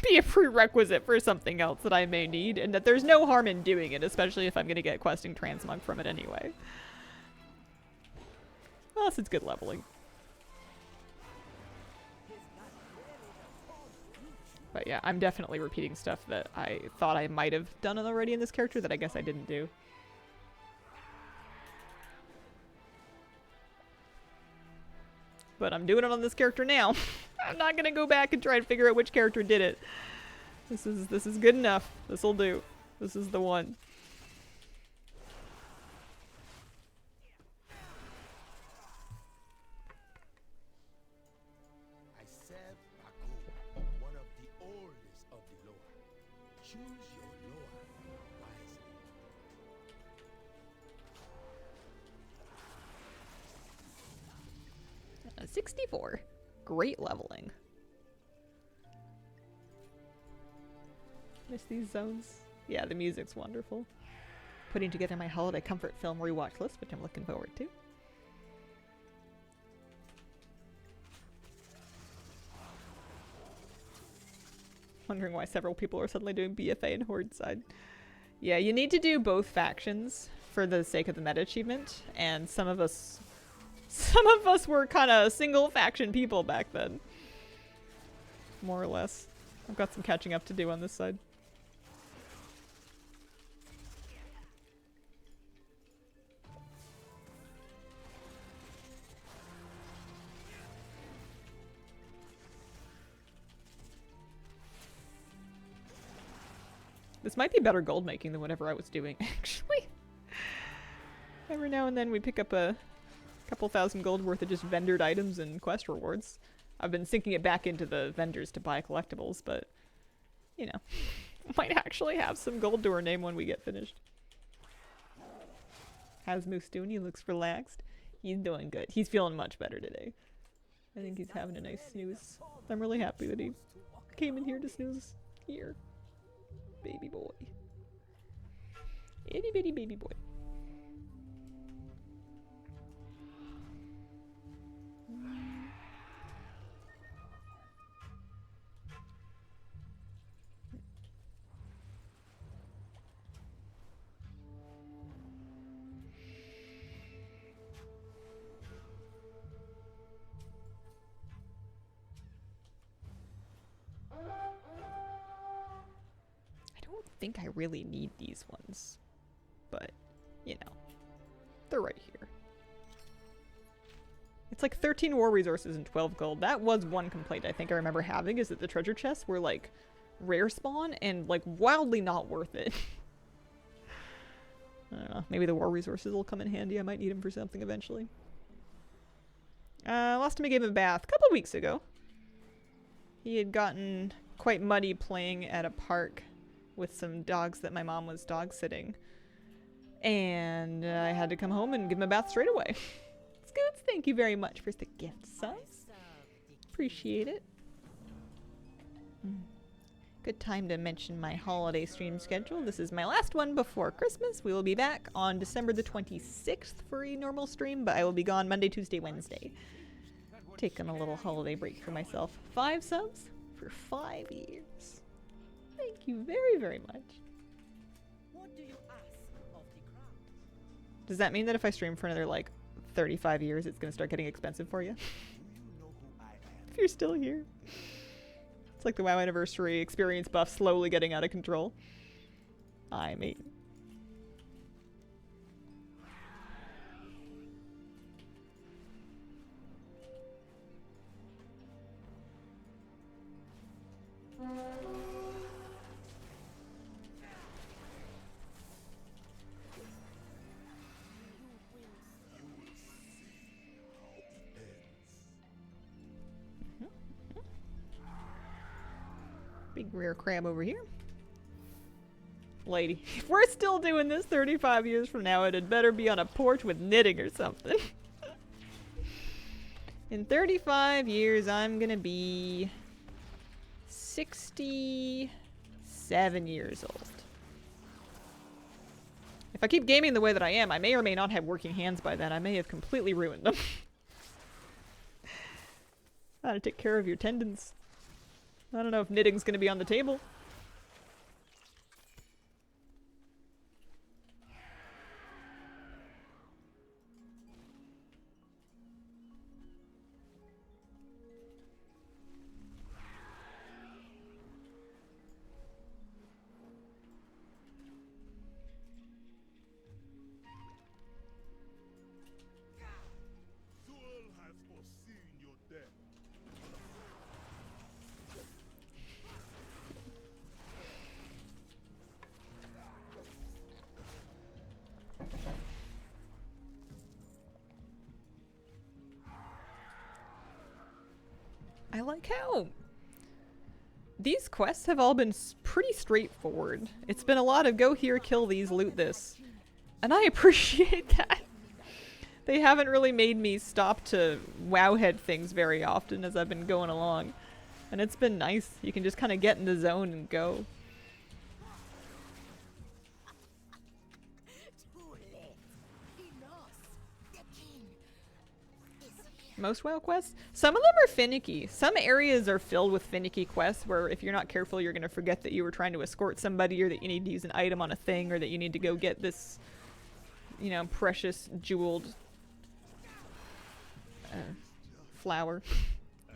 be a prerequisite for something else that I may need, and that there's no harm in doing it, especially if I'm going to get questing Transmog from it anyway. Plus, it's good leveling. But yeah, I'm definitely repeating stuff that I thought I might have done already in this character that I guess I didn't do. But I'm doing it on this character now. I'm not gonna go back and try and figure out which character did it. This is good enough. This'll do. This is the one. 64. Great leveling. Miss these zones. Yeah, the music's wonderful. Putting together my holiday comfort film rewatch list, which I'm looking forward to. Wondering why several people are suddenly doing BfA and Horde side. Yeah, you need to do both factions for the sake of the meta achievement, and some of us were kind of single faction people back then. More or less. I've got some catching up to do on this side. This might be better gold making than whatever I was doing, actually. Every now and then we pick up a couple thousand gold worth of just vendored items and quest rewards. I've been sinking it back into the vendors to buy collectibles, but, you know, might actually have some gold to our name when we get finished. How's Moose doing? He looks relaxed. He's doing good. He's feeling much better today. I think he's having a nice snooze. I'm really happy that he came in here to snooze here. Baby boy. Itty bitty baby boy. I think I really need these ones, but you know, they're right here. It's like 13 war resources and 12 gold. That was one complaint I think I remember having, is that the treasure chests were like rare spawn and like wildly not worth it. I don't know, maybe the war resources will come in handy. I might need them for something eventually. Last time I gave him a bath a couple weeks ago. He had gotten quite muddy playing at a park with some dogs that my mom was dog sitting, and I had to come home and give him a bath straight away. It's good. Thank you very much for the gift, subs. Appreciate it. Good time to mention my holiday stream schedule. This is my last one before Christmas. We will be back on December the 26th for a normal stream, but I will be gone Monday, Tuesday, Wednesday. Taking a little holiday break for myself. 5 subs for 5 years. Thank you very, very much. What do you ask of the crowd? Does that mean that if I stream for another, like, 35 years, it's going to start getting expensive for you? If you're still here. It's like the WoW anniversary experience buff slowly getting out of control. I mean... Big rare crab over here. Lady, if we're still doing this 35 years from now, it had better be on a porch with knitting or something. In 35 years, I'm gonna be 67 years old. If I keep gaming the way that I am, I may or may not have working hands by then. I may have completely ruined them. Gotta take care of your tendons. I don't know if knitting's gonna be on the table. I like how these quests have all been pretty straightforward. It's been a lot of go here, kill these, loot this. And I appreciate that. They haven't really made me stop to wowhead things very often as I've been going along. And it's been nice. You can just kind of get in the zone and go. Most WoW quests? Some of them are finicky. Some areas are filled with finicky quests where if you're not careful, you're going to forget that you were trying to escort somebody or that you need to use an item on a thing or that you need to go get this, you know, precious jeweled flower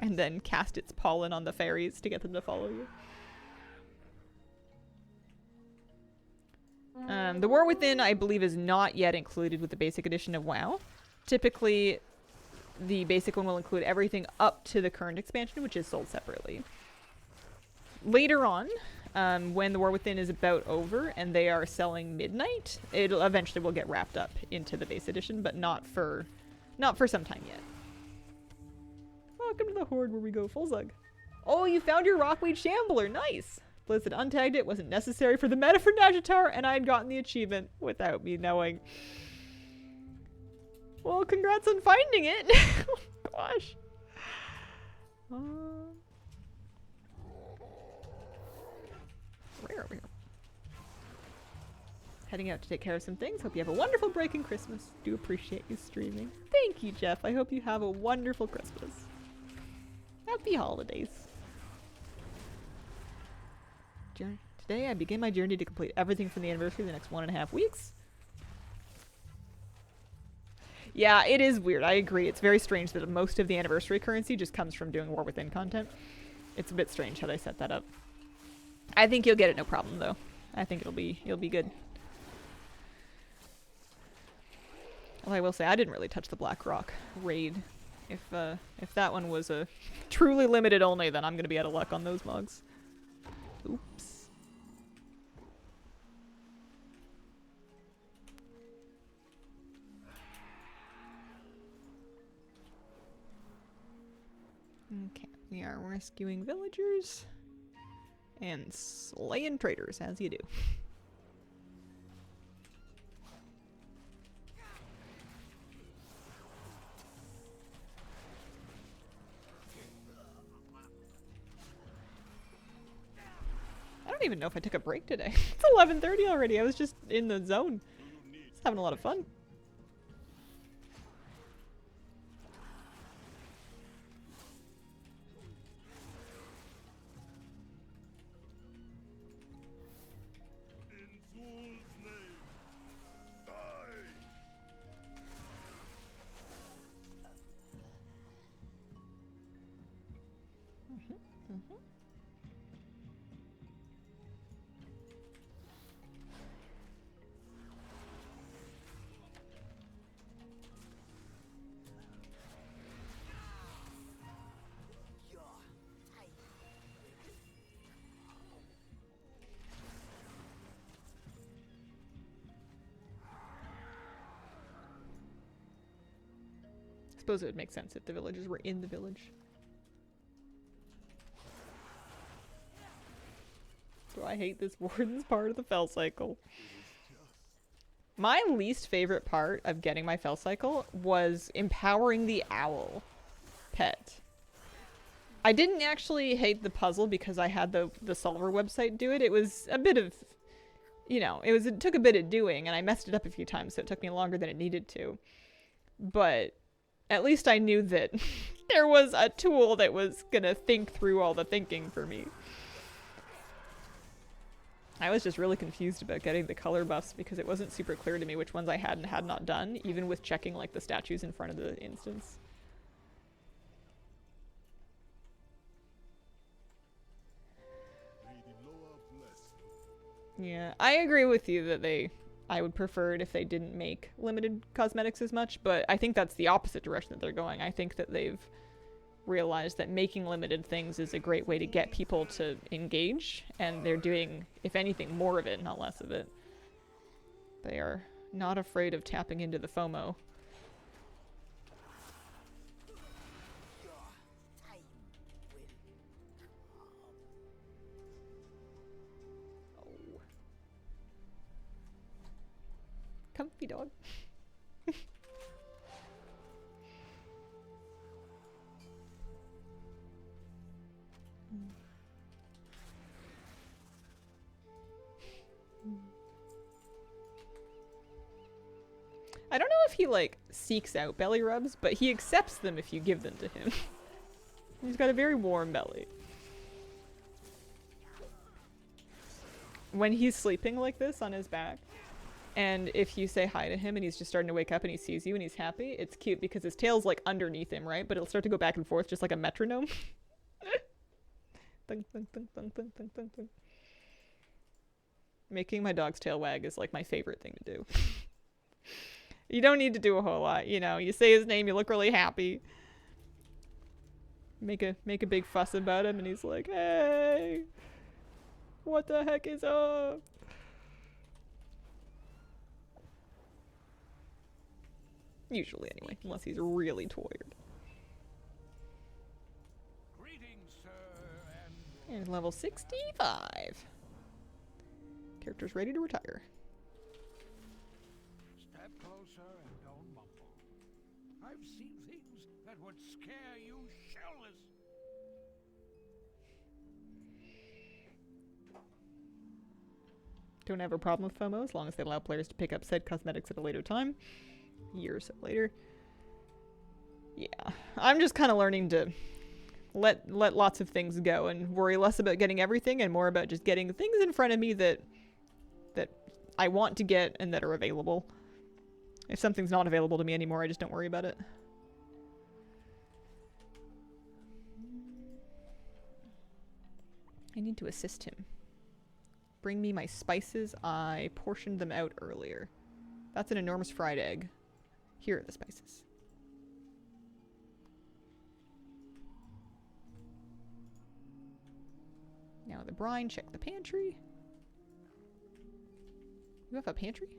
and then cast its pollen on the fairies to get them to follow you. The War Within, I believe, is not yet included with the basic edition of WoW. Typically, the basic one will include everything up to the current expansion, which is sold separately. Later on, when the War Within is about over and they are selling Midnight, it eventually will get wrapped up into the base edition, but not for some time yet. Welcome to the Horde where we go full zug. Oh, you found your Rockweed Shambler. Nice. Blizzard untagged it. Wasn't necessary for the meta for Najatar, and I had gotten the achievement without me knowing. Well, congrats on finding it. Oh, gosh. Where are we? Heading out to take care of some things. Hope you have a wonderful break in Christmas. Do appreciate you streaming. Thank you, Jeff. I hope you have a wonderful Christmas. Happy holidays. Today I begin my journey to complete everything from the anniversary in the next 1.5 weeks. Yeah, it is weird. I agree. It's very strange that most of the anniversary currency just comes from doing War Within content. It's a bit strange how they set that up. I think you'll get it no problem though. I think it'll be good. Well, I will say I didn't really touch the Black Rock raid. If that one was a truly limited only, then I'm gonna be out of luck on those mugs. Oops. Okay, we are rescuing villagers and slaying traitors, as you do. I don't even know if I took a break today. It's 11:30 already. I was just in the zone. Just having a lot of fun. I suppose it would make sense if the villagers were in the village. Do I hate this warden's part of the fell cycle? My least favorite part of getting my fell cycle was empowering the owl pet. I didn't actually hate the puzzle because I had the solver website do it. It was a bit of, you know, it took a bit of doing and I messed it up a few times, so it took me longer than it needed to. But at least I knew that there was a tool that was gonna think through all the thinking for me. I was just really confused about getting the color buffs because it wasn't super clear to me which ones I had and had not done, even with checking like the statues in front of the instance. Yeah, I agree with you that I would prefer it if they didn't make limited cosmetics as much, but I think that's the opposite direction that they're going. I think that they've realized that making limited things is a great way to get people to engage, and they're doing, if anything, more of it, not less of it. They are not afraid of tapping into the FOMO. Comfy dog. I don't know if he, like, seeks out belly rubs, but he accepts them if you give them to him. He's got a very warm belly. When he's sleeping like this on his back, and if you say hi to him and he's just starting to wake up and he sees you and he's happy, it's cute because his tail's, like, underneath him, right? But it'll start to go back and forth just like a metronome. Thunk, thunk, thunk, thunk, thunk, thunk, thunk, thunk. Making my dog's tail wag is, like, my favorite thing to do. You don't need to do a whole lot, you know. You say his name, you look really happy. Make a big fuss about him, and he's like, hey, what the heck is up? Usually, anyway, unless he's really tired. Greetings, sir, And level 65. Character's ready to retire. step closer and don't mumble. I've seen things that would scare you shellless. Don't have a problem with FOMO as long as they allow players to pick up said cosmetics at a later time. Years later. Yeah, I'm just kind of learning to let lots of things go and worry less about getting everything and more about just getting things in front of me that I want to get and that are available. If something's not available to me anymore, I just don't worry about it. I need to assist him. Bring me my spices. I portioned them out earlier. That's an enormous fried egg. Here are the spices. Now the brine, check the pantry. You have a pantry?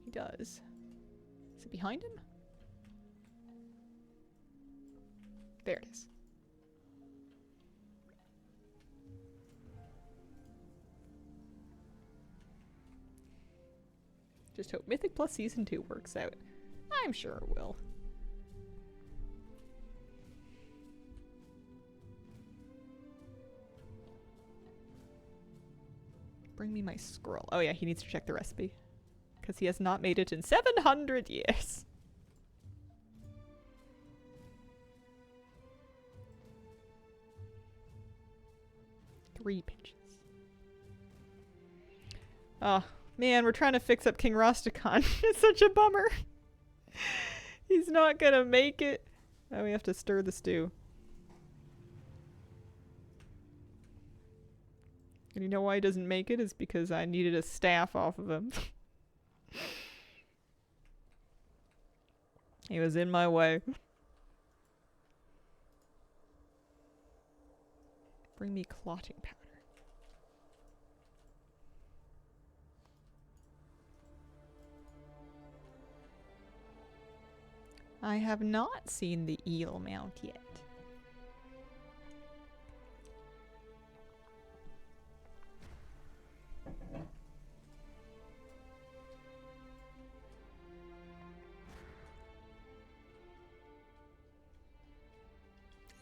He does. Is it behind him? There it is. Just hope Mythic Plus Season 2 works out. I'm sure it will. Bring me my scroll. Oh yeah, he needs to check the recipe. Because he has not made it in 700 years. Three pinches. Oh, man, we're trying to fix up King Rosticon. It's such a bummer. He's not gonna make it. Oh, we have to stir the stew. And you know why he doesn't make it? Is because I needed a staff off of him. He was in my way. Bring me clotting powder. I have not seen the eel mount yet.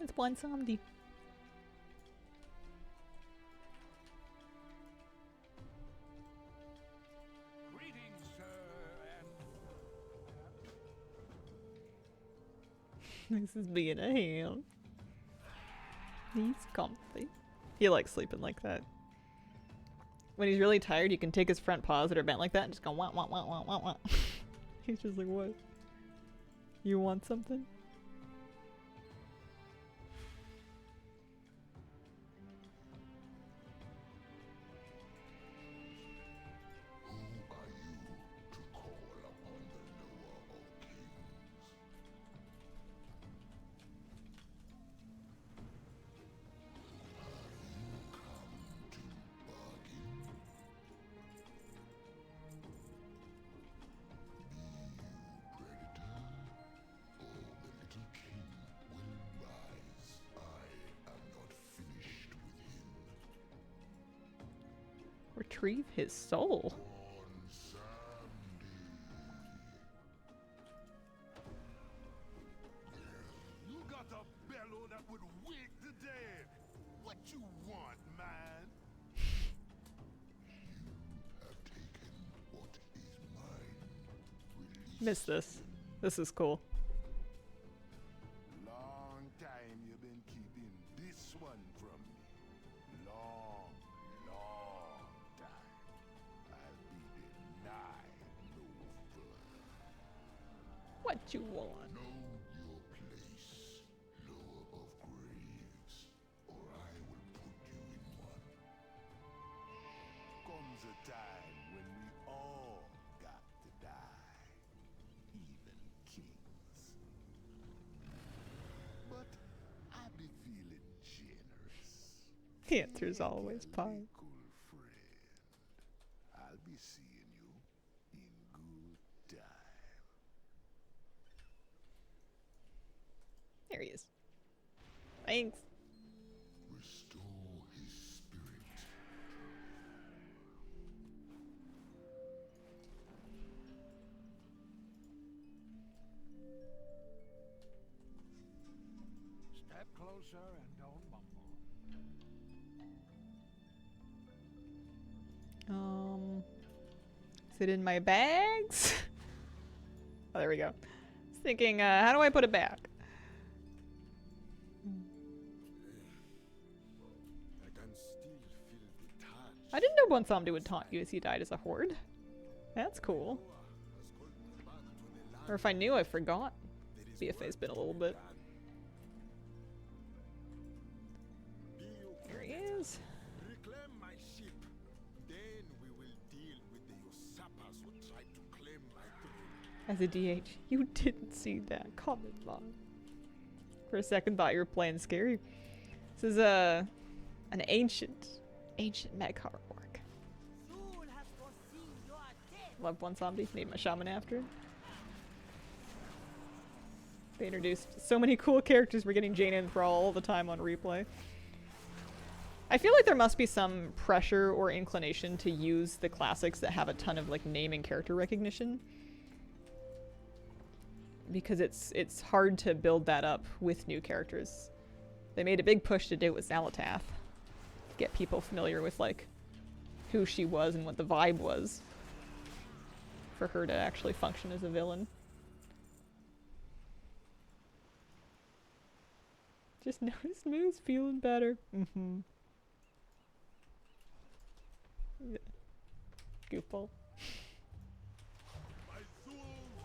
It's one zombie. Greetings, sir, and This is being a ham. He's comfy. He likes sleeping like that. When he's really tired, you can take his front paws that are bent like that and just go wah wah wah wah wah wah. He's just like, what? You want something? Retrieve his soul. You got a bellow that would wake the dead. What you want, man? You have taken Miss this. This is cool. Long time you've been keeping this one from me. Long, long time. I'll be denied no further. What you want? Know your place, lower of graves, or I will put you in one. Comes a time when we all got to die, even kings. But I be feeling generous. The answer's always Be pie. cool friend. I'll be seeing you in good time. There he is. Thanks. Restore his spirit. Step closer and don't mumble. Is it in my bags? Oh, there we go. I was thinking, how do I put it back? I can still feel the touch. I didn't know Bonsomdi would taunt you as he died as a horde. That's cool. Has called me back to the land. Or if I knew, I forgot. There is BfA's work been a to little be bit. done. Be your There he predator. is. Reclaim my ship. Then we will deal with the usurpers who tried to claim my throne. As a DH, you didn't see that coming, Mom. For a second, thought you were playing scary. This is an ancient mech artwork. Soon has foreseen your death. Love Bonsomdi. Named my shaman after him. They introduced so many cool characters. We're getting Jane and Thrall all the time on replay. I feel like there must be some pressure or inclination to use the classics that have a ton of like name and character recognition. Because it's hard to build that up with new characters. They made a big push to do it with Xalatath. To get people familiar with like who she was and what the vibe was. For her to actually function as a villain. Just noticed Moose feeling better. Mm-hmm. Yeah. Goofball. My soul will.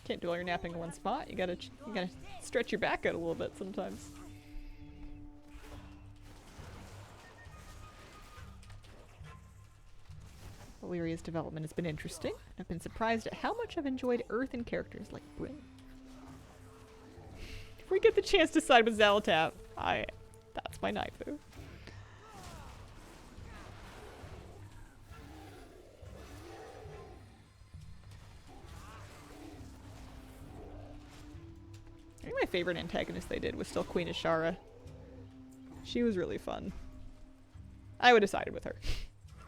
Can't do all your napping in one spot. You gotta stretch your back out a little bit sometimes. Illyria's development has been interesting. I've been surprised at how much I've enjoyed Earth and characters like Bryn. If we get the chance to side with Xalatath, that's my Naifu. I think my favorite antagonist they did was still Queen Ashara. She was really fun. I would have sided with her.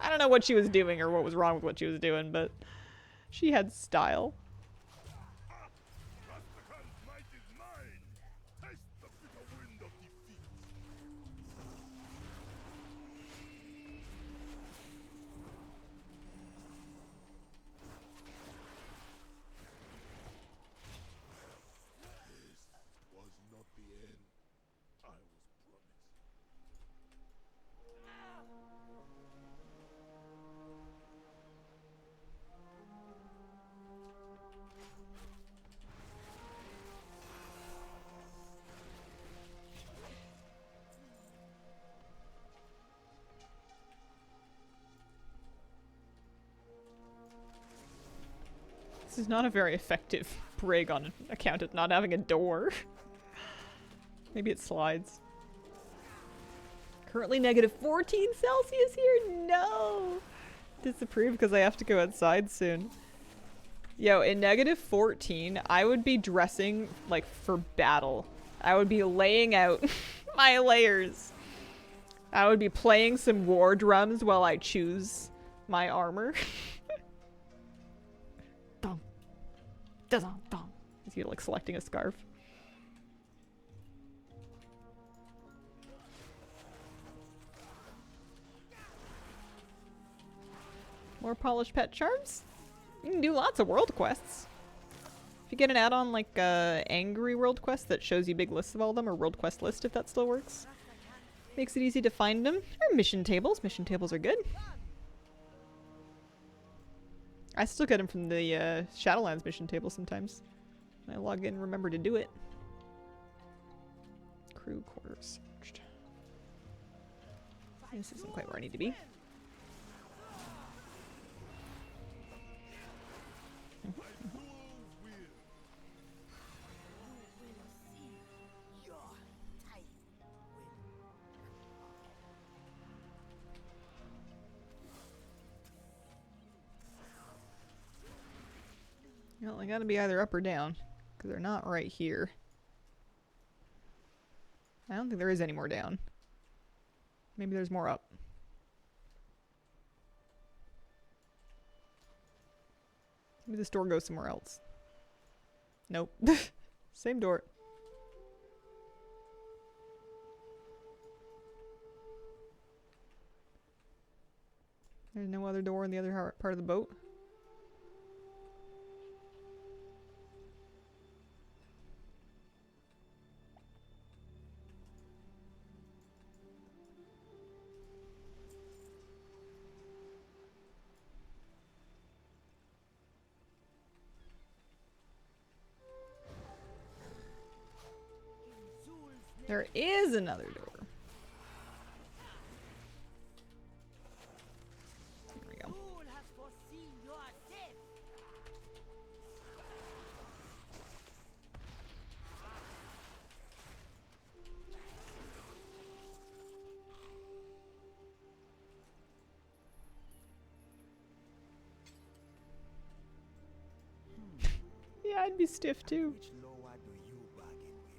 I don't know what she was doing or what was wrong with what she was doing, but she had style. Rastakan's might is mine. Taste the bitter wind of defeat. This was not the end I was promised. This is not a very effective brig on account of not having a door. Maybe it slides. Currently negative 14 Celsius here? No! Disapprove because I have to go outside soon. Yo, in negative 14, I would be dressing, like, for battle. I would be laying out my layers. I would be playing some war drums while I choose my armor. Dum. Dum dum. Is he, like, selecting a scarf? More polished pet charms? You can do lots of world quests. If you get an add-on like Angry World Quest that shows you big lists of all of them, or World Quest List if that still works. Makes it easy to find them. Or mission tables. Mission tables are good. I still get them from the Shadowlands mission table sometimes. I log in and remember to do it. Crew quarters searched. This isn't quite where I need to be. Well, they gotta be either up or down, because they're not right here. I don't think there is any more down. Maybe there's more up. Maybe this door goes somewhere else. Nope. Same door. There's no other door in the other part of the boat. There is another door. There we go. Yeah, I'd be stiff too. Which lower do you bargain with?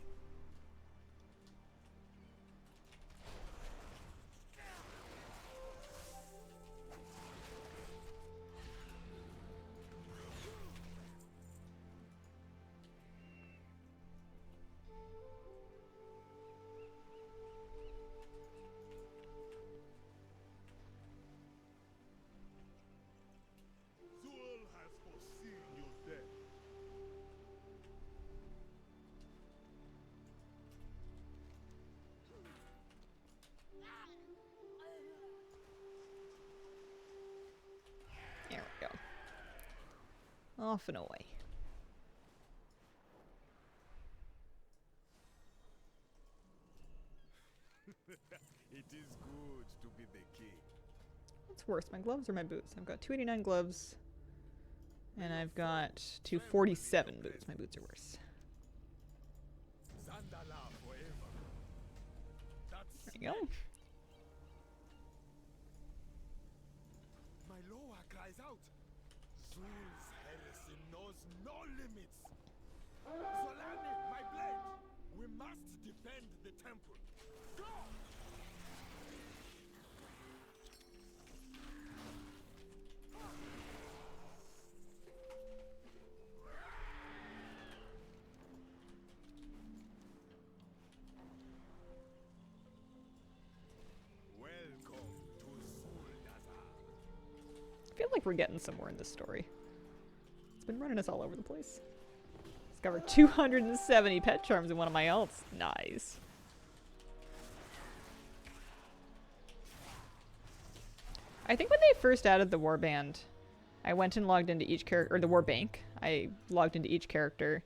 Zul has foreseen your death. There we go. Off and away. It is good to be the king. What's worse, my gloves or my boots? I've got 289 gloves, and I've got 247 boots. My boots are worse. Zandalar forever. That's There you go. my lower cries out. Zul's heresy knows no limits. Solani, my blade. We must defend the temple. Go! Welcome to Zul'Dazar. I feel like we're getting somewhere in this story. It's been running us all over the place. Discovered 270 pet charms in one of my alts. Nice. I think when they first added the warband, I went and logged into each character, or the warbank. I logged into each character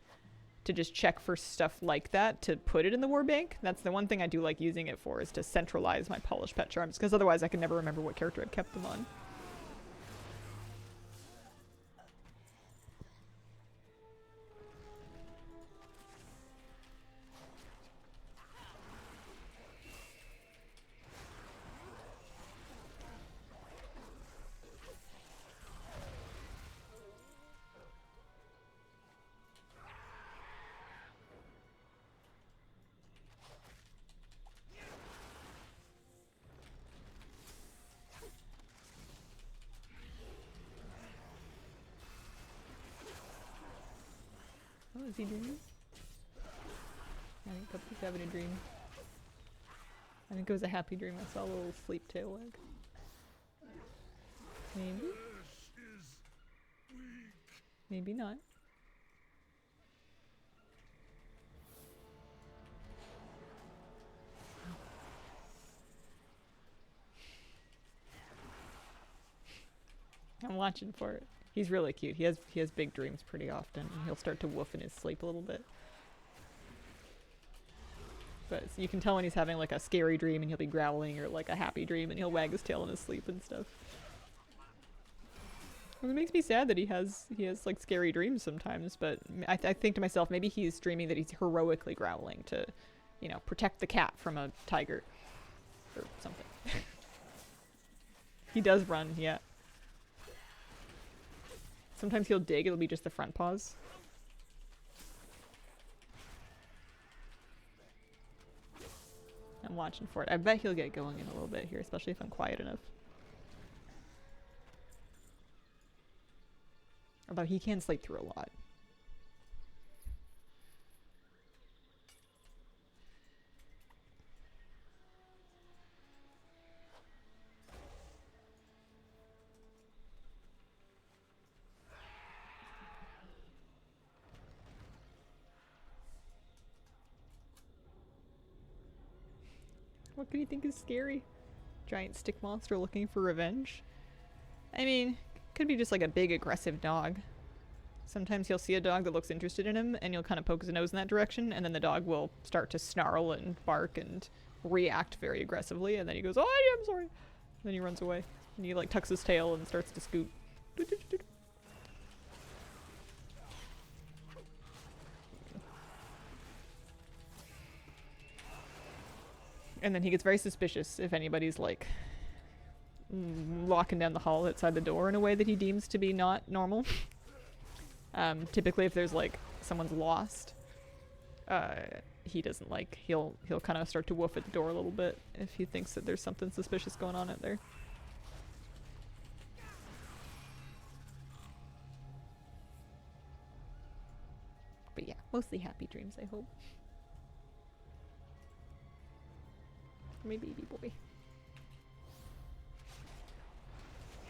to just check for stuff like that to put it in the warbank. That's the one thing I do like using it for, is to centralize my polished pet charms, because otherwise I can never remember what character I'd kept them on. Oh, is he dreaming? I think Puppy's having a dream. I think it was a happy dream. I saw a little sleep tail leg. Maybe? This is weak. Maybe not. I'm watching for it. He's really cute. He has big dreams pretty often, and he'll start to woof in his sleep a little bit. But you can tell when he's having like a scary dream and he'll be growling, or like a happy dream and he'll wag his tail in his sleep and stuff. Well, it makes me sad that he has like scary dreams sometimes, but I think to myself, maybe he's dreaming that he's heroically growling to, you know, protect the cat from a tiger or something. He does run, yeah. Sometimes he'll dig, it'll be just the front paws. I'm watching for it. I bet he'll get going in a little bit here, especially if I'm quiet enough. Although he can sleep through a lot. What could you think is scary? Giant stick monster looking for revenge? I mean, could be just like a big aggressive dog. Sometimes he'll see a dog that looks interested in him and he'll kind of poke his nose in that direction, and then the dog will start to snarl and bark and react very aggressively, and then he goes, "Oh, yeah, I'm sorry." And then he runs away. And he like tucks his tail and starts to scoot. And then he gets very suspicious if anybody's like locking down the hall outside the door in a way that he deems to be not normal. Typically if there's like someone's lost, he doesn't like, he'll kind of start to woof at the door a little bit if he thinks that there's something suspicious going on out there. But yeah, mostly happy dreams, I hope. My baby boy.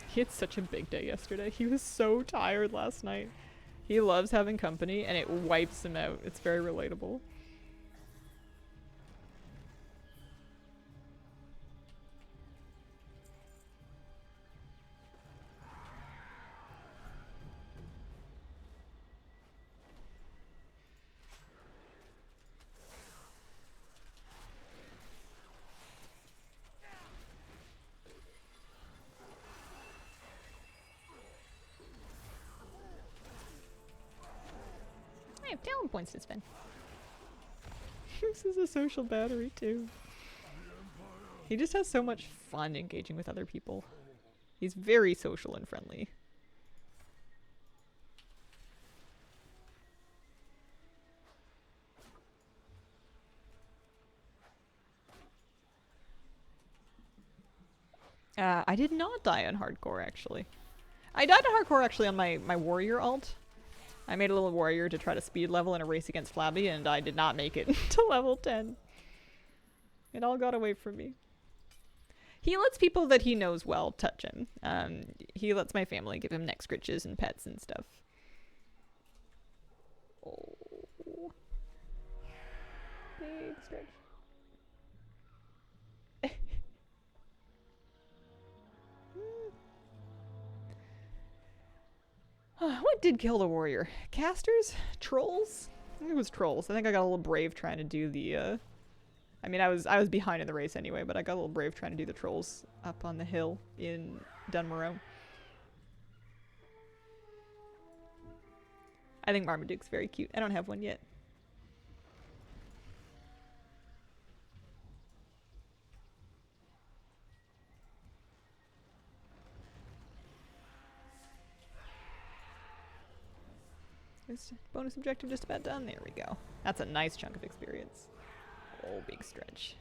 He had such a big day yesterday. He was so tired last night. He loves having company and it wipes him out. It's very relatable. I have talent points to spend. This is a social battery too. He just has so much fun engaging with other people. He's very social and friendly. I did not die on hardcore actually. I died on hardcore actually on my warrior alt. I made a little warrior to try to speed level in a race against Flabby, and I did not make it to level 10. It all got away from me. He lets people that he knows well touch him. He lets my family give him neck scritches and pets and stuff. Oh. Big stretch. What did kill the warrior? Casters? Trolls? I think it was trolls. I think I got a little brave trying to do the, I mean, I was behind in the race anyway, but I got a little brave trying to do the trolls up on the hill in Dunmoreau. I think Marmaduke's very cute. I don't have one yet. It's bonus objective just about done. There we go. That's a nice chunk of experience. Oh, big stretch.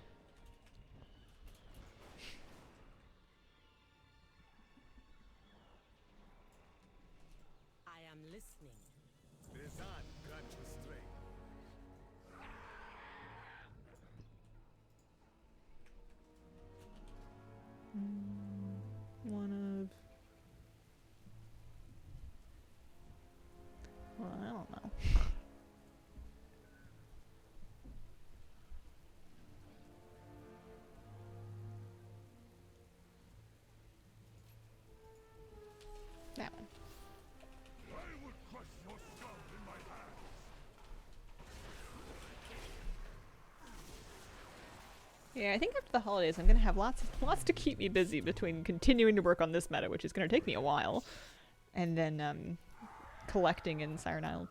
I am listening. Rezan, grant you strength. One of... Yeah, I think after the holidays I'm gonna have lots to keep me busy between continuing to work on this meta, which is gonna take me a while, and then collecting in Siren Isle.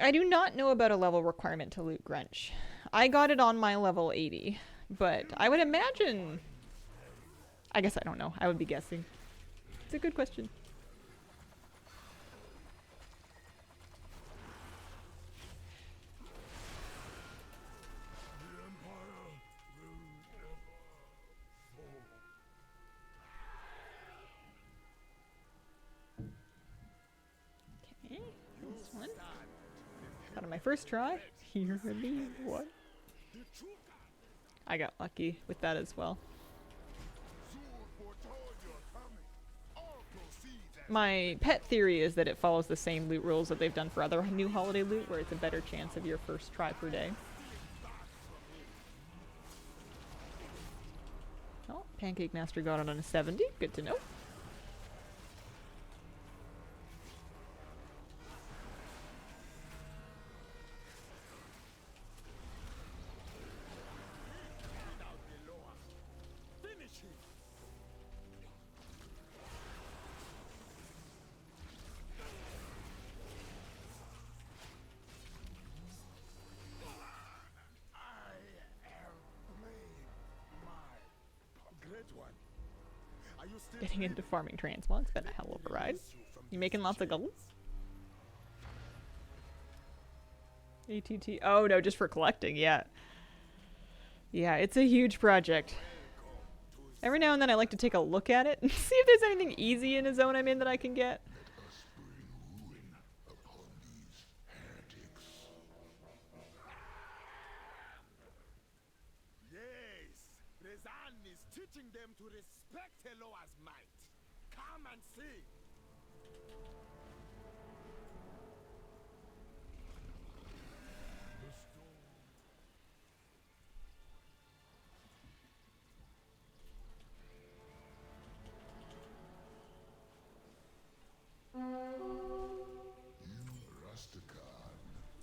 I do not know about a level requirement to loot Grunch. I got it on my level 80, but I would imagine... I guess I don't know. I would be guessing. It's a good question. Okay, this one. Got on my first try. Here me, what? I got lucky with that as well. My pet theory is that it follows the same loot rules that they've done for other new holiday loot, where it's a better chance of your first try per day. Oh, Pancake Master got it on a 70. Good to know. Getting into farming Transmog's been a hell of a ride. You making lots of gold? ATT. Oh no, just for collecting, yeah. Yeah, it's a huge project. Every now and then I like to take a look at it and see if there's anything easy in a zone I'm in that I can get. Yes, Rezan is teaching them to respect Eloa's might. Come and see.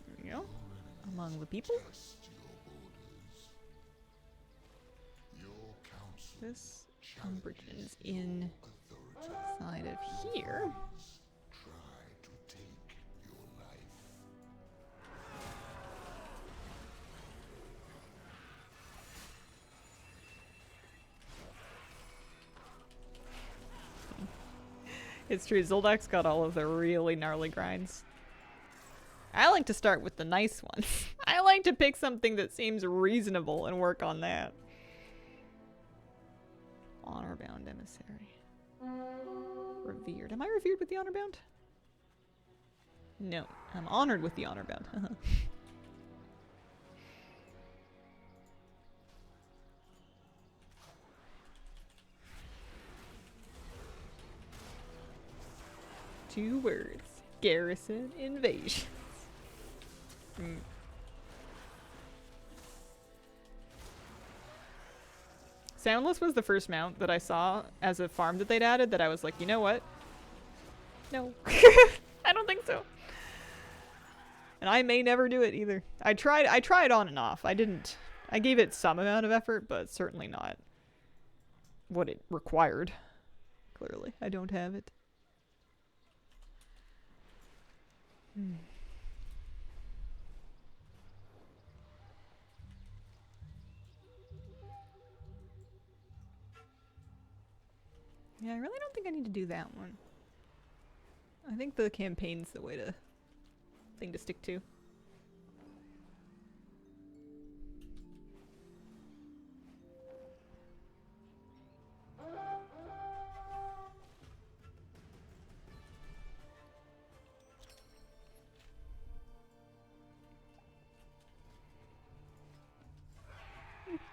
There we go. Among the people. This Umbrageon's inside of here. It's true, Zoldak's got all of the really gnarly grinds. I like to start with the nice ones. I like to pick something that seems reasonable and work on that. Honor-bound emissary. Revered. Am I revered with the honor-bound? No, I'm honored with the honor-bound. 2 words. Garrison invasions. Soundless was the first mount that I saw as a farm that they'd added that I was like, you know what? No. I don't think so. And I may never do it either. I tried on and off. I gave it some amount of effort, but certainly not what it required. Clearly, I don't have it. Yeah, I really don't think I need to do that one. I think the campaign's the thing to stick to.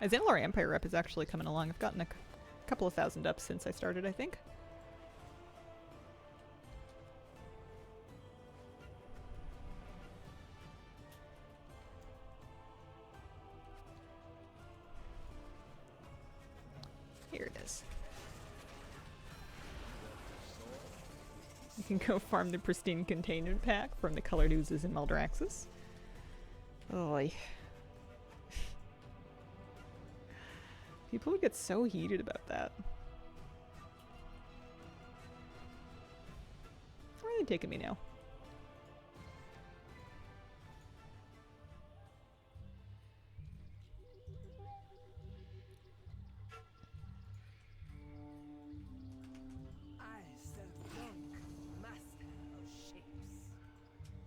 A Zandalar Empire rep is actually coming along. I've gotten a couple of thousand up since I started, I think. Here it is. You can go farm the pristine containment pack from the colored oozes in Maldraxxus. Oh, People would get so heated about that. Where are they taking me now? I serve Dunk, master of shapes.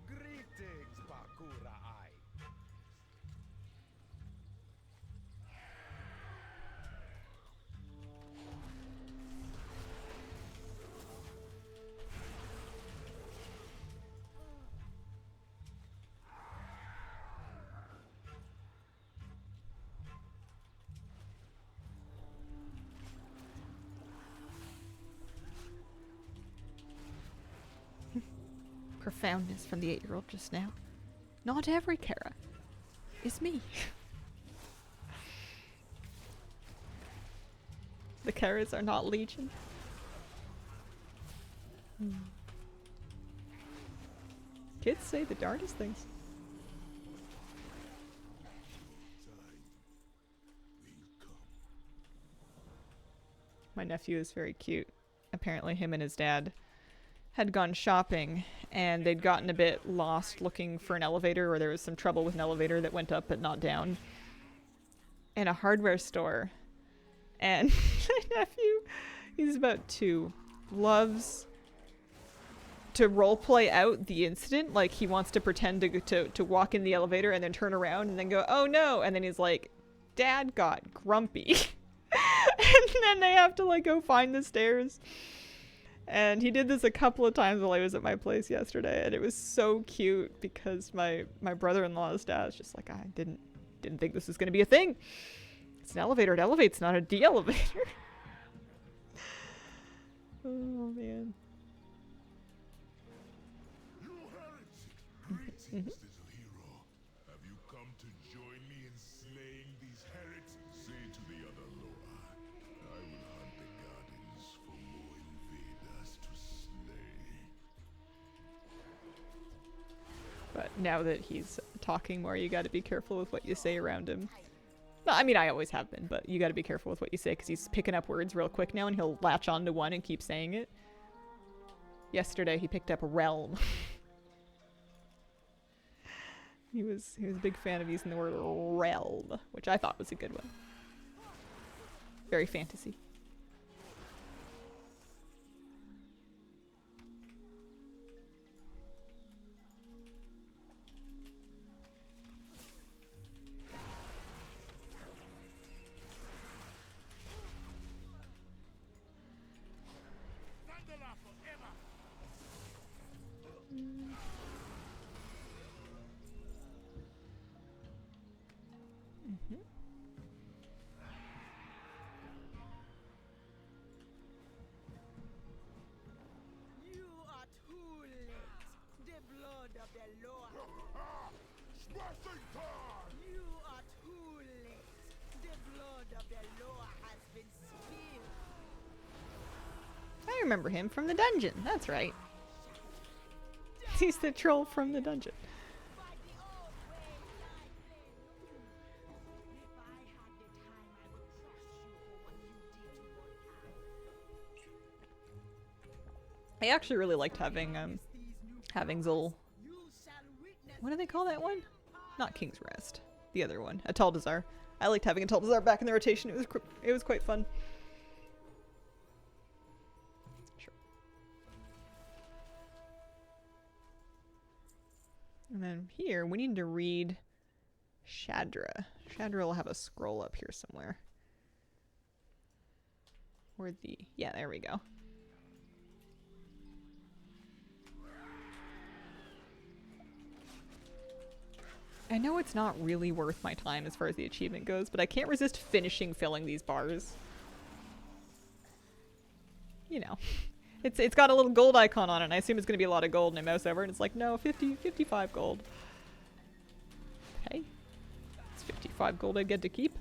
Greetings, Bakura Eye. Profoundness from the 8-year-old just now. Not every Kara is me. The Karas are not legion. Kids say the darndest things. My nephew is very cute. Apparently him and his dad had gone shopping and they'd gotten a bit lost looking for an elevator, or there was some trouble with an elevator that went up but not down in a hardware store. And my nephew, he's about 2, loves to roleplay out the incident. Like he wants to pretend to walk in the elevator and then turn around and then go, oh no, and then he's like, Dad got grumpy. And then they have to like go find the stairs. And he did this a couple of times while I was at my place yesterday, and it was so cute because my brother-in-law's dad is just like, I didn't think this was going to be a thing. It's an elevator. It elevates, not a de-elevator. Oh, man. You heretic! Greetings, little hero. Have you come to join me in slaying these heretics? Say to the other Loa, I will hunt the gardens for more invaders to slay. But now that he's talking more, you gotta be careful with what you say around him. No, I mean, I always have been, but you gotta be careful with what you say because he's picking up words real quick now and he'll latch on to one and keep saying it. Yesterday he picked up realm. He was a big fan of using the word realm, which I thought was a good one. Very fantasy. Zandalar forever! You are too late. The blood of the Lord. Smashing time! You are too late. The blood of the Lord has been spilled. I remember him from the dungeon. That's right. He's the troll from the dungeon. By the old ways I blame you. If I had the time, I would crush you for what you did to Volkai. I actually really liked having Zul. You shall witness. What do they call that one? Not King's Rest. The other one. A Taldazar. I liked having a Taldazar back in the rotation. It was quite fun. Sure. And then here we need to read Shadra. Shadra will have a scroll up here somewhere. Yeah, there we go. I know it's not really worth my time as far as the achievement goes, but I can't resist finishing filling these bars. You know. It's got a little gold icon on it, and I assume it's going to be a lot of gold, and I mouse over, and it's like, no, 55 gold. Hey. It's 55 gold I'd get to keep.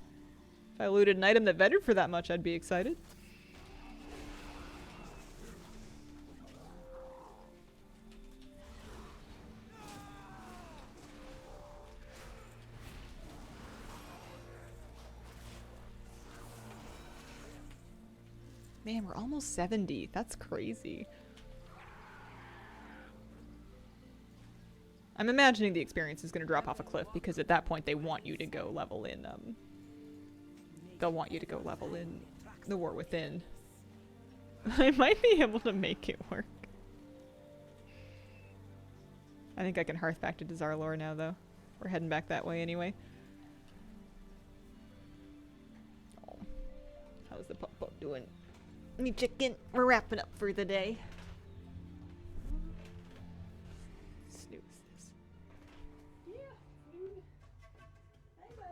If I looted an item that vetted for that much, I'd be excited. Man, we're almost 70. That's crazy. I'm imagining the experience is going to drop off a cliff because at that point they want you to go level in, they'll want you to go level in the War Within. I might be able to make it work. I think I can hearth back to Zandalar now, though. We're heading back that way anyway. Oh. How's the pup doing? Me chicken. We're wrapping up for the day. Snooze this. Yeah, snooze. Hi, bud.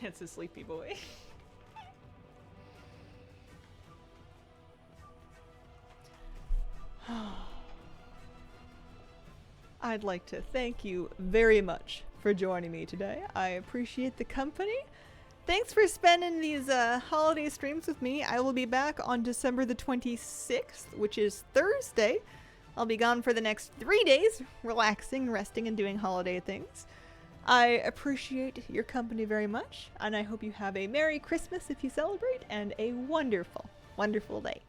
It's a sleepy boy. I'd like to thank you very much for joining me today. I appreciate the company. Thanks for spending these holiday streams with me. I will be back on December the 26th, which is Thursday. I'll be gone for the next 3 days, relaxing, resting, and doing holiday things. I appreciate your company very much, and I hope you have a Merry Christmas if you celebrate, and a wonderful, wonderful day.